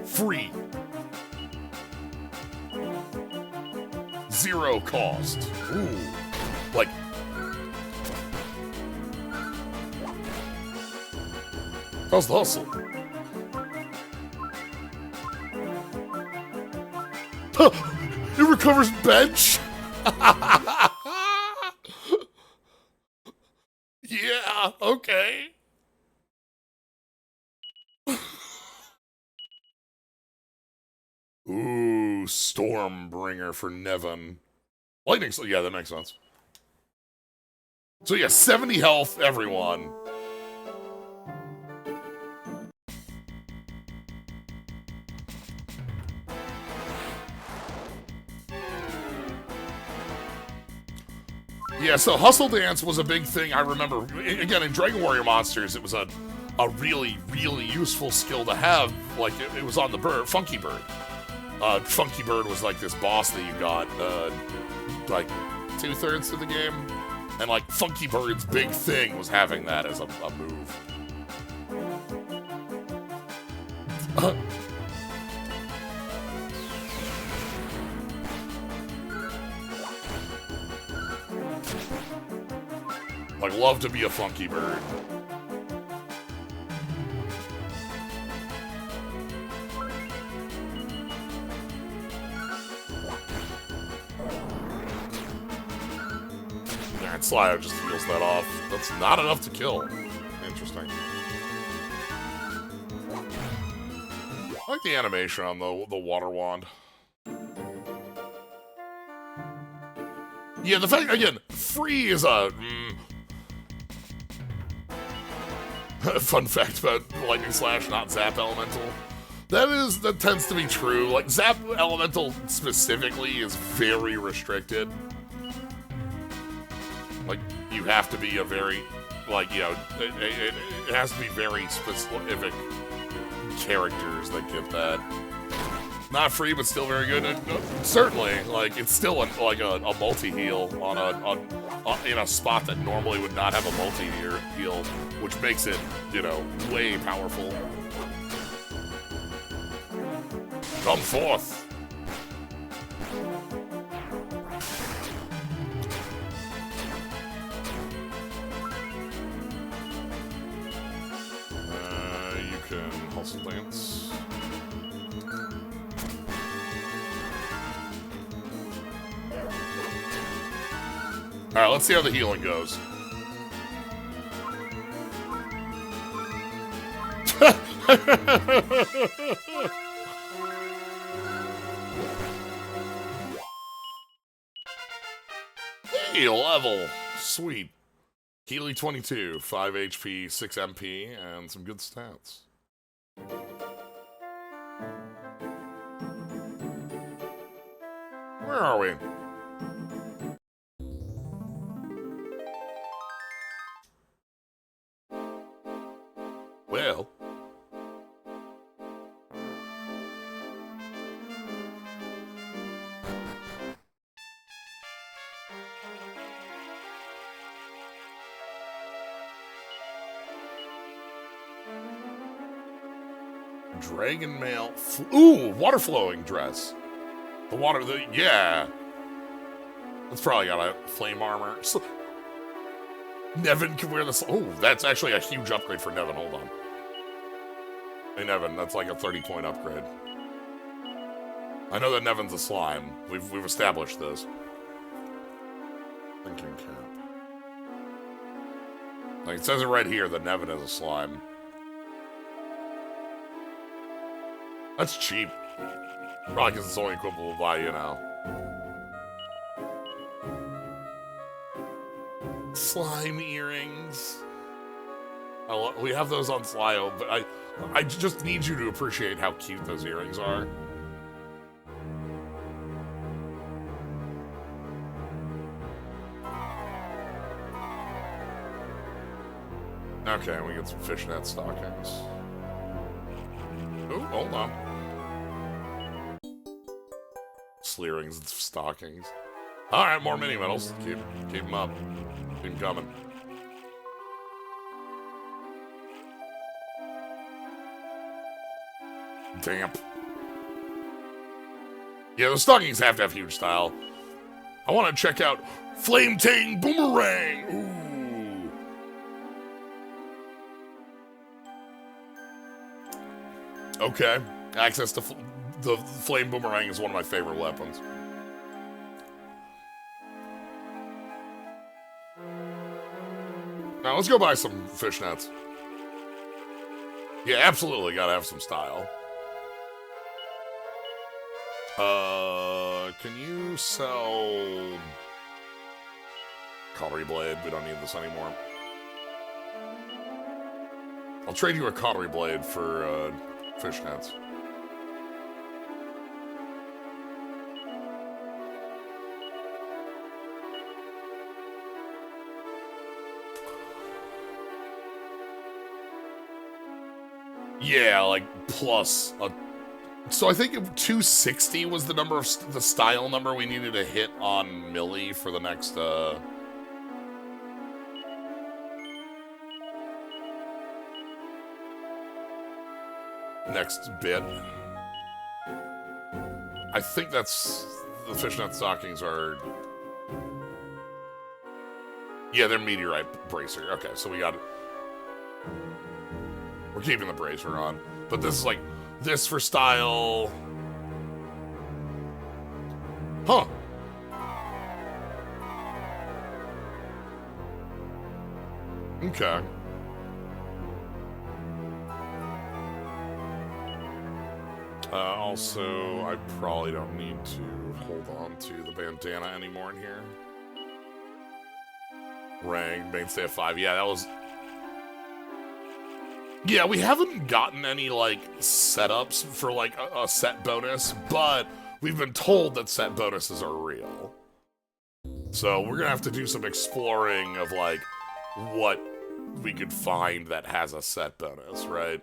Free. 0 cost. Ooh. Like, how's the hustle? It recovers bench? Yeah, okay. Ooh, Stormbringer for Nevin. Lightning, yeah, that makes sense. So yeah, 70 health, everyone. Yeah, so Hustle Dance was a big thing, I remember. Again, in Dragon Warrior Monsters, it was a really, really useful skill to have. Like, it was on the bird, Funky Bird. Funky Bird was like this boss that you got, like, 2/3 of the game. And, like, Funky Bird's big thing was having that as a move. Like, love to be a Funky Bird. Yeah, and Slyo just heals that off. That's not enough to kill. Interesting. I like the animation on the water wand. Yeah, the fact, again, free is a... Fun fact about Lightning Slash, not Zap Elemental. That tends to be true. Like, Zap Elemental specifically is very restricted. Like, you have to be a very, like, it has to be very specific characters that get that. Not free, but still very good. Certainly, like, it's still like a multi-heal in a spot that normally would not have a multi-heal, which makes it, way powerful. Come forth. You can Hustle Dance. Alright, let's see how the healing goes. Hey, level! Sweet. Healy 22, 5 HP, 6 MP, and some good stats. Where are we? Well. Dragon mail. Ooh, water flowing dress. Yeah. That's probably got a flame armor. So, Nevin can wear this. Oh, that's actually a huge upgrade for Nevin. Hold on. Hey, Nevin, that's like a 30-point upgrade. I know that Nevin's a slime. We've established this. Thinking cap. Like, it says it right here that Nevin is a slime. That's cheap. Probably because it's only equivalent by, you know. Slime earrings. We have those on Slyo, but I just need you to appreciate how cute those earrings are. Okay, we get some fishnet stockings. Oh, hold on. Slearings and stockings. Alright, more mini medals. Keep them up. Keep them coming. Damp. Yeah, the stockings have to have huge style. I want to check out Flame Tang Boomerang. Ooh. Okay. Access to the Flame Boomerang is one of my favorite weapons. Now, let's go buy some fishnets. Yeah, absolutely gotta have some style. Can you sell... Cautery blade? We don't need this anymore. I'll trade you a cautery blade for, fishnets. Yeah, like, plus a... So I think 260 was the number of the style number we needed to hit on Millie for the next, next bit. I think that's... The fishnet stockings are... Yeah, they're meteorite bracer. Okay, so we got... We're keeping the bracer on. But this is like... This for style... Huh. Okay. Also, I probably don't need to hold on to the bandana anymore in here. Rank, mainstay of 5. Yeah, that was... Yeah, we haven't gotten any, like, setups for, like, a set bonus, but we've been told that set bonuses are real. So we're gonna have to do some exploring of, like, what we could find that has a set bonus, right?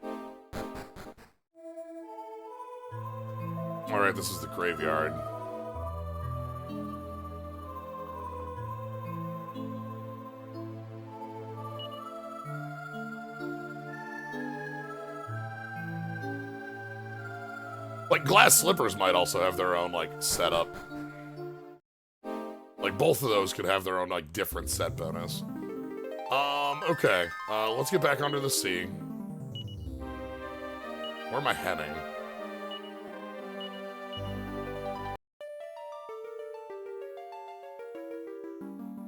Alright, this is the graveyard. Like, glass slippers might also have their own, like, setup. Like, both of those could have their own, like, different set bonus. Okay. Let's get back under the sea. Where am I heading?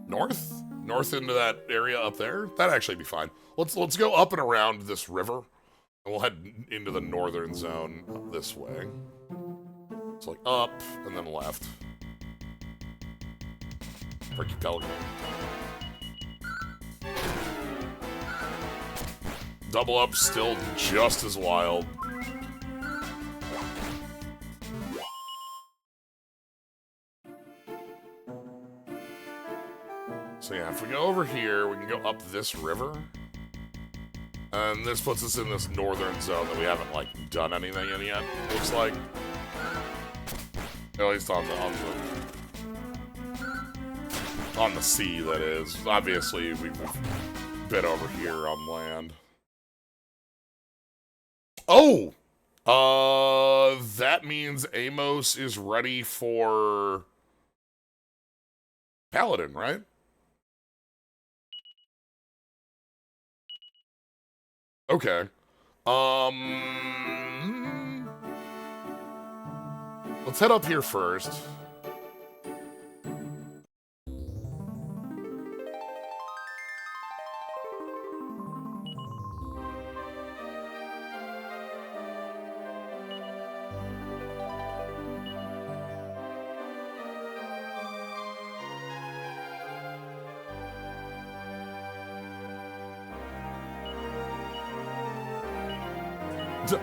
North? North into that area up there? That'd actually be fine. Let's go up and around this river. And we'll head into the northern zone this way. It's like up and then left. Freaking pelican. Double up still just as wild. So yeah, if we go over here, we can go up this river. And this puts us in this northern zone that we haven't, like, done anything in yet, looks like. At least on the sea, that is. Obviously, we've been over here on land. Oh! That means Amos is ready for Paladin, right? Okay. Let's head up here first.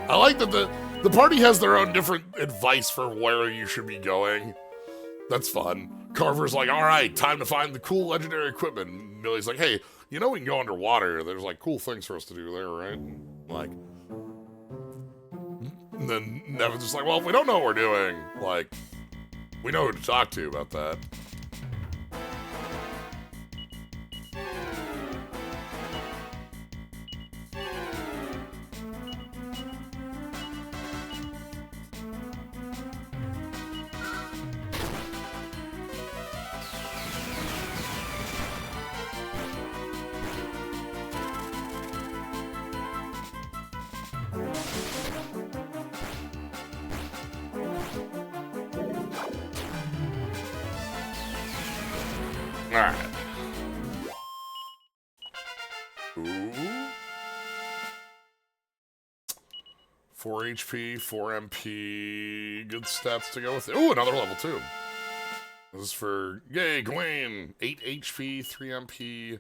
I like that the party has their own different advice for where you should be going. That's fun. Carver's like, all right, time to find the cool legendary equipment. And Millie's like, hey, you know we can go underwater. There's like cool things for us to do there, right? And, like, and then Nevin's just like, well, if we don't know what we're doing, like, we know who to talk to about that. Alright. Ooh. 4 HP, 4 MP. Good stats to go with it. Ooh, another level 2. This is for, yay, Gawain. 8 HP, 3 MP.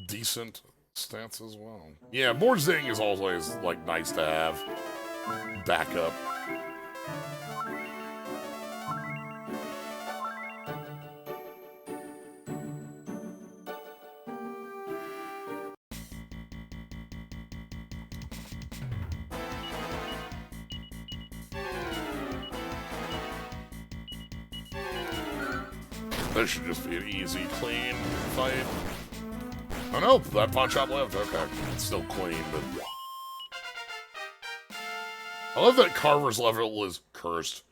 Decent stats as well. Yeah, more zing is always, like, nice to have. Backup. This should just be an easy, clean fight. Oh no, that pawn shop lived. Okay, it's still clean, but I love that Carver's level is cursed.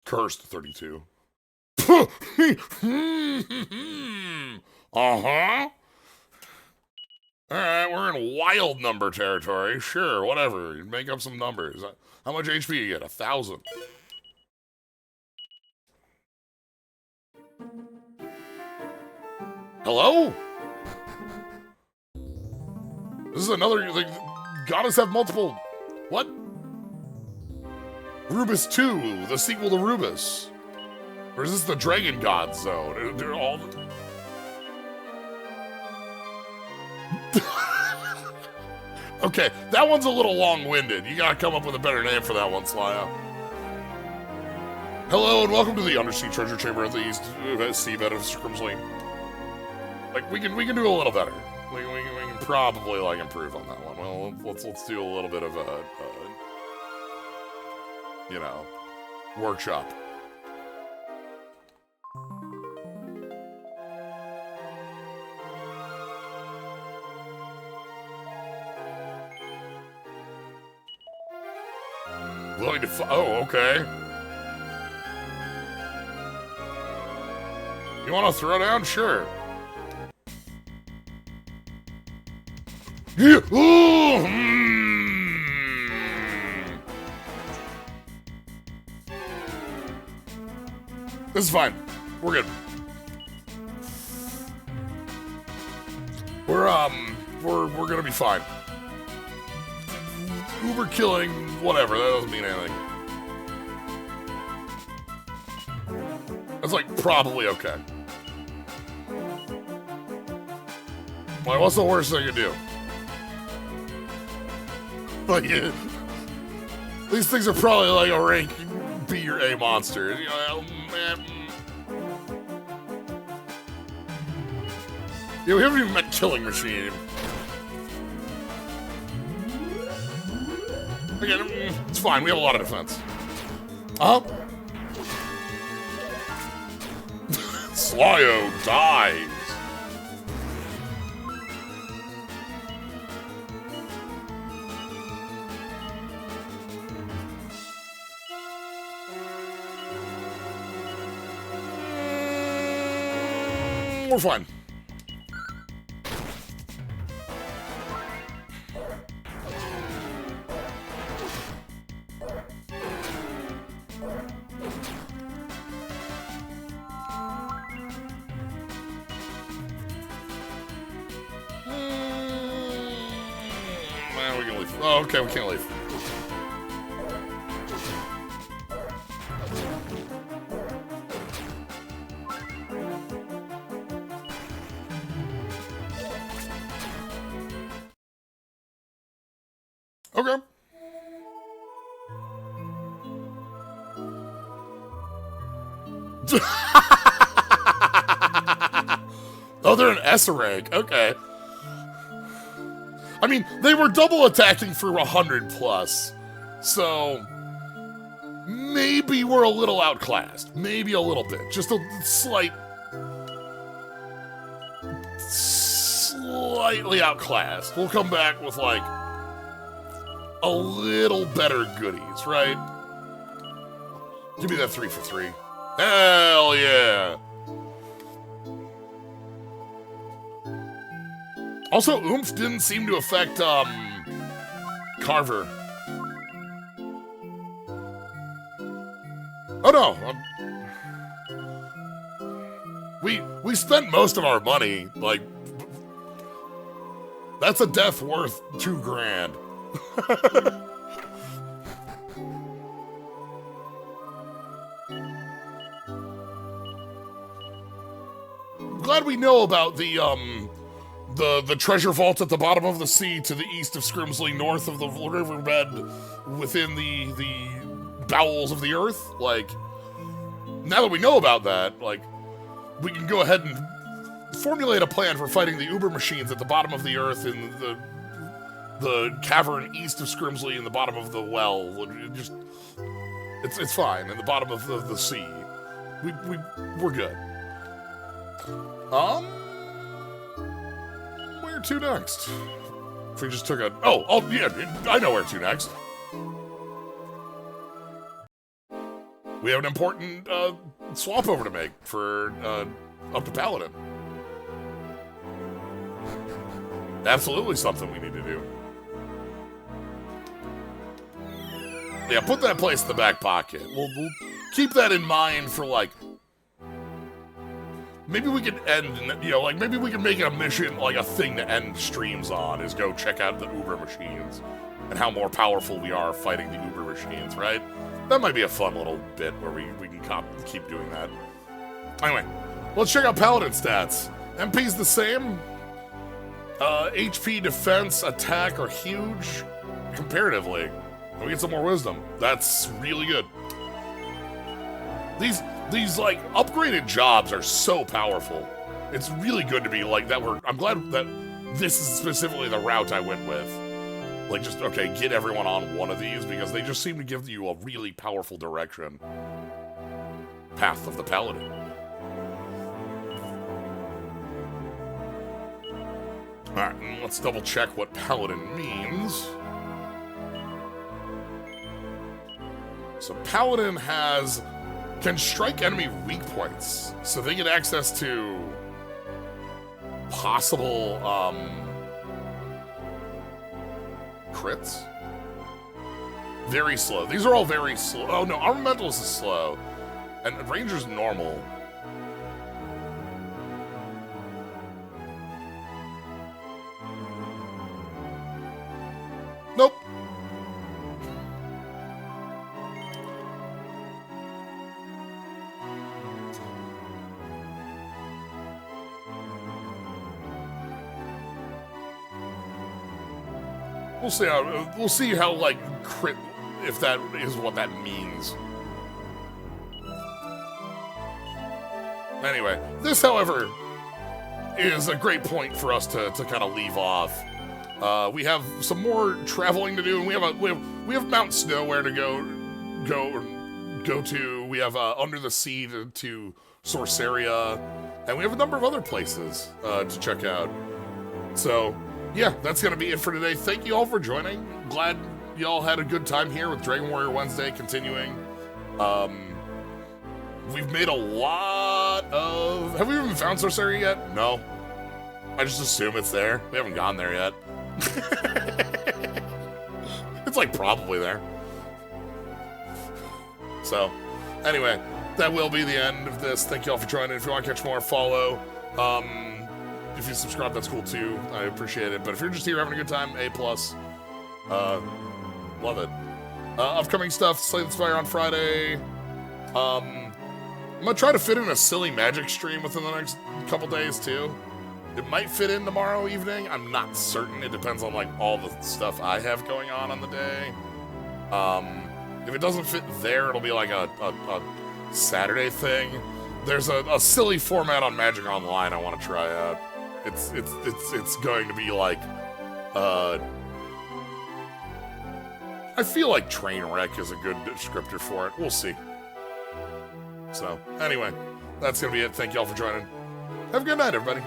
Cursed 32. Uh-huh. Alright, we're in wild number territory. Sure, whatever. You make up some numbers. How much HP you get? 1,000. Hello? This is another, like, goddess have multiple, what? Rubus 2, the sequel to Rubus. Or is this the Dragon God Zone? They're all... Okay, that one's a little long-winded. You gotta come up with a better name for that one, Slya. Hello, and welcome to the Undersea Treasure Chamber at the East Seabed of Scrimsley. Like, we can do a little better. We can probably, like, improve on that one. Well, let's do a little bit of a you know, workshop. Willing to oh, okay. You want to throw down? Sure. Yeah. Ooh, This is fine. We're good. We're gonna be fine. Uber killing, whatever, that doesn't mean anything. That's like probably okay. Like, what's the worst they could do? Like, these things are probably like a rank B or A monster. You know, man. Yeah, we haven't even met Killing Machine. Again, it's fine. We have a lot of defense. Slyo dies. We're fine. We can leave. Oh, okay, we can't leave. Okay. Oh, they're an S rank. Okay. I mean, they were double attacking for 100 plus, so maybe we're a little outclassed. Maybe a little bit. Just a slightly outclassed. We'll come back with, like, a little better goodies, right? Give me that 3 for 3. Hell yeah! Also, Oomph didn't seem to affect, Carver. Oh no! We spent most of our money, like, that's a death worth $2 grand. Glad we know about the treasure vault at the bottom of the sea to the east of Scrimsley, north of the riverbed, within the bowels of the earth. Like, now that we know about that, like, we can go ahead and formulate a plan for fighting the Uber machines at the bottom of the earth in the cavern east of Scrimsley in the bottom of the well. It's fine. In the bottom of the sea. We're good. Where to next? If we just took a... Oh, yeah, I know where to next. We have an important swap over to make for up to Paladin. Absolutely something we need to do. Yeah, put that place in the back pocket. We'll keep that in mind for, like... Maybe we can end, you know, like, maybe we can make it a mission, like, a thing to end streams on, is go check out the Uber machines and how more powerful we are fighting the Uber machines, right? That might be a fun little bit where we can keep doing that. Anyway, let's check out Paladin stats. MP's the same. HP, defense, attack are huge comparatively. And we get some more wisdom. That's really good. These like upgraded jobs are so powerful. It's really good to be like that. I'm glad that this is specifically the route I went with. Like, just, okay, get everyone on one of these because they just seem to give you a really powerful direction. Path of the Paladin. Alright, let's double check what Paladin means. So Paladin can strike enemy weak points. So they get access to possible, crits? Very slow. These are all very slow. Oh no, Armamentalist is slow. And Ranger's normal. Nope. We'll see how like crit, if that is what that means. Anyway, this, however, is a great point for us to kind of leave off. We have some more traveling to do, and we have Mount Snowhere to go to. We have Under the Sea to Sorceria, and we have a number of other places to check out. So, yeah, that's going to be it for today. Thank you all for joining. Glad y'all had a good time here with Dragon Warrior Wednesday continuing. We've made a lot of... Have we even found Sorceria yet? No. I just assume it's there. We haven't gone there yet. It's like probably there. So, anyway, that will be the end of this. Thank you all for joining. If you want to catch more, follow. If you subscribe, that's cool too. I appreciate it. But if you're just here having a good time, A+. Love it. Upcoming stuff, Slay the Spire on Friday. I'm gonna try to fit in a silly magic stream within the next couple days too. It might fit in tomorrow evening. I'm not certain. It depends on like all the stuff I have going on the day. If it doesn't fit there, it'll be like a Saturday thing. There's a silly format on Magic Online I want to try out. It's going to be like I feel like Trainwreck is a good descriptor for it. We'll see. So, anyway, that's going to be it. Thank you all for joining. Have a good night, everybody.